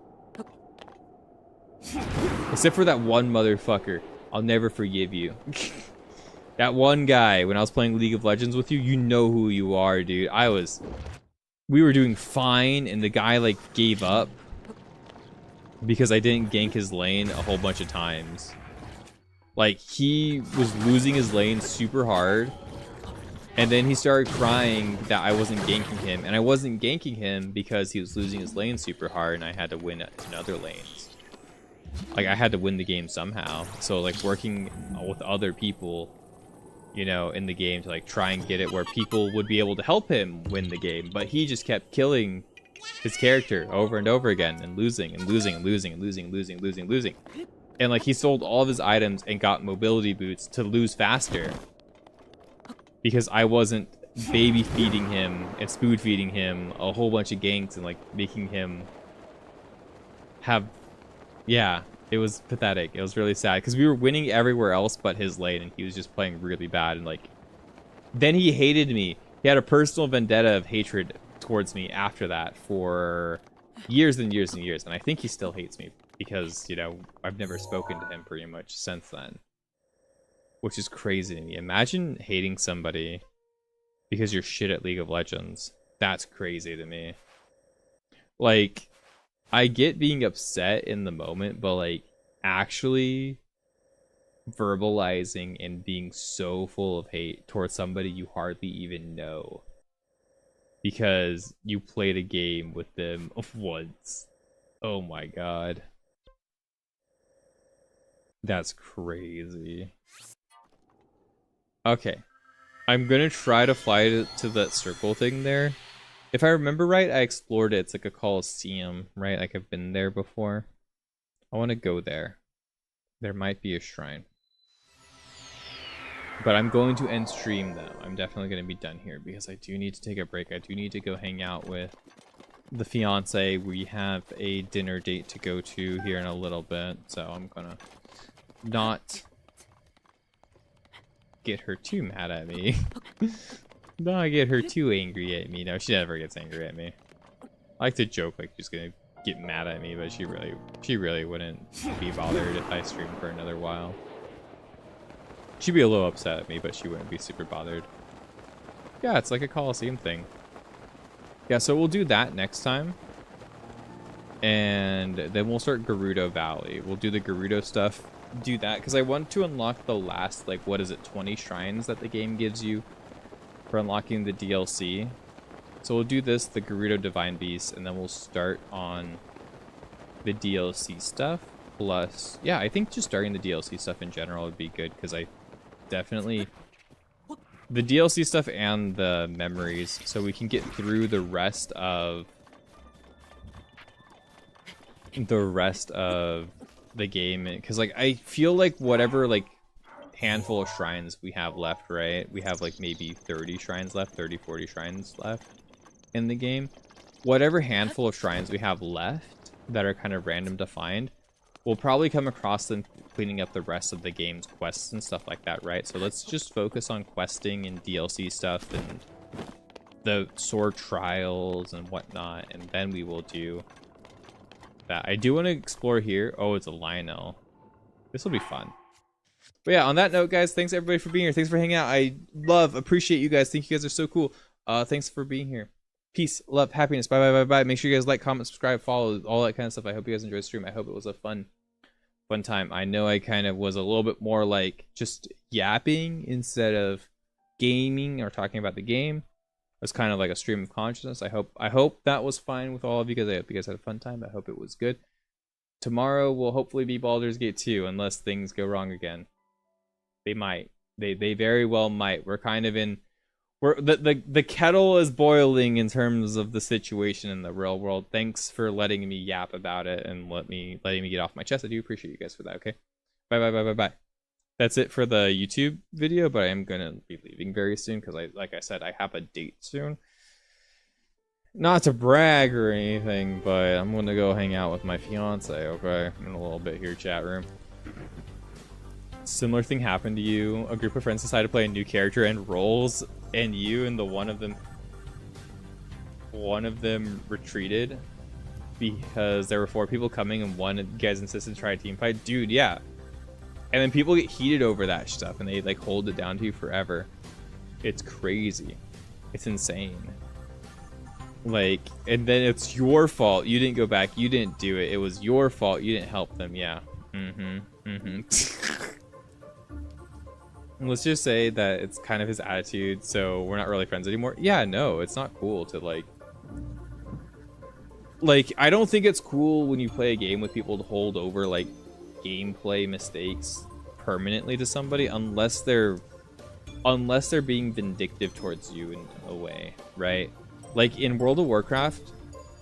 Except for that one motherfucker. I'll never forgive you. That one guy, when I was playing League of Legends with you, you know who you are, dude. We were doing fine, and the guy, like, gave up because I didn't gank his lane a whole bunch of times. Like, he was losing his lane super hard, and then he started crying that I wasn't ganking him, and I wasn't ganking him because he was losing his lane super hard, and I had to win in other lanes. Like, I had to win the game somehow. So, like, working with other people, you know, in the game to, like, try and get it where people would be able to help him win the game. But he just kept killing his character over and over again and losing and losing and losing and losing and losing and losing and losing. And, like, he sold all of his items and got mobility boots to lose faster. Because I wasn't baby feeding him and spoon feeding him a whole bunch of ganks and, like, making him have... Yeah, it was pathetic. It was really sad because we were winning everywhere else but his lane, and he was just playing really bad. And like, then he hated me. He had a personal vendetta of hatred towards me after that for years and years and years. And I think he still hates me because, you know, I've never spoken to him pretty much since then, which is crazy to me. Imagine hating somebody because you're shit at League of Legends. That's crazy to me. Like, I get being upset in the moment, but like actually verbalizing and being so full of hate towards somebody you hardly even know because you played a game with them once. Oh my god. That's crazy. Okay. I'm gonna try to fly to that circle thing there. If I remember right, I explored it. It's like a coliseum, right? Like I've been there before. I want to go there. There might be a shrine. But I'm going to end stream though. I'm definitely going to be done here because I do need to take a break. I do need to go hang out with the fiance. We have a dinner date to go to here in a little bit. So I'm going to not get her too mad at me. Not get her too angry at me. No, she never gets angry at me. I like to joke like she's gonna get mad at me, but she really wouldn't be bothered if I streamed for another while. She'd be a little upset at me, but she wouldn't be super bothered. Yeah, it's like a Coliseum thing. Yeah, so we'll do that next time. And then we'll start Gerudo Valley. We'll do the Gerudo stuff. Do that, because I want to unlock the last, like, what is it, 20 shrines that the game gives you for unlocking the DLC. So we'll do this, the Gerudo Divine Beast, and then we'll start on the DLC stuff. Plus, yeah, I think just starting the DLC stuff in general would be good, because I definitely... The DLC stuff and the memories, so we can get through the rest of... the game, because, like, I feel like whatever, like, handful of shrines we have left, right? We have like maybe 30 shrines left, 30, 40 shrines left in the game. Whatever handful of shrines we have left that are kind of random to find, we'll probably come across them cleaning up the rest of the game's quests and stuff like that, right? So let's just focus on questing and DLC stuff and the sword trials and whatnot, and then we will do that. I do want to explore here. Oh, it's a Lionel. This will be fun. But yeah, on that note, guys, thanks everybody for being here. Thanks for hanging out. I appreciate you guys. Think you guys are so cool. Thanks for being here. Peace, love, happiness. Bye, bye, bye, bye. Make sure you guys like, comment, subscribe, follow, all that kind of stuff. I hope you guys enjoyed the stream. I hope it was a fun time. I know I kind of was a little bit more like just yapping instead of gaming or talking about the game. It was kind of like a stream of consciousness. I hope that was fine with all of you guys. I hope you guys had a fun time. I hope it was good. Tomorrow will hopefully be Baldur's Gate 2, unless things go wrong again. They might. They very well might. We're kind of in... the kettle is boiling in terms of the situation in the real world. Thanks for letting me yap about it and letting me get off my chest. I do appreciate you guys for that, okay? Bye, bye, bye, bye, bye. That's it for the YouTube video, but I am going to be leaving very soon because, like I said, I have a date soon. Not to brag or anything, but I'm going to go hang out with my fiance, okay? In a little bit here, chat room. Similar thing happened to you. A group of friends decided to play a new character and roles, and you and one of them retreated because there were 4 people coming and one of you guys insisted to try a team fight. Dude, yeah. And then people get heated over that stuff and they like hold it down to you forever. It's crazy. It's insane. Like, and then it's your fault. You didn't go back. You didn't do it. It was your fault. You didn't help them. Yeah. Let's just say that it's kind of his attitude, so we're not really friends anymore. Yeah, no, it's not cool to like I don't think it's cool when you play a game with people to hold over like gameplay mistakes permanently to somebody unless they're being vindictive towards you in a way, right? Like in World of Warcraft,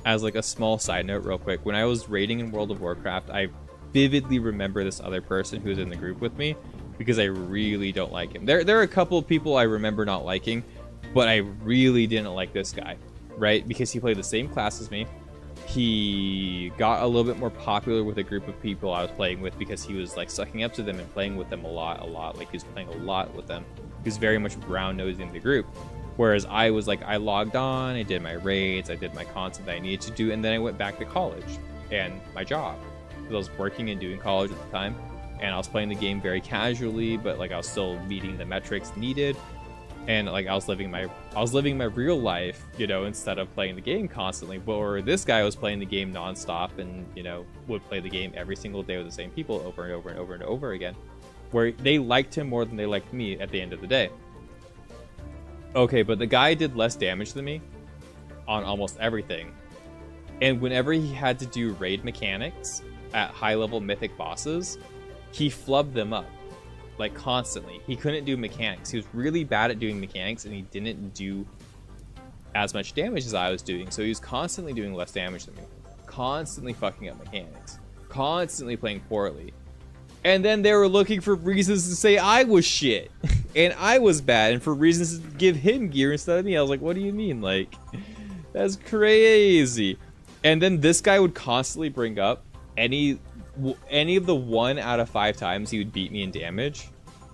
as like a small side note real quick, when I was raiding in World of Warcraft, I vividly remember this other person who was in the group with me because I really don't like him. There are a couple of people I remember not liking, but I really didn't like this guy, right? Because he played the same class as me. He got a little bit more popular with a group of people I was playing with because he was like sucking up to them and playing with them a lot. Like he was playing a lot with them. He was very much brown-nosing the group. Whereas I was like, I logged on, I did my raids, I did my content that I needed to do, and then I went back to college and my job. Because I was working and doing college at the time, and I was playing the game very casually, but like I was still meeting the metrics needed. And like I was living my real life, you know, instead of playing the game constantly. But this guy was playing the game nonstop and, you know, would play the game every single day with the same people over and over and over and over again. Where they liked him more than they liked me at the end of the day. Okay, but the guy did less damage than me on almost everything. And whenever he had to do raid mechanics at high-level mythic bosses, he flubbed them up. Like constantly. He couldn't do mechanics. He was really bad at doing mechanics and he didn't do as much damage as I was doing. So he was constantly doing less damage than me. Constantly fucking up mechanics. Constantly playing poorly. And then they were looking for reasons to say I was shit. And I was bad. And for reasons to give him gear instead of me. I was like, what do you mean? Like, that's crazy. And then this guy would constantly bring up any of the 1 out of 5 times he would beat me in damage,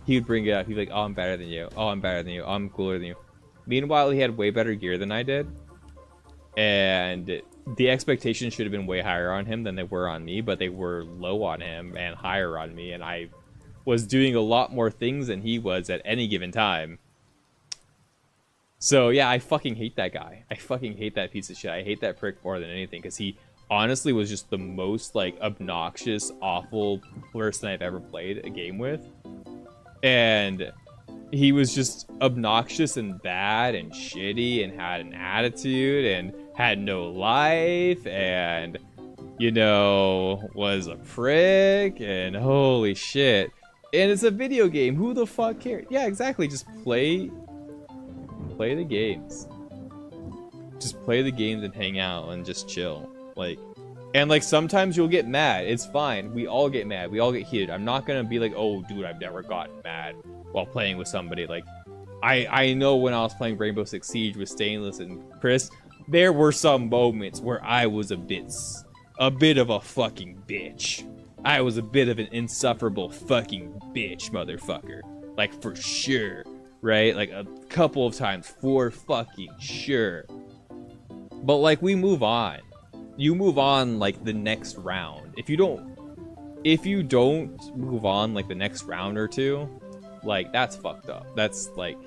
he would bring it up. He'd be like, oh, I'm better than you. Oh, I'm better than you. Oh, I'm cooler than you. Meanwhile, he had way better gear than I did. And the expectations should have been way higher on him than they were on me, but they were low on him and higher on me. And I was doing a lot more things than he was at any given time. So, yeah, I fucking hate that guy. I fucking hate that piece of shit. I hate that prick more than anything because he honestly was just the most like obnoxious, awful person I've ever played a game with. And he was just obnoxious and bad and shitty and had an attitude and had no life and, you know, was a prick and holy shit. And it's a video game. Who the fuck cares? Yeah, exactly. Just play the games. Just play the games and hang out and just chill. Like, and like sometimes you'll get mad. It's fine. We all get mad. We all get heated. I'm not gonna be like, oh dude, I've never gotten mad while playing with somebody. Like, I know when I was playing Rainbow Six Siege with Stainless and Chris, there were some moments where I was a bit of a fucking bitch. I was a bit of an insufferable fucking bitch, motherfucker. Like, for sure. Right? Like, a couple of times, for fucking sure. But, like, we move on. You move on, like, the next round. If you don't move on, like, the next round or two, like, that's fucked up. That's, like,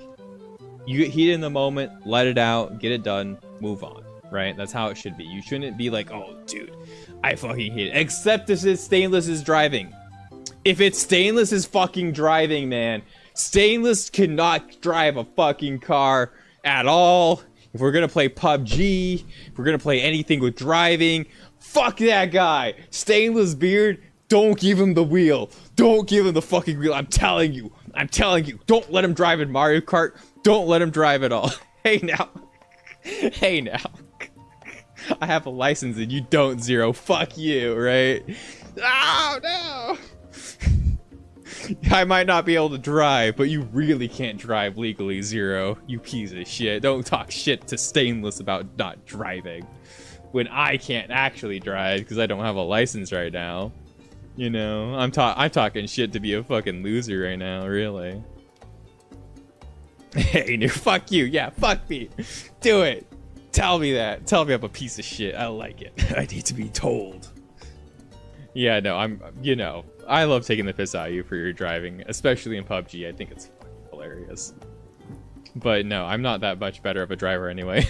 you get heated in the moment, let it out, get it done, move on. right? That's how it should be. You shouldn't be like, oh, dude, I fucking hate it. Except this is Stainless is driving. If it's Stainless is fucking driving, man. Stainless cannot drive a fucking car at all. If we're gonna play PUBG, if we're gonna play anything with driving, fuck that guy. Stainless Beard, don't give him the wheel. Don't give him the fucking wheel. I'm telling you. I'm telling you. Don't let him drive in Mario Kart. Don't let him drive at all. Hey now. Hey now. I have a license and you don't, Zero. Fuck you, right? Oh no. I might not be able to drive, but you really can't drive legally, Zero. You piece of shit. Don't talk shit to Stainless about not driving. When I can't actually drive because I don't have a license right now. You know, I'm talking shit to be a fucking loser right now, really. Hey, no, fuck you. Yeah, fuck me. Do it. Tell me that. Tell me I'm a piece of shit. I like it. I need to be told. Yeah, no, you know, I love taking the piss out of you for your driving, especially in PUBG. I think it's fucking hilarious. But no, I'm not that much better of a driver anyway.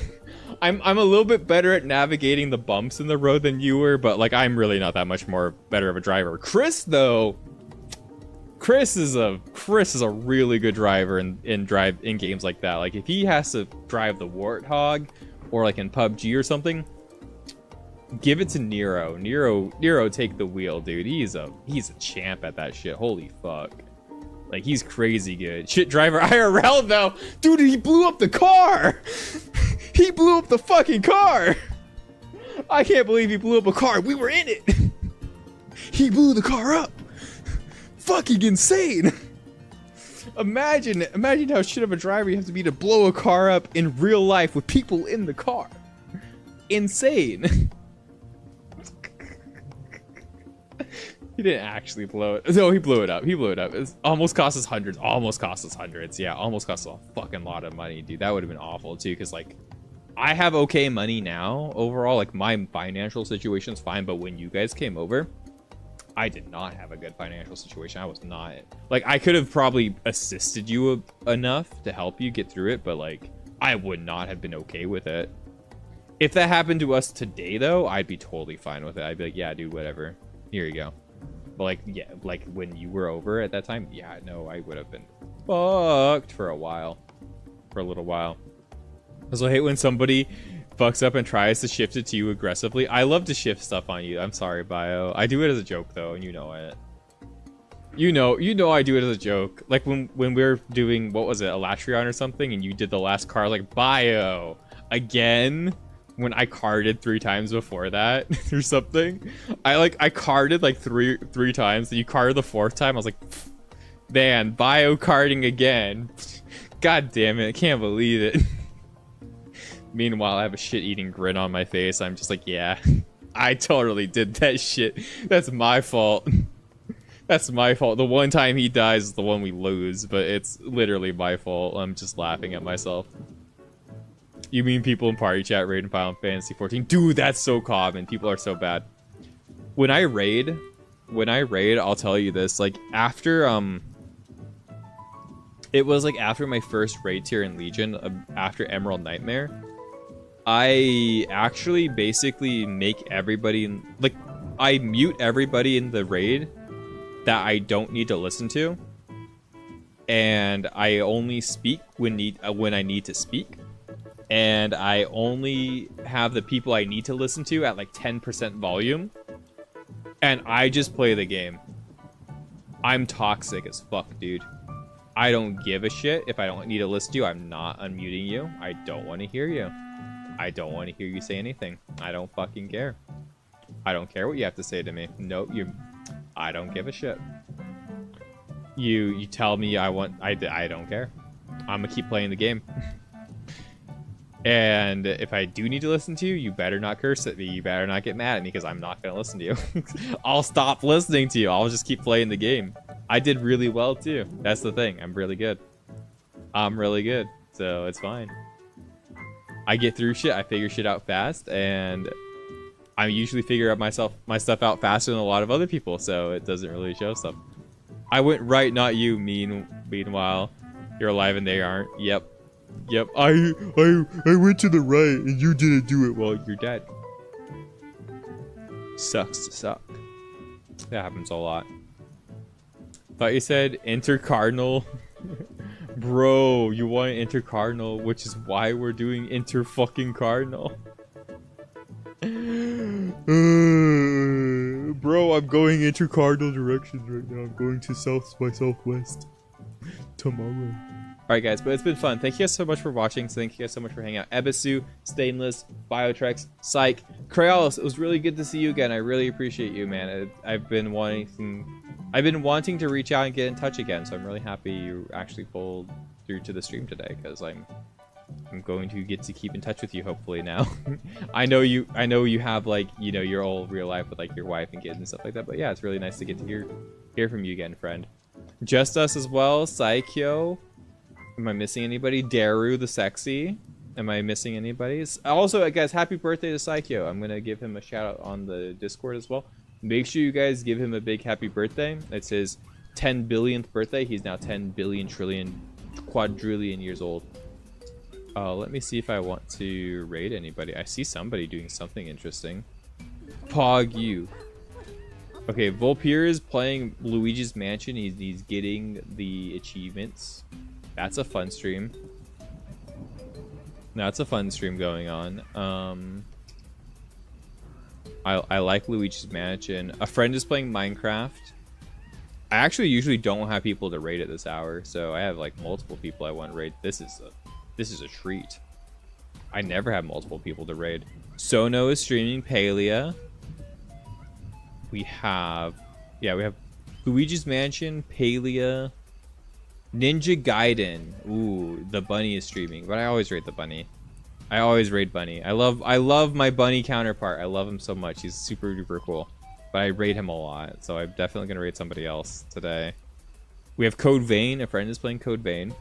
I'm a little bit better at navigating the bumps in the road than you were, but like I'm really not that much more better of a driver. Chris though, Chris is a really good driver in games like that. Like if he has to drive the Warthog or like in PUBG or something, give it to Nero. Nero take the wheel, dude. He's a champ at that shit. Holy fuck. Like, he's crazy good. Shit driver IRL, though. Dude, he blew up the car. He blew up the fucking car. I can't believe he blew up a car. We were in it. He blew the car up. Fucking insane. Imagine how shit of a driver you have to be to blow a car up in real life with people in the car. Insane. He didn't actually blow it. No, he blew it up. He blew it up. It almost cost us hundreds. Almost cost us hundreds. Yeah, almost cost us a fucking lot of money, dude. That would have been awful, too, because, like, I have okay money now, overall. Like, my financial situation's fine, but when you guys came over, I did not have a good financial situation. I was not. Like, I could have probably assisted you enough to help you get through it, but, like, I would not have been okay with it. If that happened to us today, though, I'd be totally fine with it. I'd be like, yeah, dude, whatever. Here you go. But like, yeah, like when you were over at that time, yeah, no, I would have been fucked for a while. For a little while. I also hate when somebody fucks up and tries to shift it to you aggressively. I love to shift stuff on you. I'm sorry, Bio. I do it as a joke, though, and you know it. You know I do it as a joke. Like when we were doing, what was it, Elatrion or something, and you did the last card, like, Bio, again? When I carded 3 times before that or something, I carded like three times. You carded the 4th time. I was like, man, bio carding again. God damn it! I can't believe it. Meanwhile, I have a shit-eating grin on my face. I'm just like, yeah, I totally did that shit. That's my fault. That's my fault. The one time he dies is the one we lose, but it's literally my fault. I'm just laughing at myself. You mean people in party chat raid in Final Fantasy 14? Dude, that's so common. People are so bad. When I raid, I'll tell you this. Like, after, it was like after my first raid tier in Legion, after Emerald Nightmare, I actually basically make everybody, like, I mute everybody in the raid that I don't need to listen to. And I only speak when I need to speak. And I only have the people I need to listen to at like 10% volume. And I just play the game. I'm toxic as fuck, dude. I don't give a shit. If I don't need to listen to you, I'm not unmuting you. I don't want to hear you. I don't want to hear you say anything. I don't fucking care. I don't care what you have to say to me. Nope, I don't give a shit. You tell me I don't care. I'm gonna keep playing the game. And if I do need to listen to you, you better not curse at me. You better not get mad at me because I'm not going to listen to you. I'll stop listening to you. I'll just keep playing the game. I did really well, too. That's the thing. I'm really good. I'm really good. So it's fine. I get through shit. I figure shit out fast. And I usually figure out my stuff out faster than a lot of other people. So it doesn't really show stuff. I went right, not you, meanwhile. You're alive and they aren't. Yep. Yep, I went to the right and you didn't do it. Well, you're dead. Sucks to suck. That happens a lot. Thought you said intercardinal. Bro, you want intercardinal, which is why we're doing inter-fucking-cardinal. Bro, I'm going intercardinal directions right now. I'm going to south by southwest tomorrow. Alright guys, but it's been fun. Thank you guys so much for watching. So thank you guys so much for hanging out. Ebisu, Stainless, Biotrex, Psych, Crayolis. It was really good to see you again. I really appreciate you, man. I've been wanting to reach out and get in touch again. So I'm really happy you actually pulled through to the stream today, because I'm going to get to keep in touch with you hopefully now. I know you have, like, you know, your whole real life with like your wife and kids and stuff like that. But yeah, it's really nice to get to hear from you again, friend. Just Us as well, Psycho. Am I missing anybody? Daru the Sexy. Am I missing anybody? Also, guys, happy birthday to Psycho. I'm going to give him a shout out on the Discord as well. Make sure you guys give him a big happy birthday. It's his 10 billionth birthday. He's now 10 billion trillion quadrillion years old. Let me see if I want to raid anybody. I see somebody doing something interesting. Pog you. Okay, Volpier is playing Luigi's Mansion. He's getting the achievements. That's a fun stream. That's a fun stream going on. I like Luigi's Mansion. A friend is playing Minecraft. I actually usually don't have people to raid at this hour, so I have like multiple people I want to raid. This is a treat. I never have multiple people to raid. Sono is streaming Palia. We have Luigi's Mansion, Palia, Ninja Gaiden. Ooh, the bunny is streaming, but I always raid the bunny. I always raid Bunny. I love my bunny counterpart. I love him so much. He's super duper cool. But I raid him a lot, so I'm definitely gonna raid somebody else today. We have Code Vein. A friend is playing Code Vein.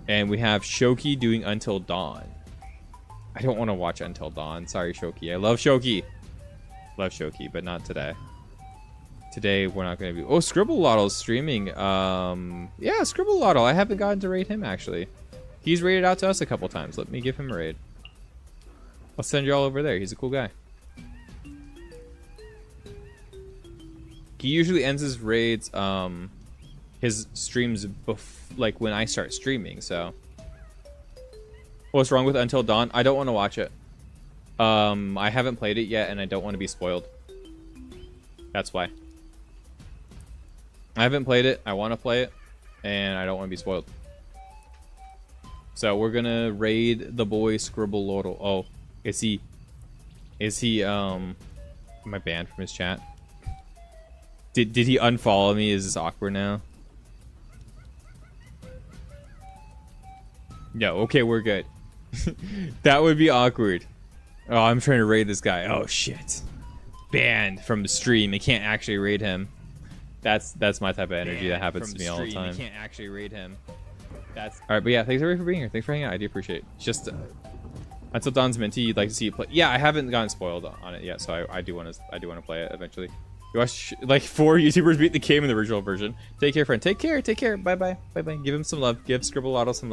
And we have Shoki doing Until Dawn. I don't want to watch Until Dawn. Sorry, Shoki. I love Shoki. Love Shoki, but not today. Today we're not going to be... Oh, Scribblelottle's streaming. Yeah, Scribbleloddle. I haven't gotten to raid him, actually. He's raided out to us a couple times. Let me give him a raid. I'll send you all over there. He's a cool guy. He usually ends his raids, his streams like when I start streaming, so... What's wrong with Until Dawn? I don't want to watch it. I haven't played it yet, and I don't want to be spoiled. That's why. I haven't played it. I want to play it, and I don't want to be spoiled. So we're gonna raid the boy Scribbleloddle. Oh, is he? Am I banned from his chat? Did he unfollow me? Is this awkward now? No. Okay, we're good. That would be awkward. Oh, I'm trying to raid this guy. Oh shit. Banned from the stream. I can't actually raid him. That's my type of energy that happens to me all the time. I can't actually raid him. That's all right, but yeah, thanks everybody for being here. Thanks for hanging out. I do appreciate it. Just Until Dawn's minty. You'd like to see it play? Yeah, I haven't gotten spoiled on it yet, so I do want to play it eventually. You watch like 4 YouTubers beat the game in the original version. Take care, friend. Take care. Take care. Bye bye. Bye bye. Give him some love. Give Scribbleloddle some love.